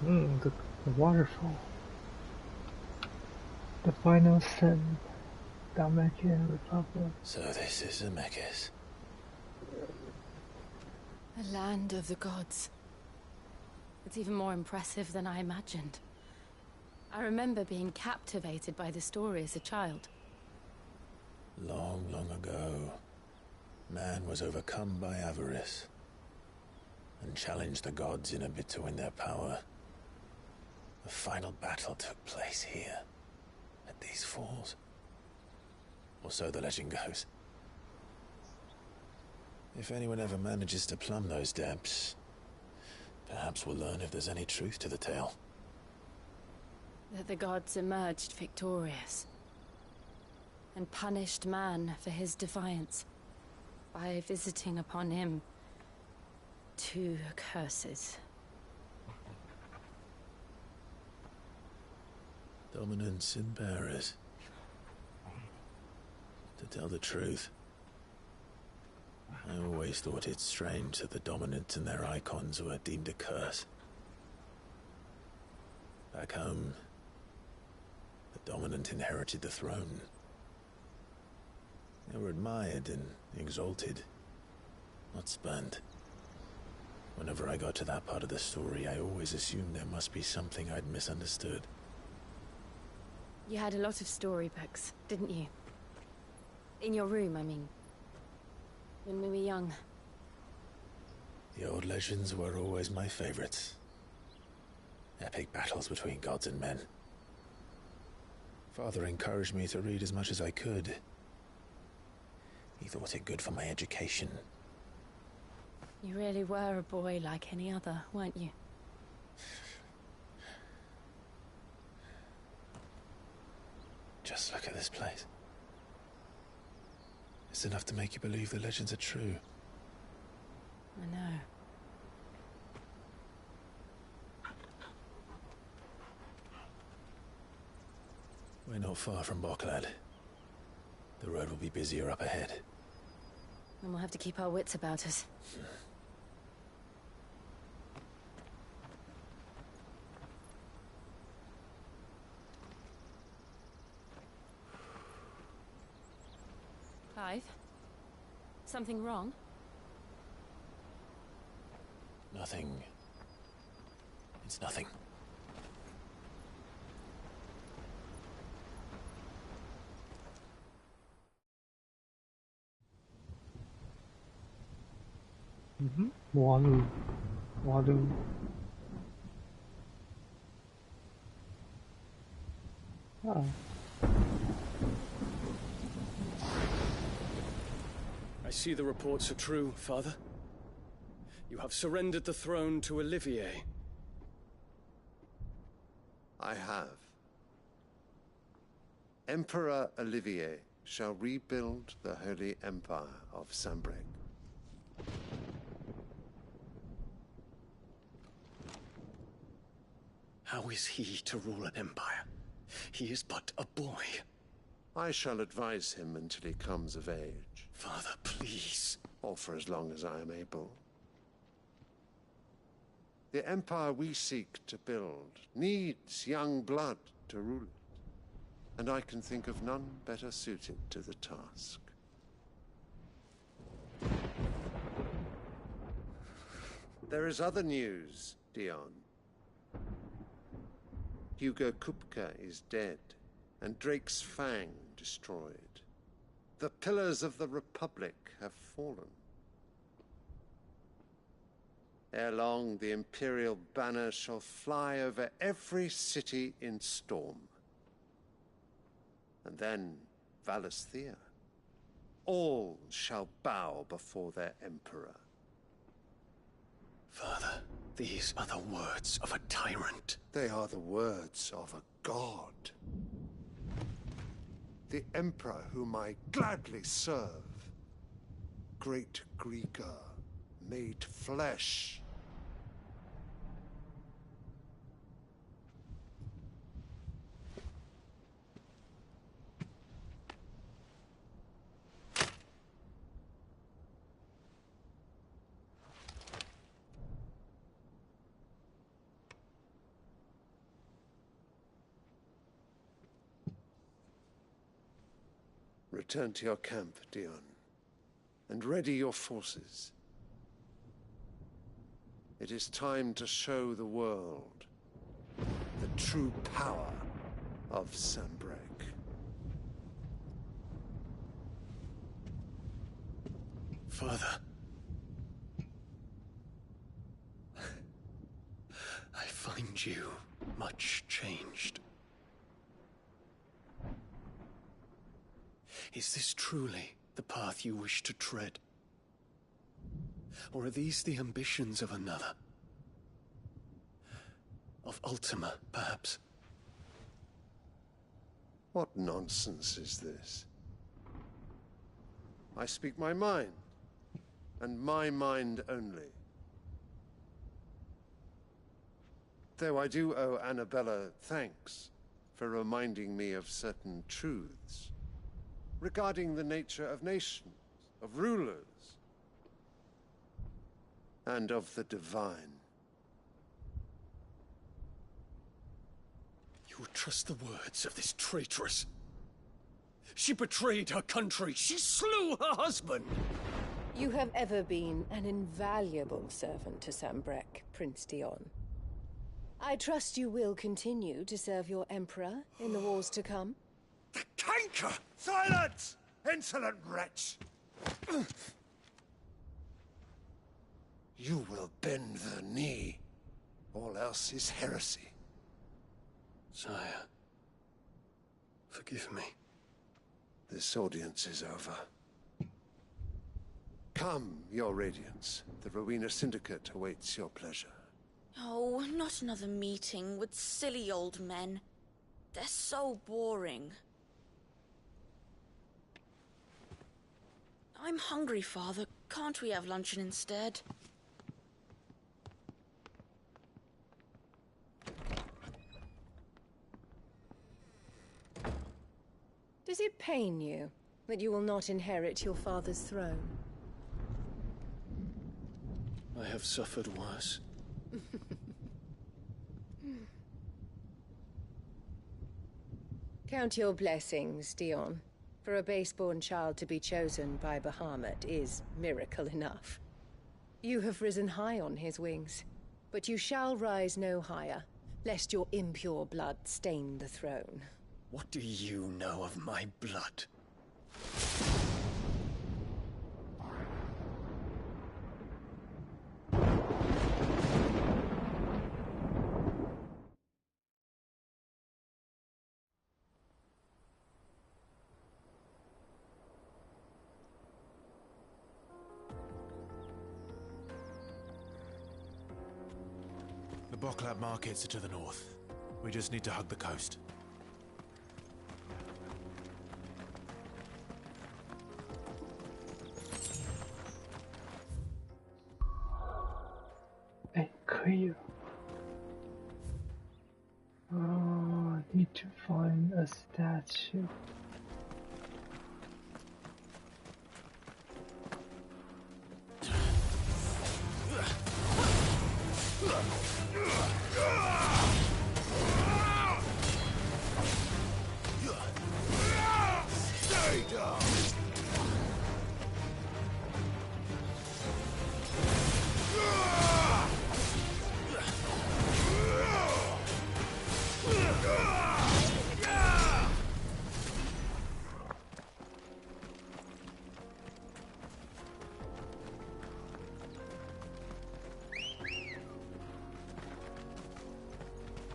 The waterfall. The final sin. Dalmatian Republic. So this is Zemeckis. The land of the gods. It's even more impressive than I imagined. I remember being captivated by the story as a child. Long, long ago, man was overcome by avarice and challenged the gods in a bid to win their power. The final battle took place here, at these falls. Or so the legend goes. If anyone ever manages to plumb those depths, perhaps we'll learn if there's any truth to the tale. That the gods emerged victorious. and punished man for his defiance by visiting upon him 2 curses. Dominants and bearers. To tell the truth, I always thought it strange that the dominant and their icons were deemed a curse. Back home, the dominant inherited the throne. They were admired and exalted, not spurned. Whenever I got to that part of the story, I always assumed there must be something I'd misunderstood. You had a lot of storybooks, didn't you? In your room, I mean. When we were young. The old legends were always my favorites. Epic battles between gods and men. Father encouraged me to read as much as I could. He thought it good for my education. You really were a boy like any other, weren't you? Just look at this place. It's enough to make you believe the legends are true. I know. We're not far from Boklad. The road will be busier up ahead. And we'll have to keep our wits about us. Clive? Something wrong? Nothing. It's nothing. Walu. Walu. Oh. I see the reports are true, Father. You have surrendered the throne to Olivier. I have. Emperor Olivier shall rebuild the Holy Empire of Sanbreque. How is he to rule an empire? He is but a boy. I shall advise him until he comes of age. Father, please. Or for as long as I am able. The empire we seek to build needs young blood to rule it, and I can think of none better suited to the task. There is other news, Dion. Hugo Kupka is dead, and Drake's Fang destroyed. The pillars of the Republic have fallen. Ere long, the Imperial banner shall fly over every city in Storm. And then Valisthea. All shall bow before their Emperor. Father, these are the words of a tyrant. They are the words of a god. The Emperor whom I gladly serve. Great Greeker, made flesh. Return to your camp, Dion, and ready your forces. It is time to show the world the true power of Sanbreque. Father. I find you much changed. Is this truly the path you wish to tread? Or are these the ambitions of another? Of Ultima, perhaps? What nonsense is this? I speak my mind, and my mind only. Though I do owe Annabella thanks for reminding me of certain truths regarding the nature of nations, of rulers, and of the divine. You would trust the words of this traitress? She betrayed her country. She slew her husband. You have ever been an invaluable servant to Sambrek, Prince Dion. I trust you will continue to serve your Emperor in the wars to come. The canker! Silence! Insolent wretch! You will bend the knee. All else is heresy. Sire, forgive me. This audience is over. Come, your Radiance. The Rowena Syndicate awaits your pleasure. Oh, not another meeting with silly old men. They're so boring. I'm hungry, Father. Can't we have luncheon instead? Does it pain you that you will not inherit your father's throne? I have suffered worse. Count your blessings, Dion. For a base-born child to be chosen by Bahamut is miracle enough. You have risen high on his wings, but you shall rise no higher, lest your impure blood stain the throne. What do you know of my blood? The Boklab markets are to the north. We just need to hug the coast. Hey, clear. I need to find a statue. Stay down!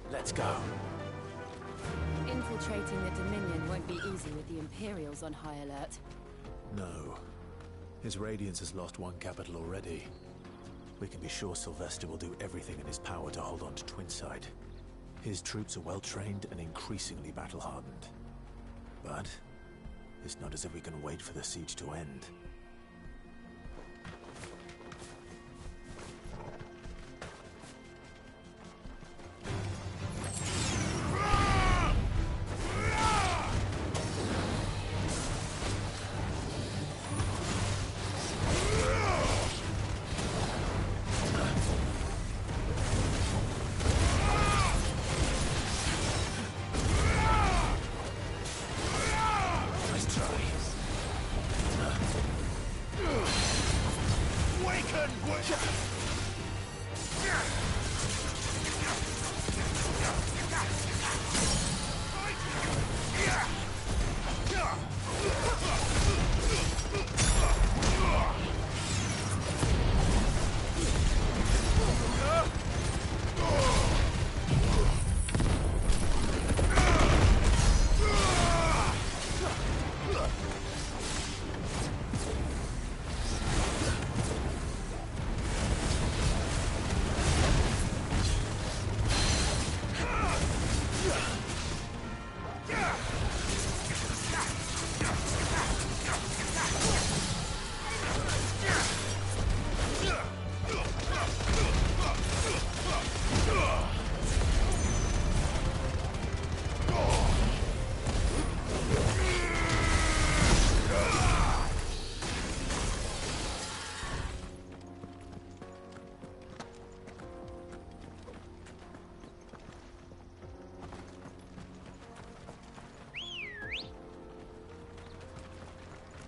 Let's go. Infiltrating the Dominion won't be easy with the Imperials on high alert. No. His Radiance has lost one capital already. We can be sure Sylvester will do everything in his power to hold on to Twinside. His troops are well-trained and increasingly battle-hardened. But it's not as if we can wait for the siege to end.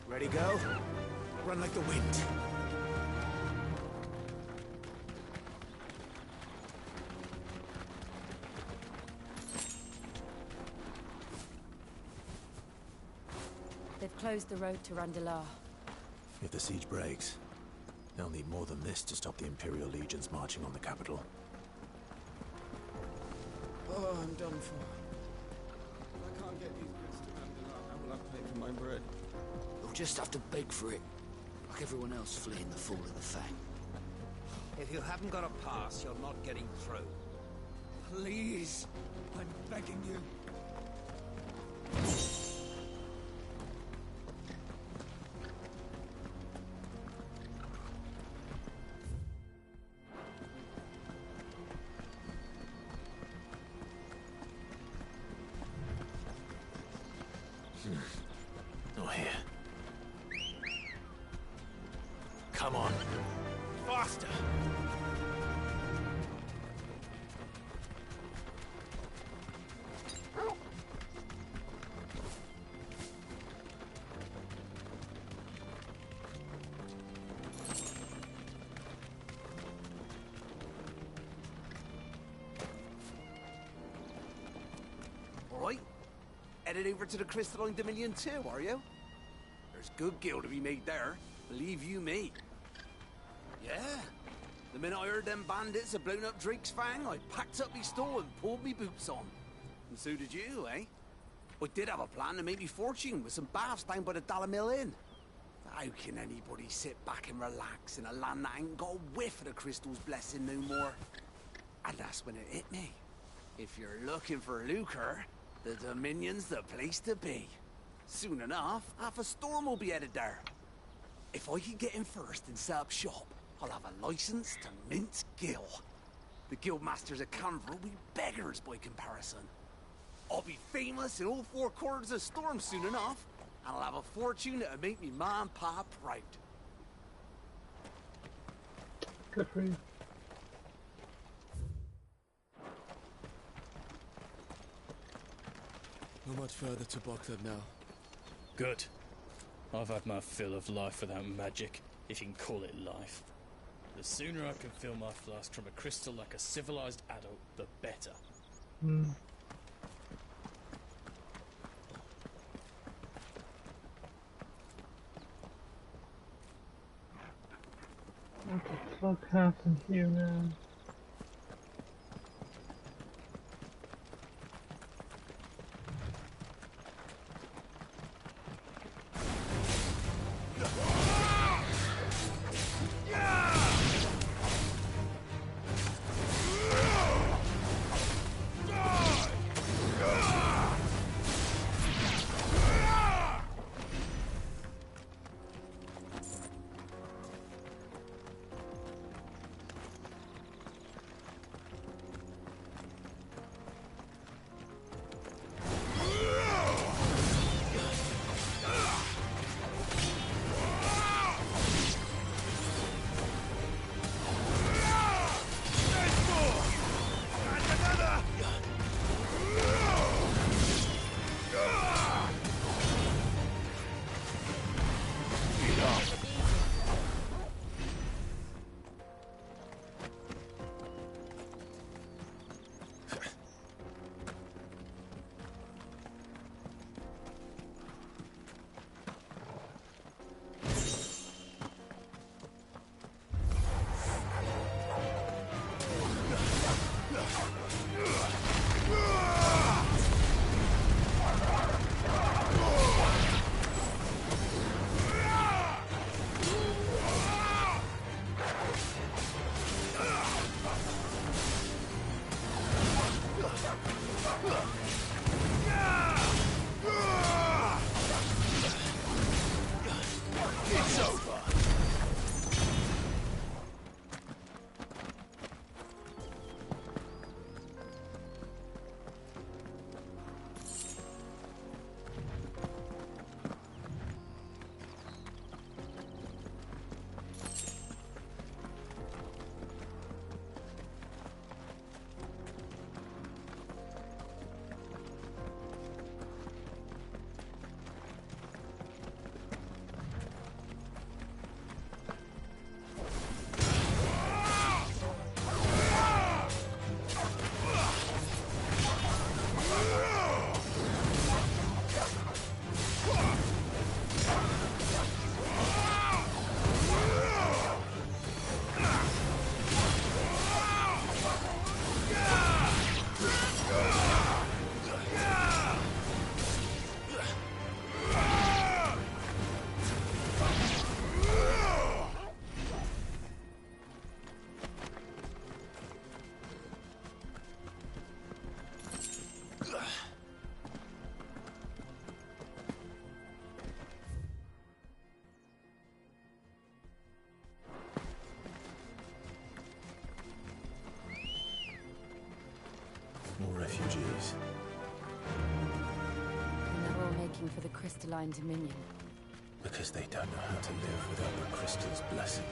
Ready, go? Run like the wind. They've closed the road to Randalar. If the siege breaks, they'll need more than this to stop the Imperial legions marching on the capital. Oh, I'm done for. I can't get these goods to Randalar. How will I pay for my bread? You'll just have to beg for it, like everyone else fleeing the fall of the Fang. If you haven't got a pass, you're not getting through. Please, I'm begging you. Not here. Come on. Faster! All right. Headed over to the Crystalline Dominion too, are you? There's good gil to be made there, believe you me. Yeah. The minute I heard them bandits had blown up Drake's Fang, I packed up me store and pulled me boots on. And so did you, eh? I did have a plan to make me fortune with some baths down by the Dalamil Inn. How can anybody sit back and relax in a land that ain't got a whiff of the crystal's blessing no more? And that's when it hit me. If you're looking for lucre, the Dominion's the place to be. Soon enough, half a storm will be headed there. If I can get in first and set up shop, I'll have a license to mince gil. The guildmasters of Canver will be beggars by comparison. I'll be famous in all four corners of Storm soon enough, and I'll have a fortune that'll make me ma and pa proud. Good for you. Not much further to Boxhead now. Good. I've had my fill of life without magic, if you can call it life. The sooner I can fill my flask from a crystal like a civilized adult, the better. What the fuck happened here, man? crystalline dominion? Because they don't know how to live without the crystal's blessing.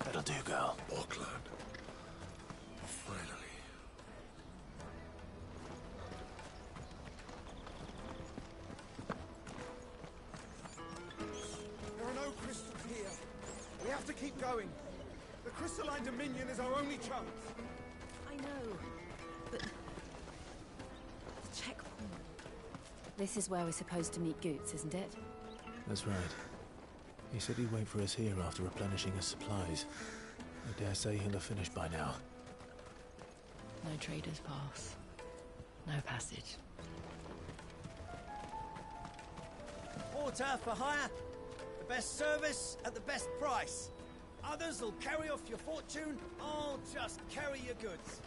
That'll do, girl. Auckland. Finally. There are no crystals here. We have to keep going. The crystalline dominion is our only chance. I know, but... the checkpoint... This is where we're supposed to meet Goots, isn't it? That's right. He said he'd wait for us here after replenishing his supplies. I dare say he'll have finished by now. No trader's pass. No passage. Porter for hire. The best service at the best price. Others will carry off your fortune. I'll just carry your goods.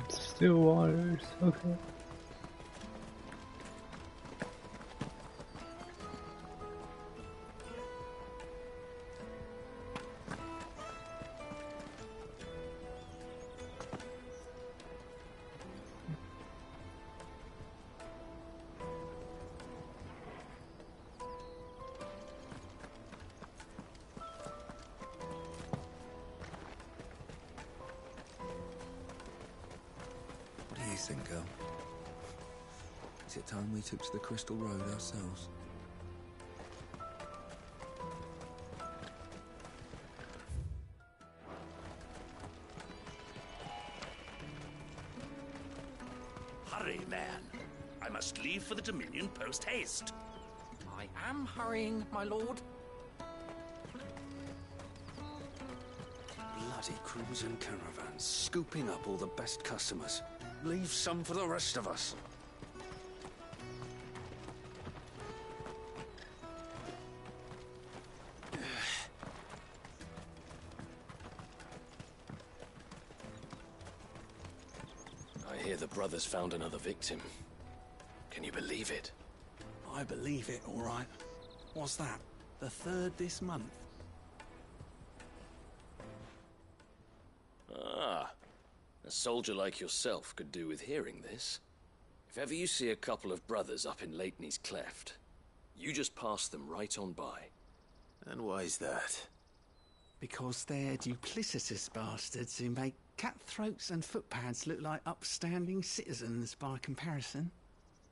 Still waters, okay. What do you think, girl? Is it time we took to the Crystal Road ourselves? Hurry, man. I must leave for the Dominion post-haste. I am hurrying, my lord. Bloody crimson caravans, scooping up all the best customers. Leave some for the rest of us. I hear the brothers found another victim. Can you believe it? I believe it, all right. What's that? The third this month? Ah, a soldier like yourself could do with hearing this. If ever you see a couple of brothers up in Lateney's Cleft, you just pass them right on by. And why's that? Because they're duplicitous bastards who make cutthroats and footpads look like upstanding citizens by comparison.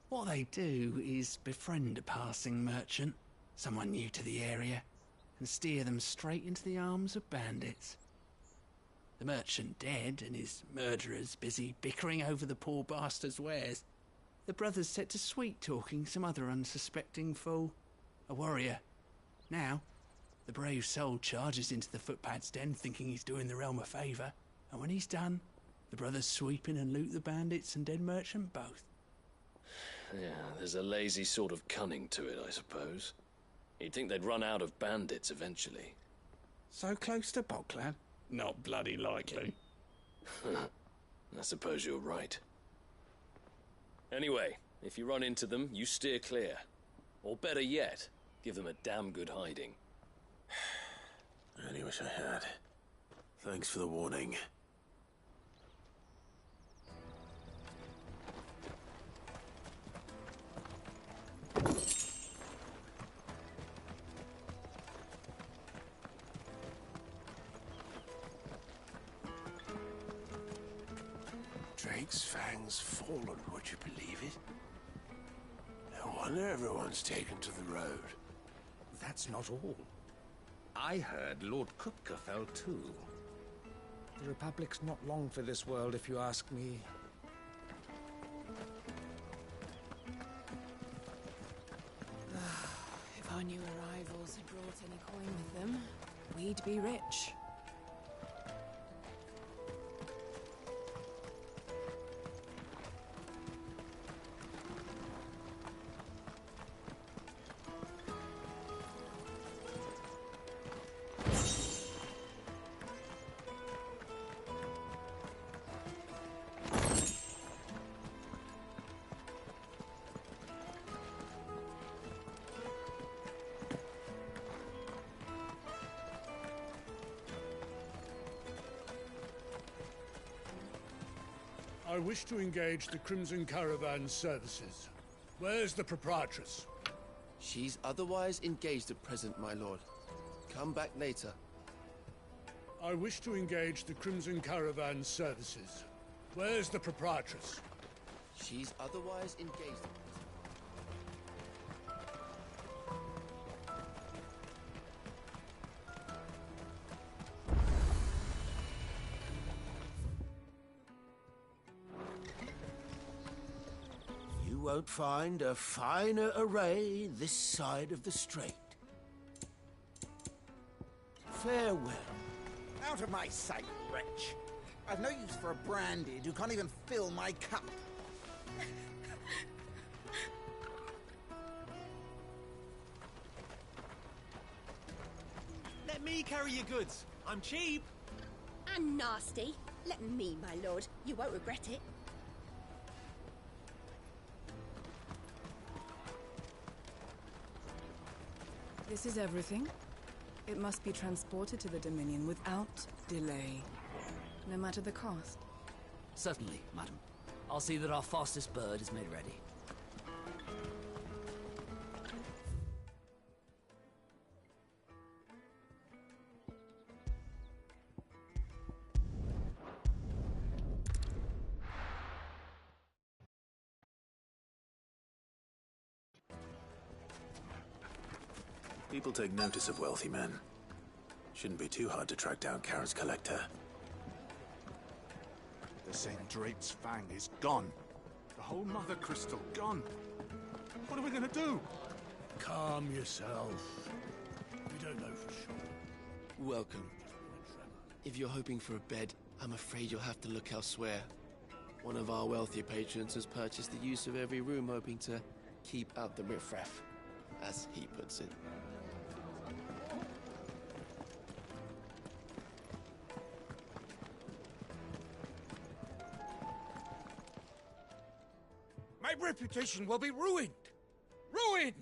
What they do is befriend a passing merchant, someone new to the area, and steer them straight into the arms of bandits. The merchant dead and his murderers busy bickering over the poor bastard's wares. The brothers set to sweet-talking some other unsuspecting fool, a warrior. Now, the brave soul charges into the footpad's den thinking he's doing the realm a favour, and when he's done, the brothers sweep in and loot the bandits and dead merchant both. Yeah, there's a lazy sort of cunning to it, I suppose. You'd think they'd run out of bandits eventually. So close to Boklad? Not bloody likely. I suppose you're right. Anyway, if you run into them, you steer clear. Or better yet, give them a damn good hiding. I only wish I had. Thanks for the warning. Drake's Fang's fallen, would you believe it? No wonder everyone's taken to the road. That's not all. I heard Lord Kupka fell too. The Republic's not long for this world, if you ask me. our new arrivals had brought any coin with them, we'd be rich. I wish to engage the Crimson Caravan's services. Where's the proprietress? She's otherwise engaged at present, my lord. Come back later. I wish to engage the Crimson Caravan's services. Where's the proprietress? She's otherwise engaged at present. You won't find a finer array this side of the strait. Farewell. Out of my sight, wretch. I've no use for a brandy who can't even fill my cup. Let me carry your goods. I'm cheap. And nasty. Let me, my lord. You won't regret it. This is everything. It must be transported to the Dominion without delay, no matter the cost. Certainly, madam. I'll see that our fastest bird is made ready. People take notice of wealthy men. Shouldn't be too hard to track down Karen's collector. The St. Drake's Fang is gone. The whole Mother Crystal gone. What are we gonna do? Calm yourself. We don't know for sure. Welcome. If you're hoping for a bed, I'm afraid you'll have to look elsewhere. One of our wealthier patrons has purchased the use of every room, hoping to keep out the riffraff, as he puts it. My reputation will be ruined! Ruined!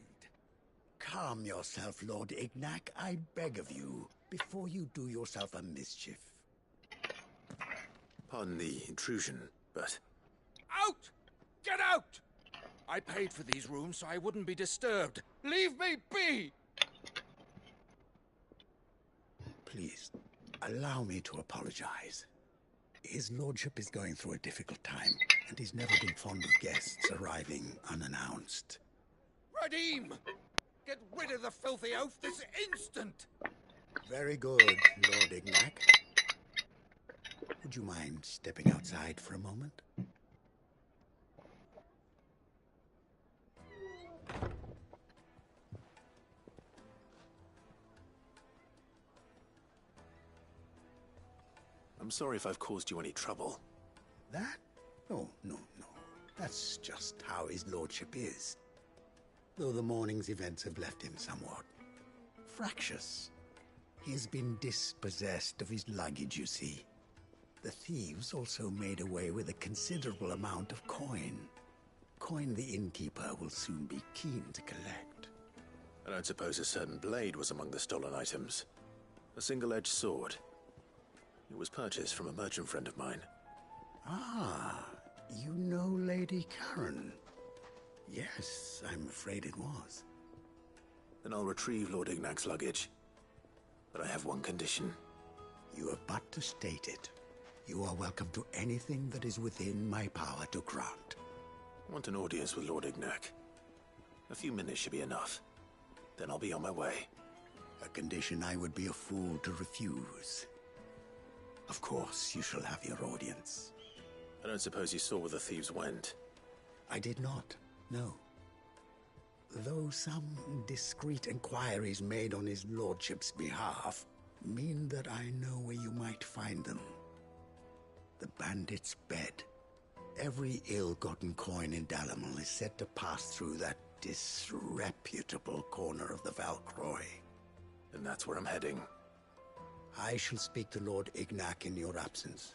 Calm yourself, Lord Ignac, I beg of you, before you do yourself a mischief. Pardon the intrusion, but... Out! Get out! I paid for these rooms so I wouldn't be disturbed. Leave me be! Please, allow me to apologize. His lordship is going through a difficult time, and he's never been fond of guests arriving unannounced. Radim! Get rid of the filthy oaf this instant! Very good, Lord Ignac. Would you mind stepping outside for a moment? I'm sorry if I've caused you any trouble. That? Oh, no. That's just how his lordship is. Though the morning's events have left him somewhat fractious. He has been dispossessed of his luggage, you see. The thieves also made away with a considerable amount of coin. Coin the innkeeper will soon be keen to collect. I don't suppose a certain blade was among the stolen items. A single-edged sword. It was purchased from a merchant friend of mine. Ah, you know Lady Karen. Yes, I'm afraid it was. Then I'll retrieve Lord Ignac's luggage. But I have one condition. You have but to state it. You are welcome to anything that is within my power to grant. I want an audience with Lord Ignac. A few minutes should be enough. Then I'll be on my way. A condition I would be a fool to refuse. Of course, you shall have your audience. I don't suppose you saw where the thieves went. I did not, no. though some discreet inquiries made on his lordship's behalf mean that I know where you might find them. The bandit's bed. Every ill-gotten coin in Dalamal is said to pass through that disreputable corner of the Valcroy. And that's where I'm heading. I shall speak to Lord Ignac in your absence,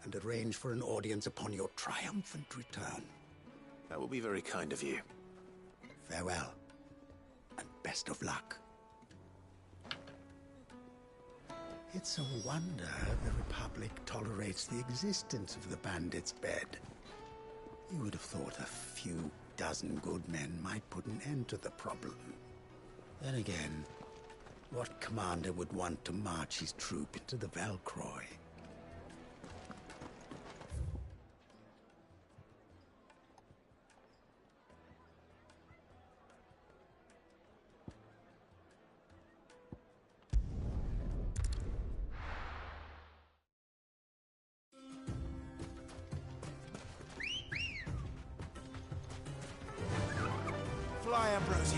and arrange for an audience upon your triumphant return. That will be very kind of you. Farewell, and best of luck. It's a wonder the Republic tolerates the existence of the bandit's bed. You would have thought a few dozen good men might put an end to the problem. Then again, what commander would want to march his troop into the Valcroy? Fly, Ambrosia.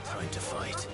Time to fight.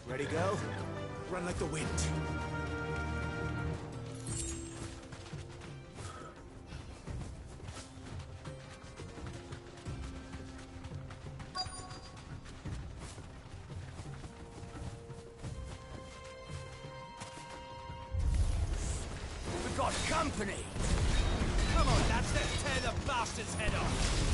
Ready, girl? Run like the wind. We've got company! Come on, lads, let's tear the bastard's head off!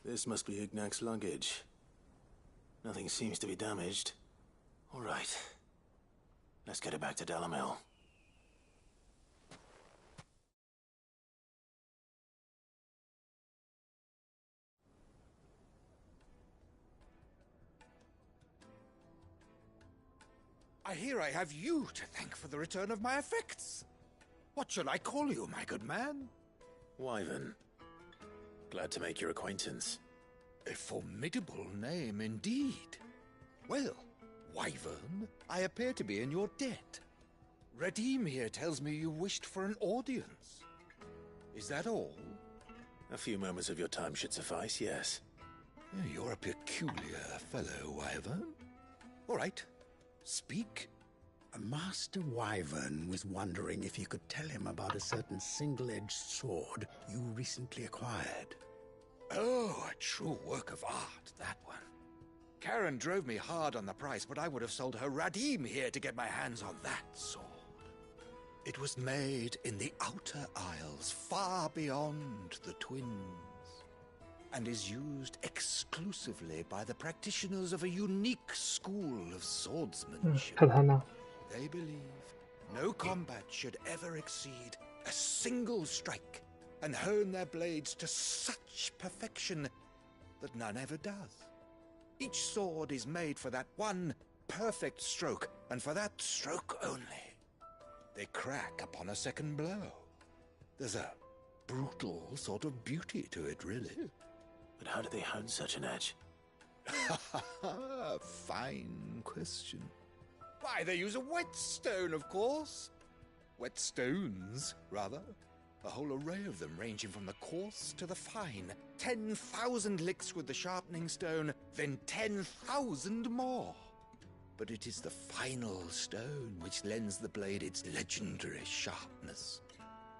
This must be Ignac's luggage. Nothing seems to be damaged. All right. Let's get it back to Dalamil. I hear I have you to thank for the return of my effects. What shall I call you, my good man? Wyvern. Glad to make your acquaintance. A formidable name indeed. Well, Wyvern, I appear to be in your debt. Redeem here tells me you wished for an audience. Is that all? A few moments of your time should suffice, yes. You're a peculiar fellow, Wyvern. All right, speak. Master Wyvern was wondering if you could tell him about a certain single-edged sword you recently acquired. Oh, a true work of art, that one. Karen drove me hard on the price, but I would have sold her Radim here to get my hands on that sword. It was made in the Outer Isles, far beyond the Twins, and is used exclusively by the practitioners of a unique school of swordsmanship. They believed no combat should ever exceed a single strike, and hone their blades to such perfection that none ever does. Each sword is made for that one perfect stroke, and for that stroke only. They crack upon a second blow. There's a brutal sort of beauty to it, really. But how do they hone such an edge? Fine question. Why, they use a whetstone, of course. Whetstones, rather. A whole array of them, ranging from the coarse to the fine. 10,000 licks with the sharpening stone, then 10,000 more. But it is the final stone which lends the blade its legendary sharpness.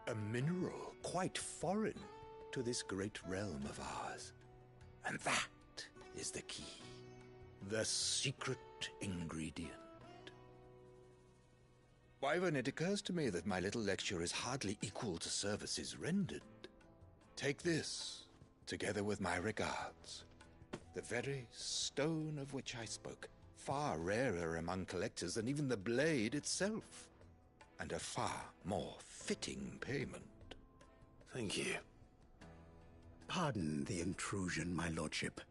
A mineral quite foreign to this great realm of ours. And that is the key. The secret ingredient. Wyvern, it occurs to me that my little lecture is hardly equal to services rendered. Take this, together with my regards. The very stone of which I spoke, far rarer among collectors than even the blade itself, and a far more fitting payment. Thank you. Pardon the intrusion, my lordship.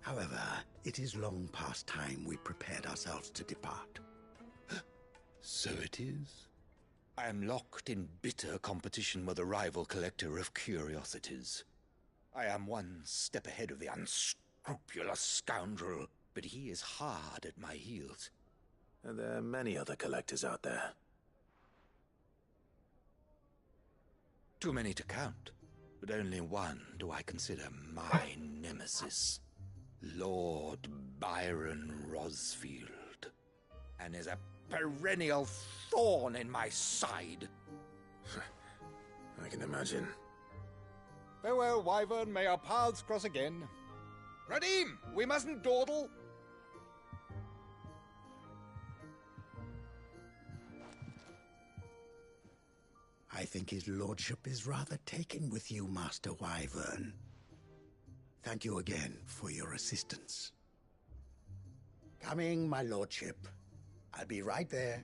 However, it is long past time we prepared ourselves to depart. So it is. I am locked in bitter competition with a rival collector of curiosities. I am one step ahead of the unscrupulous scoundrel, but he is hard at my heels. Are there many other collectors out there? Too many to count, but only one do I consider my nemesis. Lord Byron Rosfield. And is a perennial thorn in my side. I can imagine. Farewell, Wyvern. May our paths cross again. Radim, we mustn't dawdle. I think his lordship is rather taken with you, Master Wyvern. Thank you again for your assistance. Coming, my lordship. I'll be right there.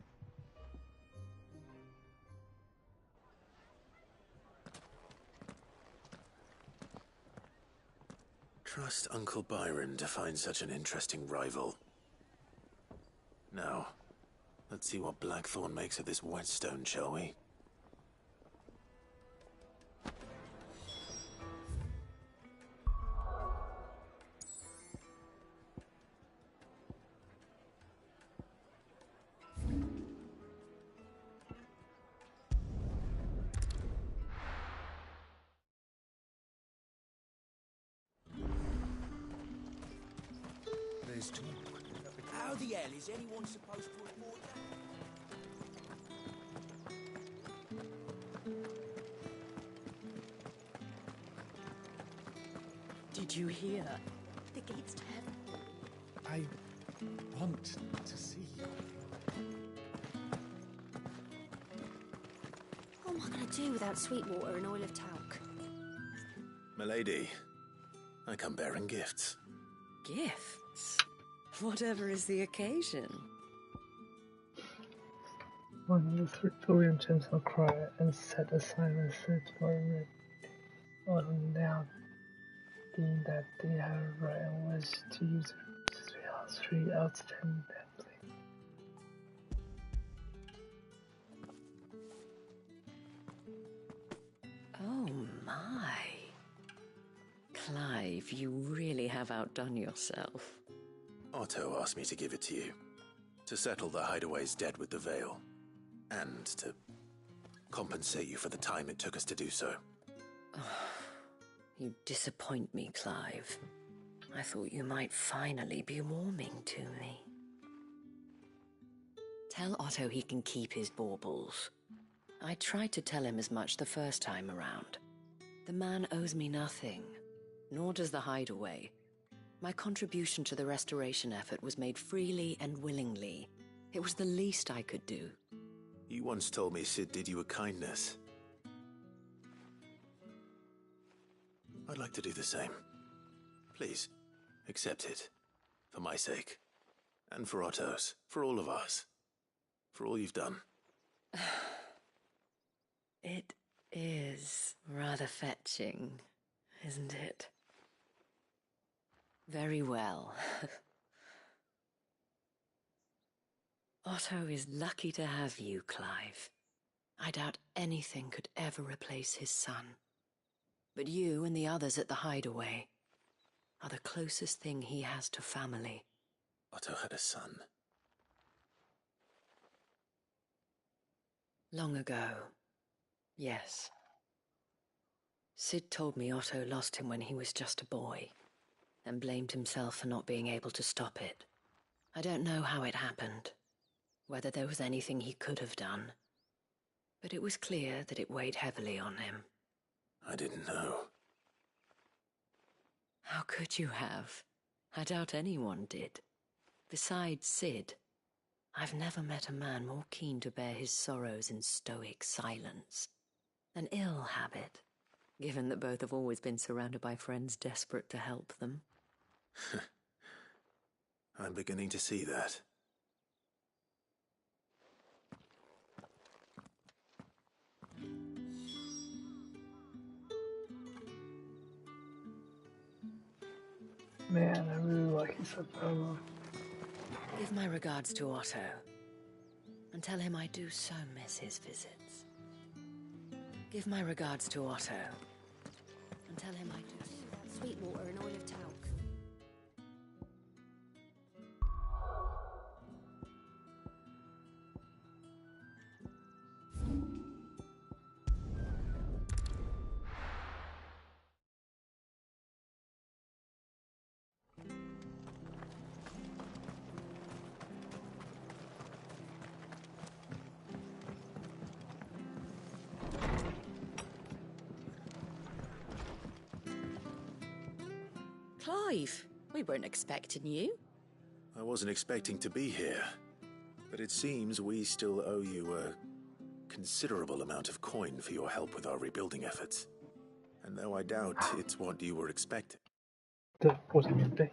Trust Uncle Byron to find such an interesting rival. Now, let's see what Blackthorn makes of this whetstone, shall we? is too. How the hell is anyone supposed to afford that? Did you hear? The gates to heaven. I want to see you. What am I going to do without sweet water and oil of talc? Milady, I come bearing gifts. Gifts? Whatever is the occasion. One of the Victorian gentlemen cried and set aside a seat for it. On now, being that they had a right and wish to use three outstanding family. Oh my. Clive, you really have outdone yourself. Otto asked me to give it to you. To settle the Hideaway's debt with the Veil. And to compensate you for the time it took us to do so. You disappoint me, Clive. I thought you might finally be warming to me. Tell Otto he can keep his baubles. I tried to tell him as much the first time around. The man owes me nothing, nor does the Hideaway. My contribution to the restoration effort was made freely and willingly. It was the least I could do. You once told me Sid did you a kindness. I'd like to do the same. Please, accept it. For my sake. And for Otto's. For all of us. For all you've done. It is rather fetching, isn't it? Very well. Otto is lucky to have you, Clive. I doubt anything could ever replace his son. But you and the others at the Hideaway are the closest thing he has to family. Otto had a son. Long ago, yes. Sid told me Otto lost him when he was just a boy, and blamed himself for not being able to stop it. I don't know how it happened, whether there was anything he could have done, but it was clear that it weighed heavily on him. I didn't know. How could you have? I doubt anyone did. Besides Sid, I've never met a man more keen to bear his sorrows in stoic silence. An ill habit, given that both have always been surrounded by friends desperate to help them. I'm beginning to see that. Man, I really like Isabella. Give my regards to Otto, and tell him I do so miss his visits. Give my regards to Otto, and tell him I do so... Sweet water and oil of talc. Clive, we weren't expecting you. I wasn't expecting to be here, but it seems we still owe you a considerable amount of coin for your help with our rebuilding efforts. And though I doubt it's what you were expecting. Posiblemente.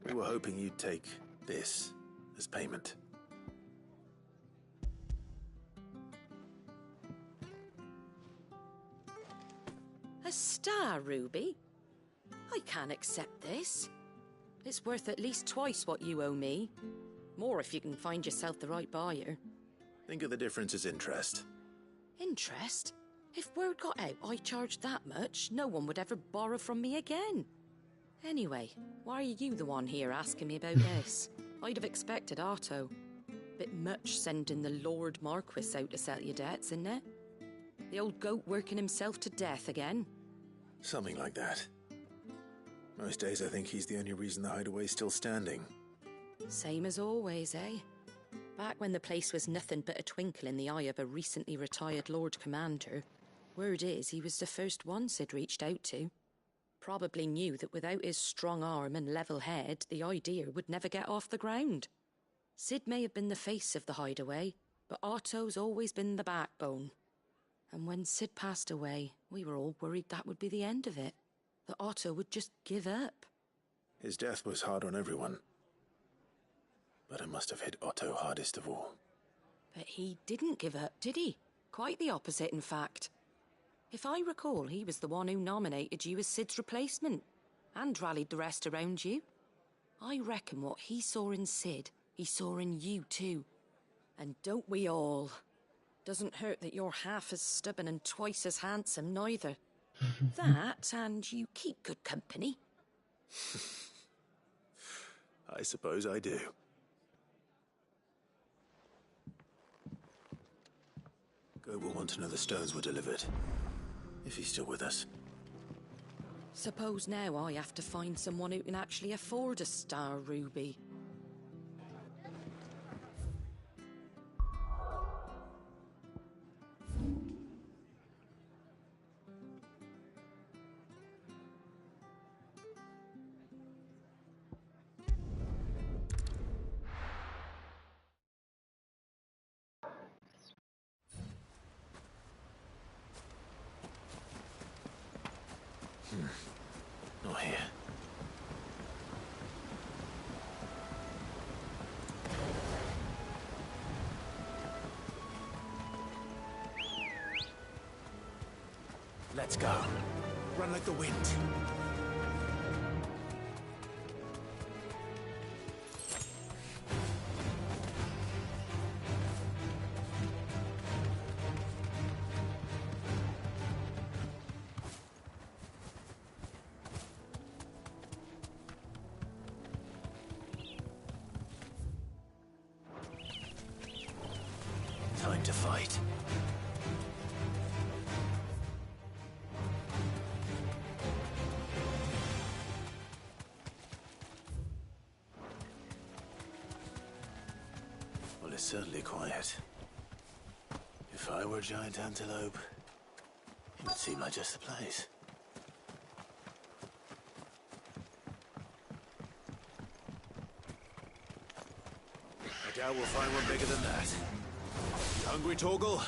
We were hoping you'd take this as payment. A star ruby? I can't accept this. It's worth at least twice what you owe me. More if you can find yourself the right buyer. Think of the difference as interest. Interest? If word got out I charged that much, no one would ever borrow from me again. Anyway, why are you the one here asking me about this? I'd have expected Otto. Bit much sending the Lord Marquis out to settle your debts, isn't it? The old goat working himself to death again? Something like that. Most days I think he's the only reason the hideaway's still standing. Same as always, eh? Back when the place was nothing but a twinkle in the eye of a recently retired Lord Commander, word is he was the first one Sid reached out to. Probably knew that without his strong arm and level head, the idea would never get off the ground. Sid may have been the face of the hideaway, but Otto's always been the backbone. And when Sid passed away, we were all worried that would be the end of it. That Otto would just give up. His death was hard on everyone. But it must have hit Otto hardest of all. But he didn't give up, did he? Quite the opposite, in fact. If I recall, he was the one who nominated you as Sid's replacement, and rallied the rest around you. I reckon what he saw in Sid, he saw in you too. And don't we all? Doesn't hurt that you're half as stubborn and twice as handsome, neither. That, and you keep good company. I suppose I do. Go will want to know the stones were delivered. If he's still with us. Suppose now I have to find someone who can actually afford a star ruby. Not here. Let's go. Run like the wind. Time to fight. Well, it's certainly quiet. If I were a giant antelope, it would seem like just the place. I doubt we'll find one bigger than that. You hungry, Torgal?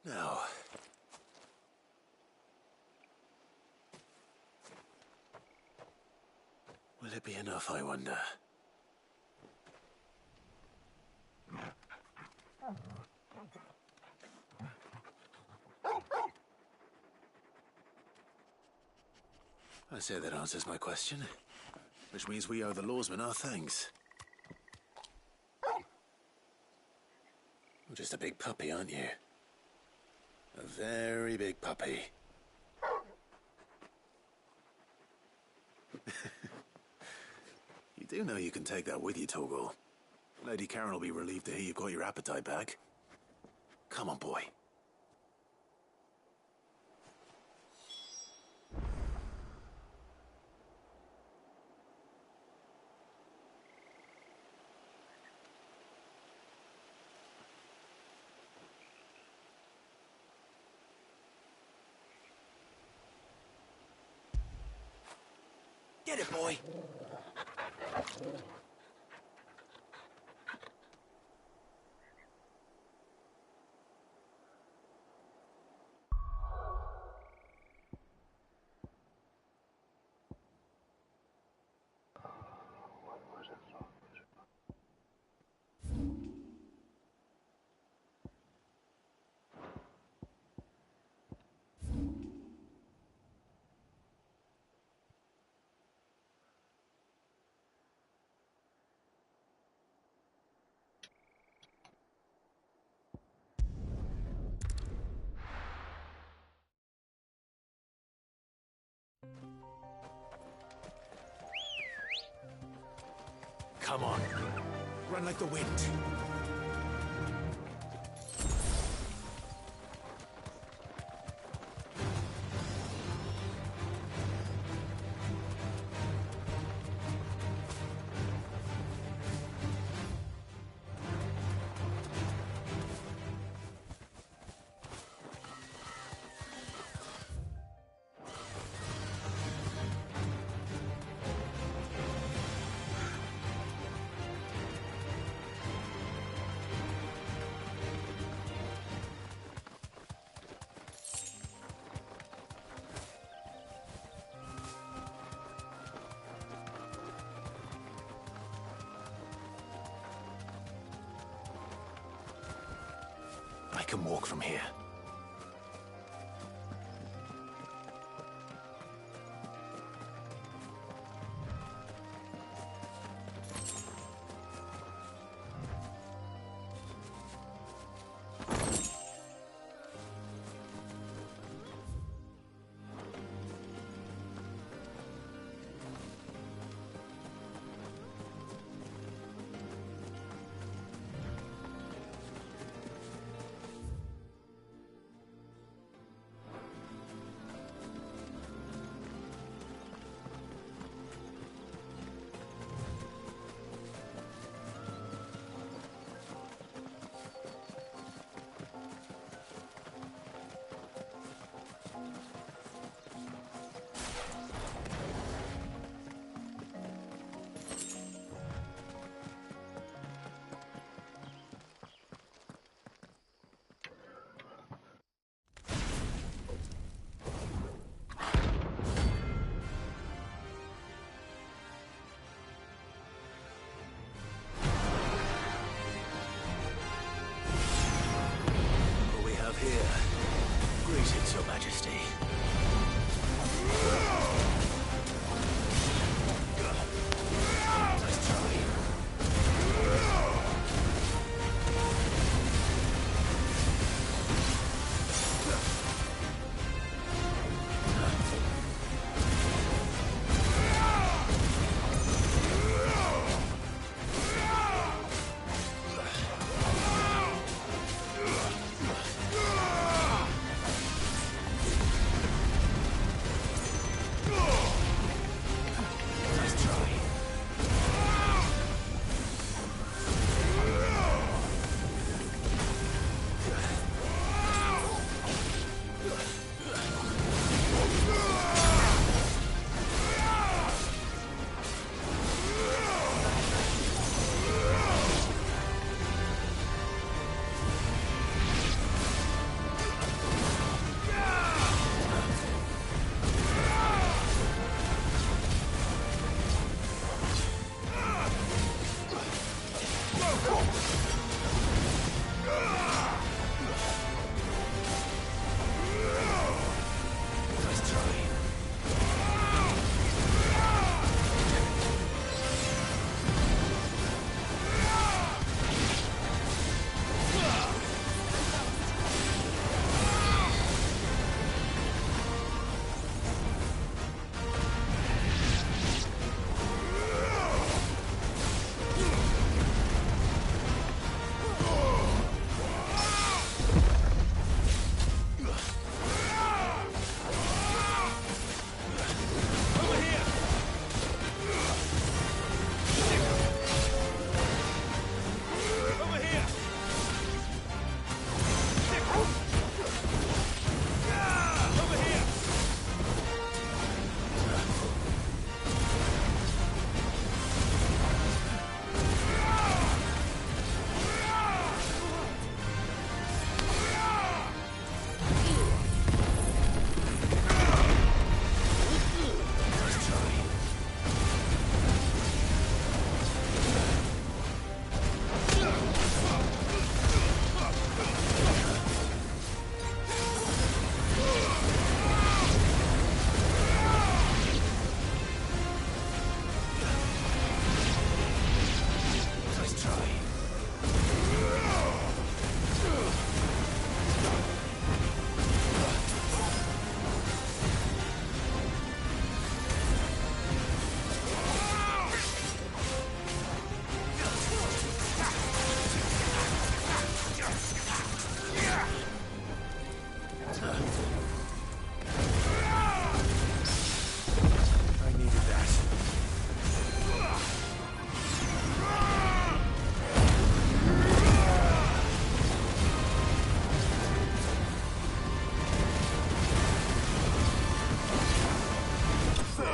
Now, will it be enough, I wonder? I say that answers my question. Which means we owe the lawsman our thanks. You're just a big puppy, aren't you? A very big puppy. You do know you can take that with you, Torgal. Lady Karen will be relieved to hear you've got your appetite back. Come on, boy. Get it, boy! Come on. Run like the wind. I can walk from here. Your Majesty. Nice try.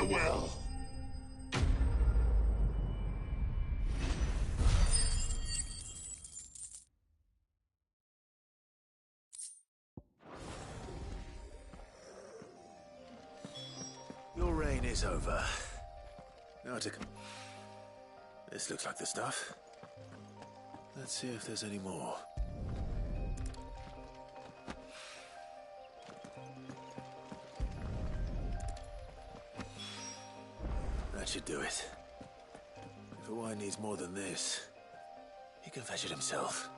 never will. Your reign is over. Now to... This looks like the stuff. Let's see if there's any more. That should do it. If Hawaii needs more than this, he can fetch it himself.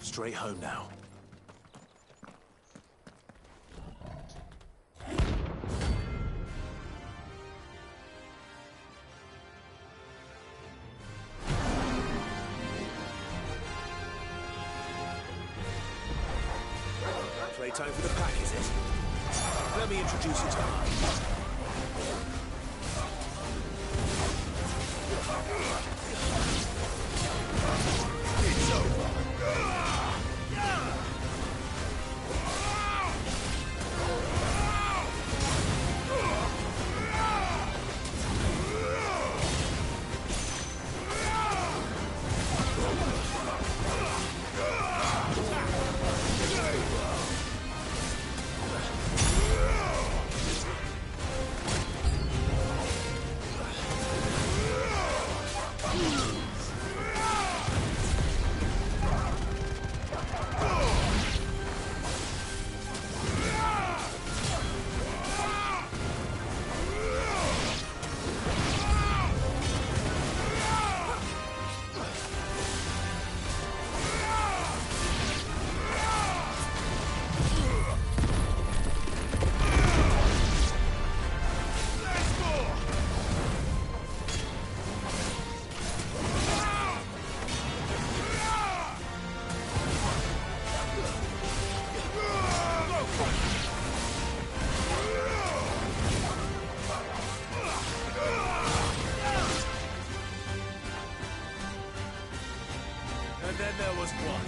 Straight home now. Playtime for the pack, is it? Let me introduce you to mine. It's over. And then there was one.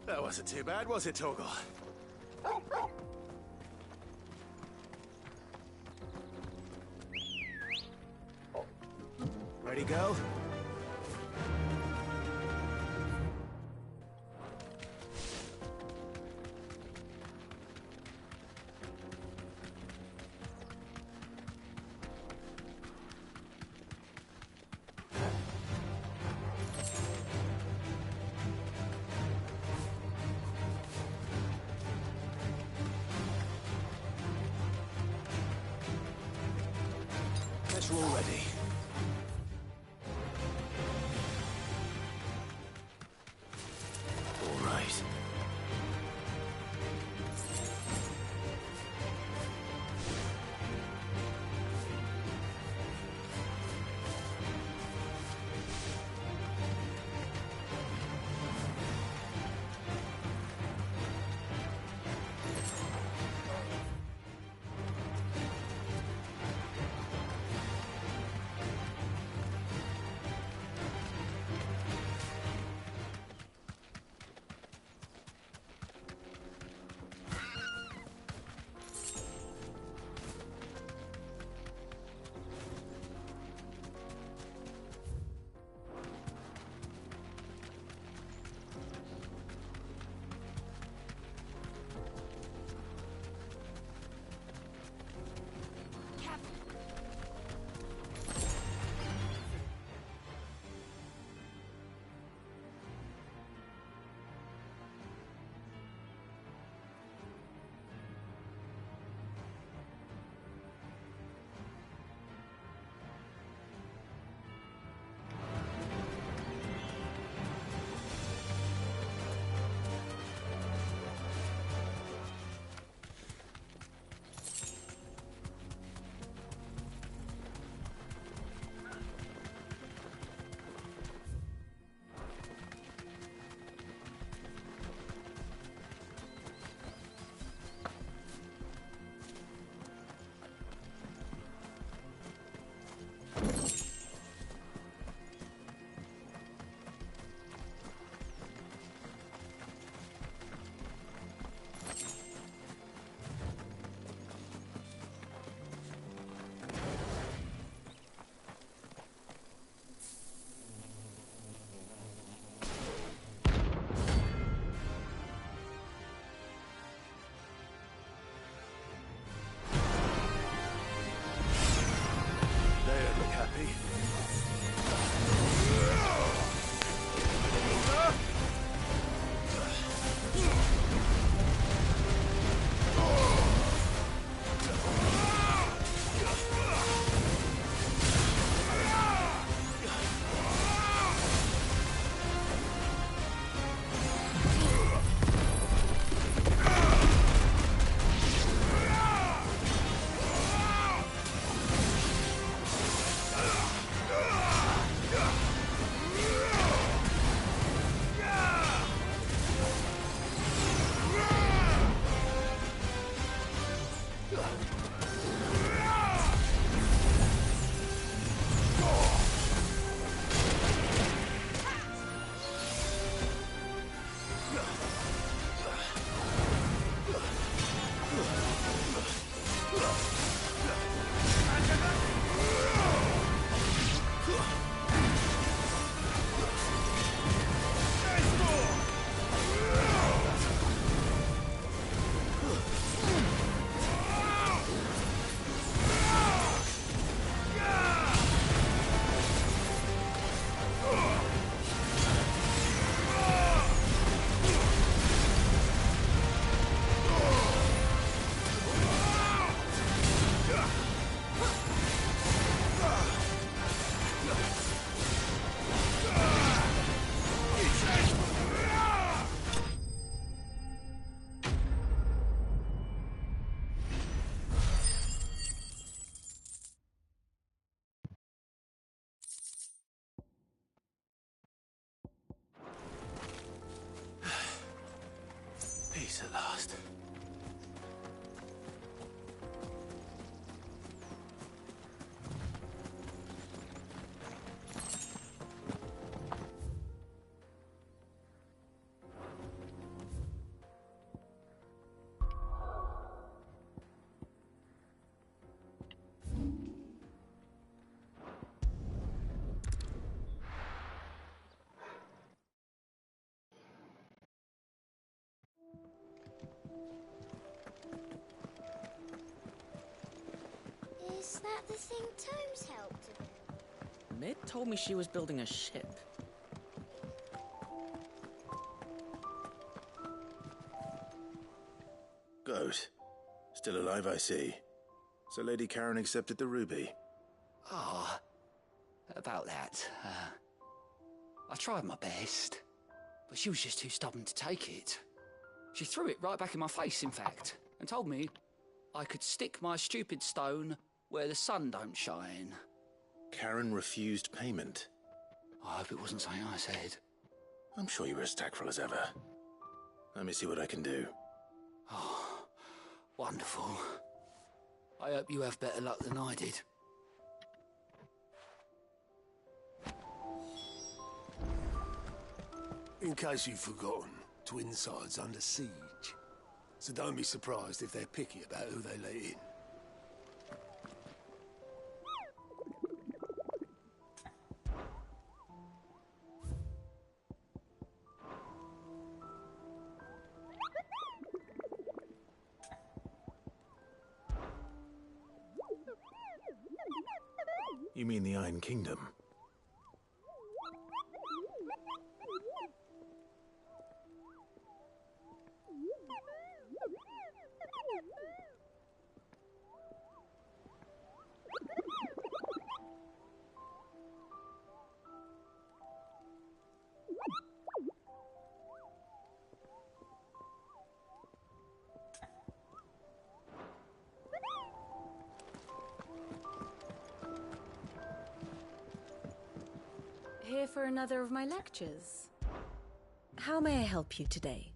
That wasn't too bad, was it, Torgal? Ready, go? Guess we're all ready. All right. Peace at last. Is that the thing Tomes helped with? Mid told me she was building a ship. Goat. Still alive, I see. So Lady Karen accepted the ruby. Ah, about that. I tried my best, but she was just too stubborn to take it. She threw it right back in my face, in fact, and told me I could stick my stupid stone where the sun don't shine. Karen refused payment. I hope it wasn't something I said. I'm sure you were as tactful as ever. Let me see what I can do. Oh, wonderful. I hope you have better luck than I did. In case you've forgotten, Twinside's under siege. So don't be surprised if they're picky about who they let in. You mean the Iron Kingdom? Here for another of my lectures. How may I help you today?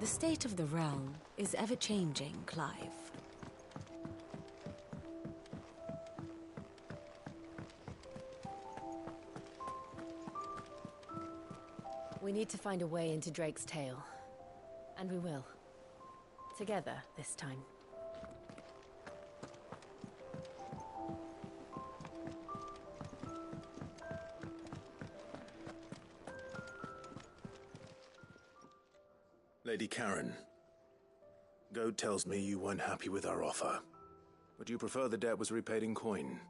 The state of the realm is ever-changing, Clive. We need to find a way into Drake's tail. And we will. Together, this time. Lady Karen, Goad tells me you weren't happy with our offer. Would you prefer the debt was repaid in coin?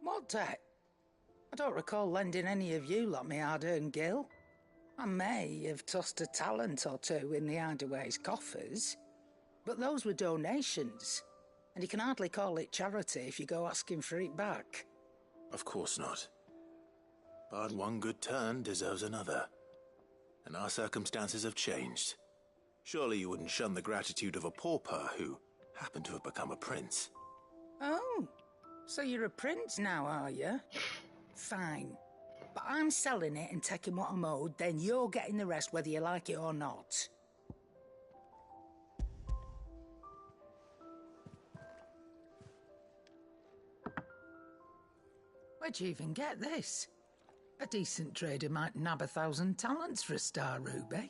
What debt? I don't recall lending any of you lot me hard-earned gil. I may have tossed a talent or two in the Hideaway's coffers, but those were donations, and you can hardly call it charity if you go asking for it back. Of course not. But one good turn deserves another. And our circumstances have changed. Surely you wouldn't shun the gratitude of a pauper who happened to have become a prince. Oh, so you're a prince now, are you? Fine. But I'm selling it and taking what I'm owed, then you're getting the rest whether you like it or not. Where'd you even get this? A decent trader might nab 1,000 talents for a star ruby.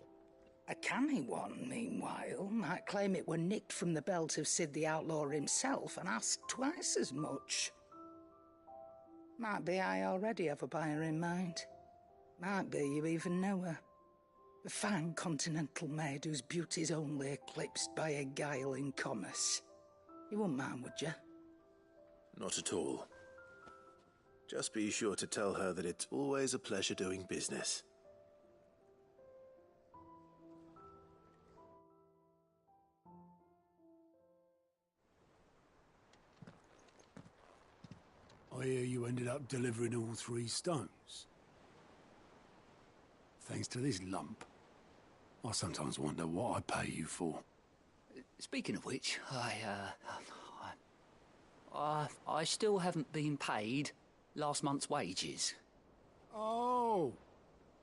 A canny one, meanwhile, might claim it were nicked from the belt of Sid the Outlaw himself and ask twice as much. Might be I already have a buyer in mind. Might be you even know her. A fine continental maid whose beauty's only eclipsed by a guile in commerce. You wouldn't mind, would you? Not at all. Just be sure to tell her that it's always a pleasure doing business. I hear you ended up delivering all 3 stones. Thanks to this lump. I sometimes wonder what I pay you for. Speaking of which, I still haven't been paid last month's wages. Oh,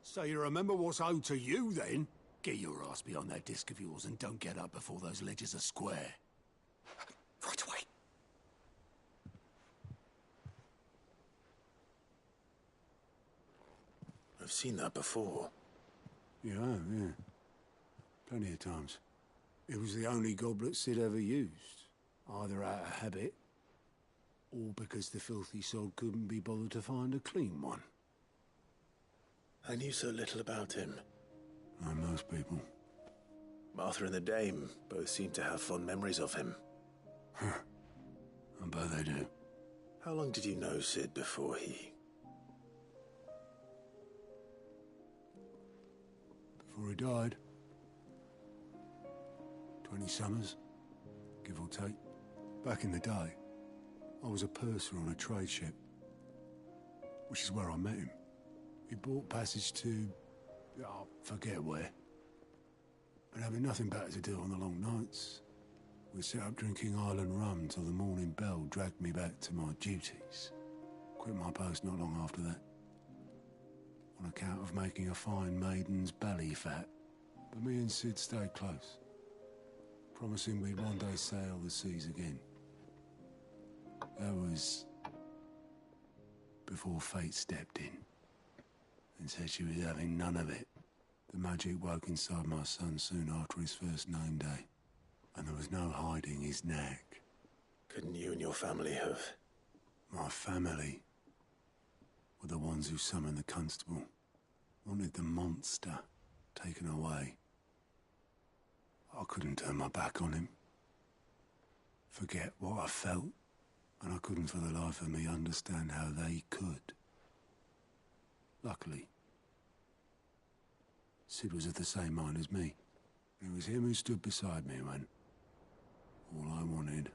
so you remember what's owed to you then? Get your ass behind that disc of yours and don't get up before those ledgers are square. Right away. I've seen that before. You have, yeah. Plenty of times. It was the only goblet Sid ever used, either out of habit, or because the filthy sod couldn't be bothered to find a clean one. I knew so little about him. Like most people. Martha and the Dame both seem to have fond memories of him. I bet they do. How long did you know Sid before he... Before he died? 20 summers, give or take. Back in the day, I was a purser on a trade ship, which is where I met him. He bought passage to... I forget where. And having nothing better to do on the long nights, we set up drinking island rum till the morning bell dragged me back to my duties. Quit my post not long after that, on account of making a fine maiden's belly fat. But me and Sid stayed close, promising we'd one day sail the seas again. That was before fate stepped in and said she was having none of it. The magic woke inside my son soon after his first name day, and there was no hiding his knack. Couldn't you and your family have... My family were the ones who summoned the constable, wanted the monster taken away. I couldn't turn my back on him, forget what I felt, and I couldn't for the life of me understand how they could. Luckily, Sid was of the same mind as me. It was him who stood beside me when all I wanted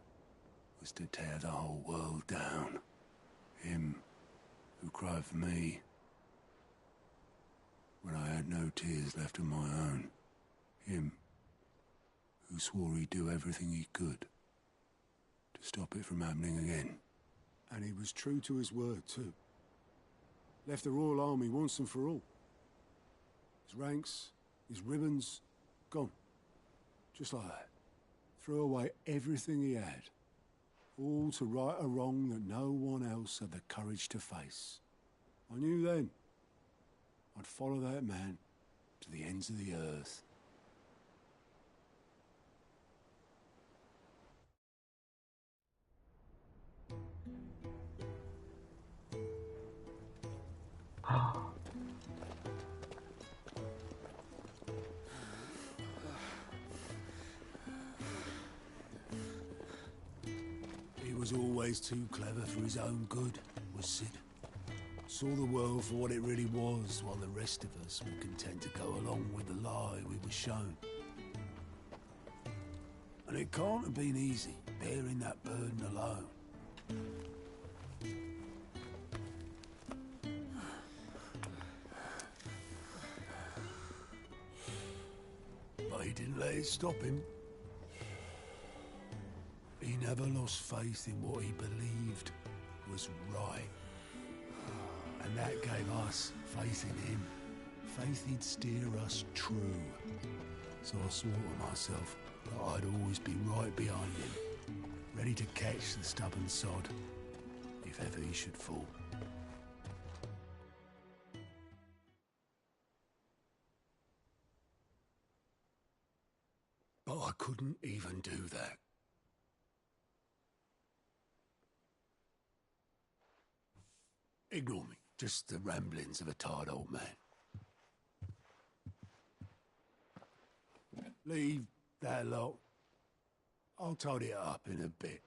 was to tear the whole world down. Him who cried for me when I had no tears left of my own. Him who swore he'd do everything he could to stop it from happening again. And he was true to his word, too. Left the Royal Army once and for all. His ranks, his ribbons, gone. Just like that. Threw away everything he had. All to right a wrong that no one else had the courage to face. I knew then I'd follow that man to the ends of the earth. He was always too clever for his own good, was Sid. Saw the world for what it really was, while the rest of us were content to go along with the lie we were shown. And it can't have been easy, bearing that burden alone. But he didn't let it stop him. He never lost faith in what he believed was right. And that gave us faith in him. Faith he'd steer us true. So I swore to myself that I'd always be right behind him, ready to catch the stubborn sod, if ever he should fall. But I couldn't even do that. Ignore me. Just the ramblings of a tired old man. Leave that lot. I'll tidy it up in a bit.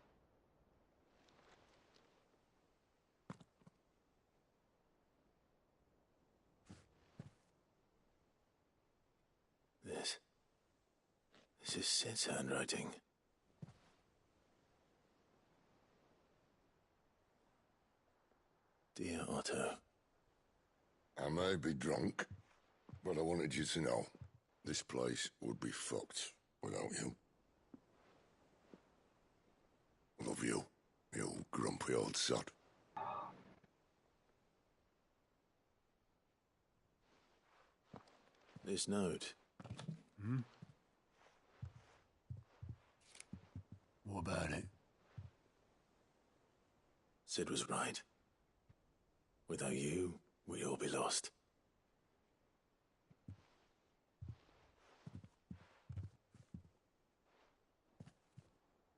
This is Sid's handwriting. Dear Otto. I may be drunk, but I wanted you to know this place would be fucked without you. Love you, you grumpy old sod. This note. Hmm? What about it? Sid was right. Without you, we'd all be lost.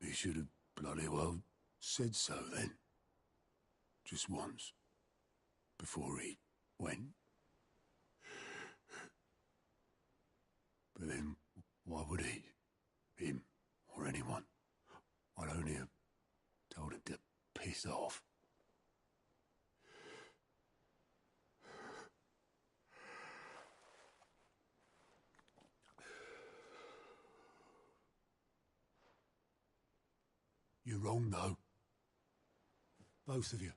He should have bloody well said so then. Just once. Before he went. But then, why would he? Him, or anyone? I'd only have told him to piss off. You're wrong, though. Both of you.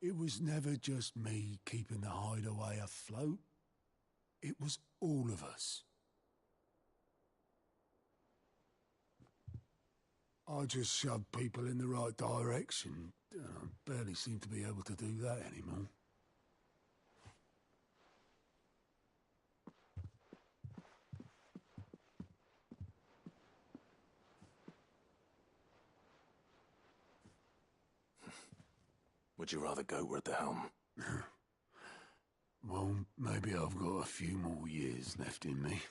It was never just me keeping the hideaway afloat. It was all of us. I just shoved people in the right direction. I barely seem to be able to do that anymore. Would you rather go at the helm? Well, maybe I've got a few more years left in me.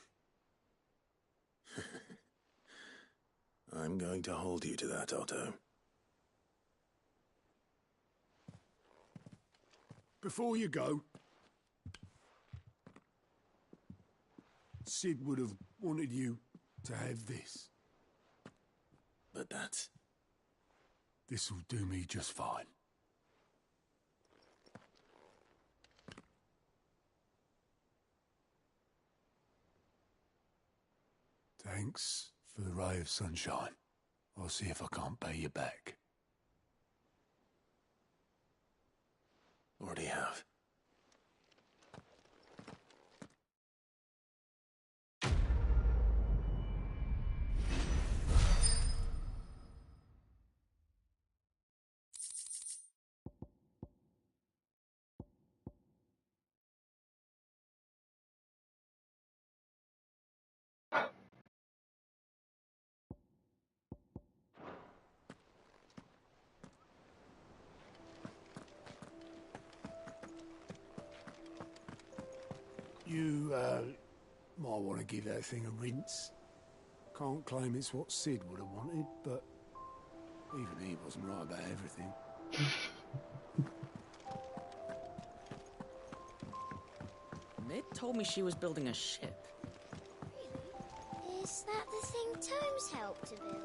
I'm going to hold you to that, Otto. Before you go, Sid would have wanted you to have this. But that's... This'll do me just fine. Thanks for the ray of sunshine. I'll see if I can't pay you back. Already have. You, might want to give that thing a rinse. Can't claim it's what Sid would have wanted, but even he wasn't right about everything. Mid told me she was building a ship. Really? Is that the thing Tomes helped to build?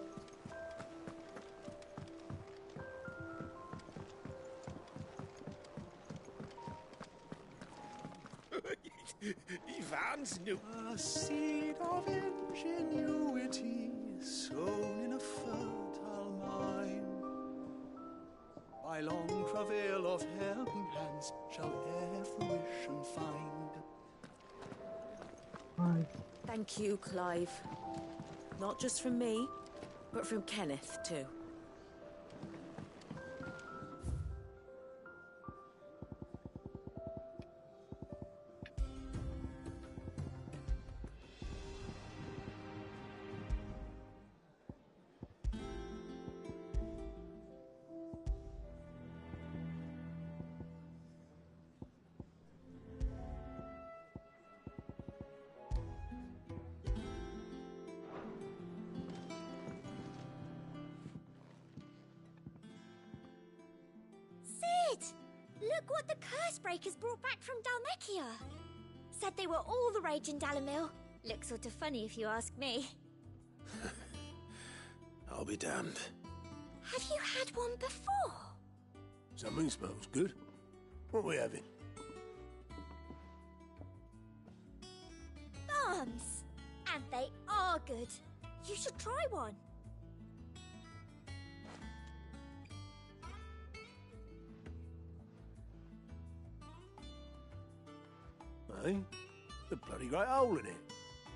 Ivan's new. A seed of ingenuity sown in a fertile mind. By long travail of helping hands shall e'er fruition find. Thank you, Clive. Not just from me, but from Kenneth, too. Look what the curse breakers brought back from Dalmekia. Said they were all the rage in Dalamil. Looks sort of funny if you ask me. I'll be damned. Have you had one before? Something smells good. What are we having? Bombs! And they are good. You should try one. Hey? The bloody great hole in it.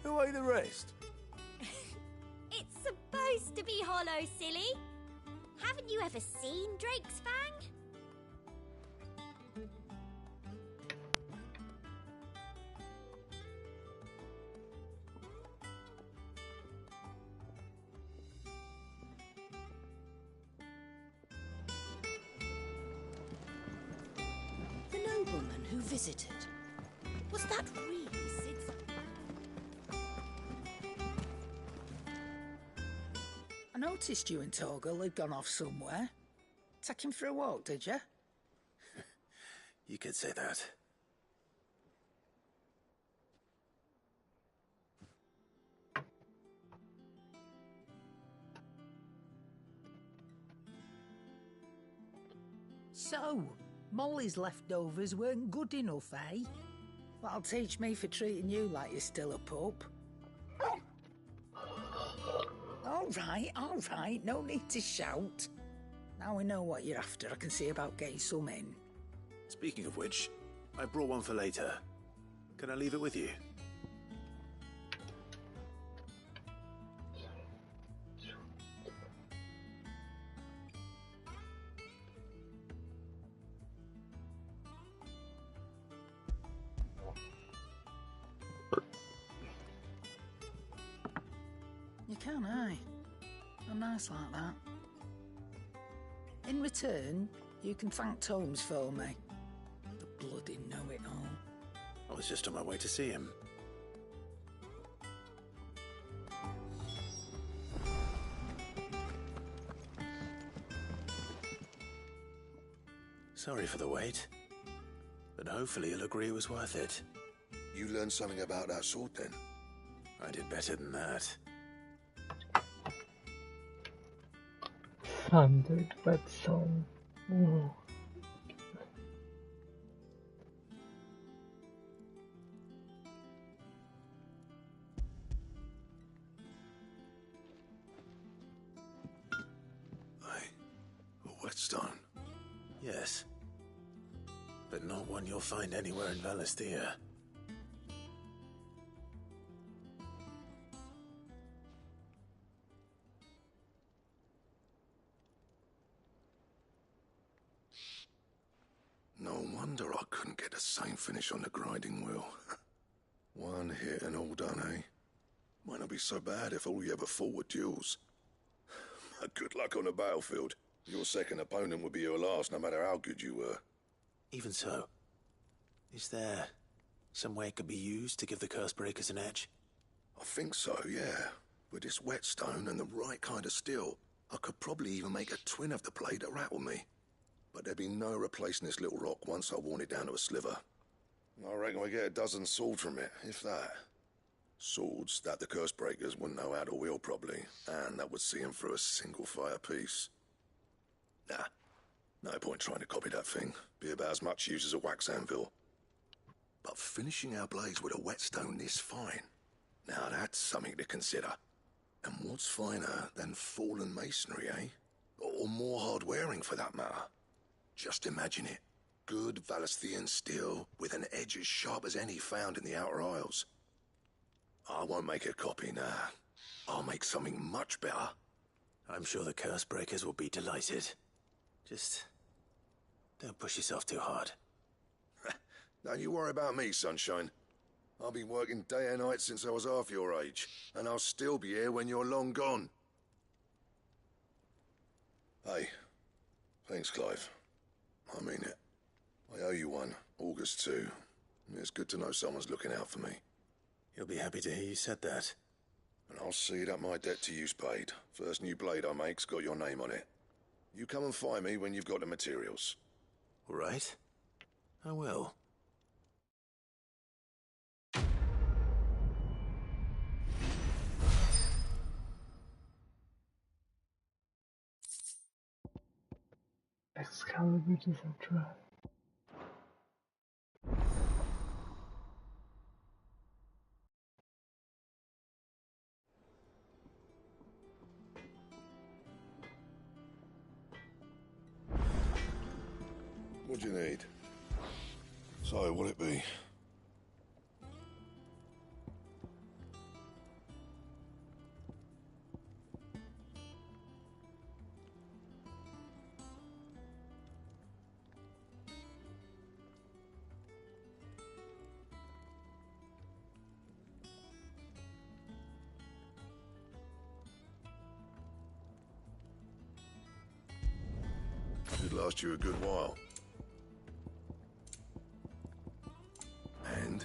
Who ate the rest? It's supposed to be hollow, silly. Haven't you ever seen Drake's Fang? The nobleman who visited. Was that really Sid's... I noticed you and Torgal had gone off somewhere. Take him for a walk, did you? You could say that. So, Molly's leftovers weren't good enough, eh? That'll teach me for treating you like you're still a pup. All right, no need to shout. Now we know what you're after, I can see about getting some in. Speaking of which, I brought one for later. Can I leave it with you? You can, eh? I'm nice like that. In return, you can thank Tomes for me. The bloody know-it-all. I was just on my way to see him. Sorry for the wait, but hopefully you'll agree it was worth it. You learned something about that sword, then? I did better than that. Thunder Whetstone. Ooh. A whetstone? Yes. But not one you'll find anywhere in Valisthea. No wonder I couldn't get the same finish on the grinding wheel. One hit and all done, eh? Might not be so bad if all you ever fought were duels. But good luck on the battlefield. Your second opponent would be your last, no matter how good you were. Even so, is there some way it could be used to give the curse breakers an edge? I think so, yeah. With this whetstone and the right kind of steel, I could probably even make a twin of the blade that rattled me. But there'd be no replacing this little rock once I worn it down to a sliver. I reckon we get a dozen swords from it, if that. Swords that the curse breakers wouldn't know how to wield properly, and that would see them through a single fire piece. Nah, no point trying to copy that thing. Be about as much use as a wax anvil. But finishing our blades with a whetstone this fine, now that's something to consider. And what's finer than fallen masonry, eh? Or more hard-wearing, for that matter. Just imagine it. Good Valisthean steel with an edge as sharp as any found in the Outer Isles. I won't make a copy, nah. I'll make something much better. I'm sure the curse breakers will be delighted. Just don't push yourself too hard. Don't you worry about me, sunshine. I've been working day and night since I was half your age, and I'll still be here when you're long gone. Hey, thanks, Clive. I mean it. I owe you one, August too. It's good to know someone's looking out for me. You'll be happy to hear you said that. And I'll see that my debt to you's paid. First new blade I make's got your name on it. You come and find me when you've got the materials. All right. I will. Excalibur does not try. What do you need? So, what'll it be? It'd last you a good while. And?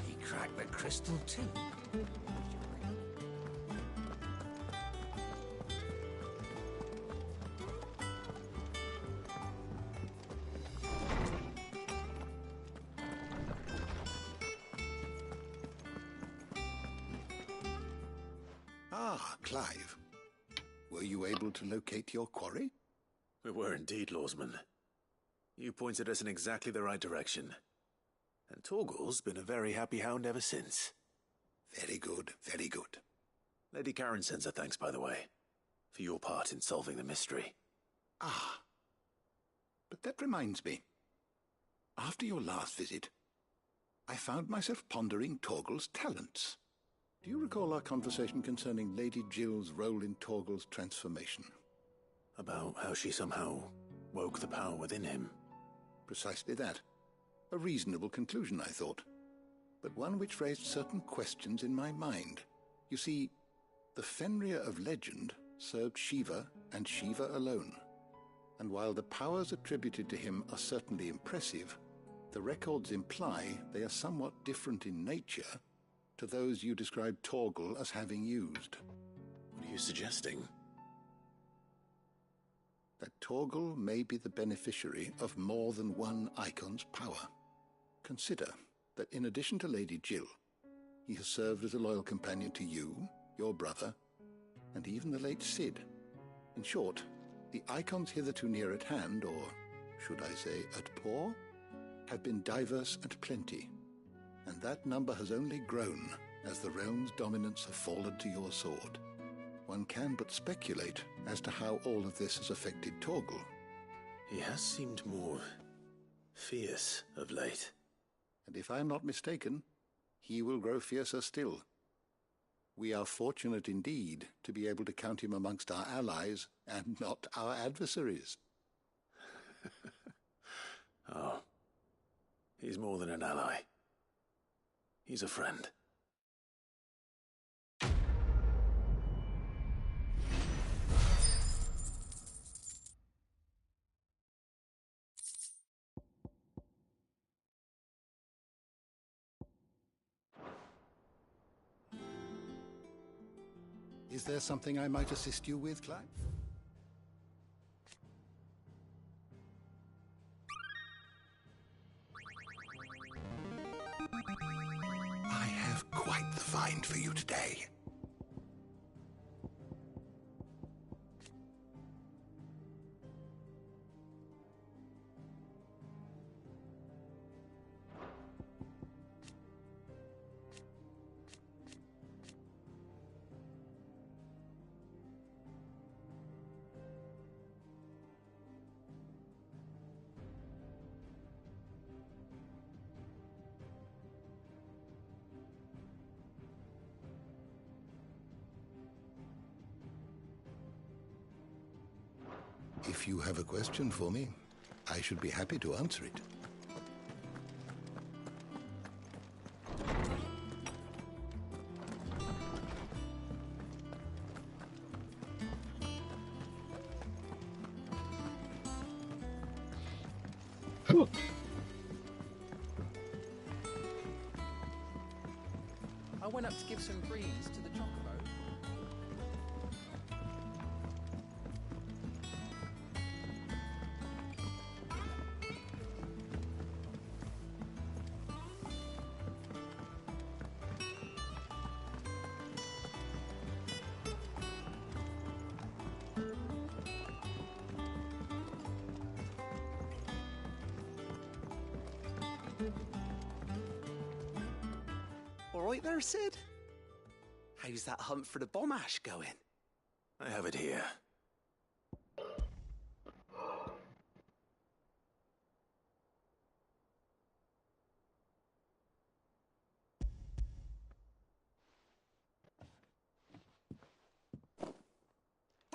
He cracked the crystal too. Ah, Clive. Were you able to locate your quarry? We were indeed, Lawsman. You pointed us in exactly the right direction. And Torgal's been a very happy hound ever since. Very good, very good. Lady Karen sends her thanks, by the way, for your part in solving the mystery. Ah. But that reminds me. After your last visit, I found myself pondering Torgal's talents. Do you recall our conversation concerning Lady Jill's role in Torgal's transformation? About how she somehow woke the power within him. Precisely that. A reasonable conclusion, I thought, but one which raised certain questions in my mind. You see, the Fenrir of legend served Shiva and Shiva alone, and while the powers attributed to him are certainly impressive, the records imply they are somewhat different in nature to those you described Torgal as having used. What are you suggesting? That Torgal may be the beneficiary of more than one icon's power. Consider that in addition to Lady Jill, he has served as a loyal companion to you, your brother, and even the late Cid. In short, the icons hitherto near at hand, or should I say at paw, have been diverse and plenty, and that number has only grown as the realm's dominance have fallen to your sword. One can but speculate as to how all of this has affected Torgal. He has seemed more fierce of late. And if I am not mistaken, he will grow fiercer still. We are fortunate indeed to be able to count him amongst our allies and not our adversaries. Oh, he's more than an ally. He's a friend. Is there something I might assist you with, Clive? I have quite the find for you today. If you have a question for me, I should be happy to answer it. I went up to give some greens to the chocobo. all right there, Sid? How's that hunt for the bomb ash going? I have it here.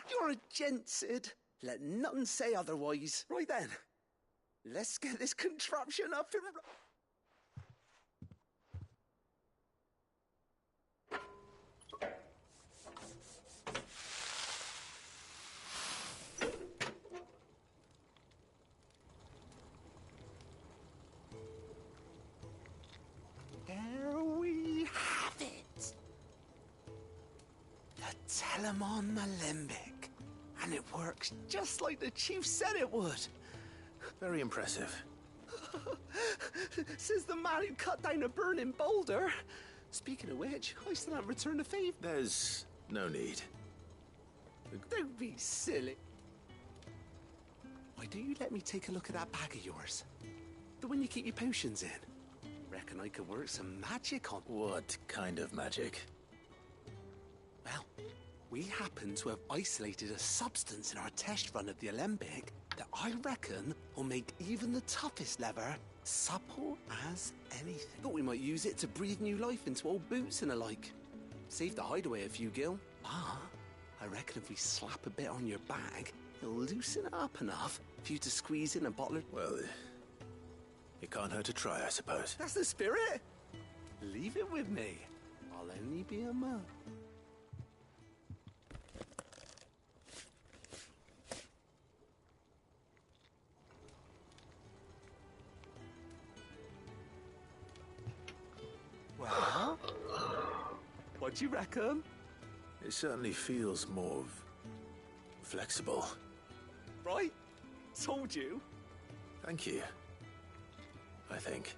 You're a gent, Sid. Let nothing say otherwise. Right then, let's get this contraption up and... There we have it. The Telemon Alembic. And it works just like the chief said it would. Very impressive. Says the man who cut down a burning boulder. Speaking of which, I still haven't returned the favour. There's no need. Don't be silly. Why don't you let me take a look at that bag of yours? The one you keep your potions in. Reckon I could work some magic on... What kind of magic? Well, we happen to have isolated a substance in our test run of the Alembic that I reckon will make even the toughest leather supple as anything. Thought we might use it to breathe new life into old boots and the like. Save the hideaway a few gil. Ah, I reckon if we slap a bit on your bag, it'll loosen it up enough for you to squeeze in a bottle of... Well, it can't hurt to try, I suppose. That's the spirit. Leave it with me. I'll only be a man. Well, what do you reckon? It certainly feels more flexible. Right? Told you. Thank you. I think.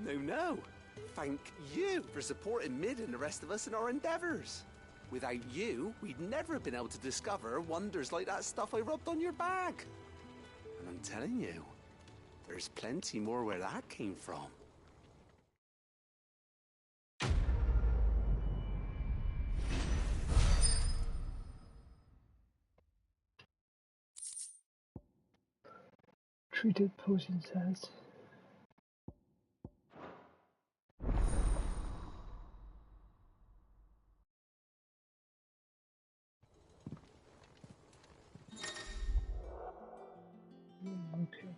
No. Thank you for supporting Mid and the rest of us in our endeavours. Without you, we'd never have been able to discover wonders like that stuff I rubbed on your bag. And I'm telling you, there's plenty more where that came from. Treated potions has. Okay.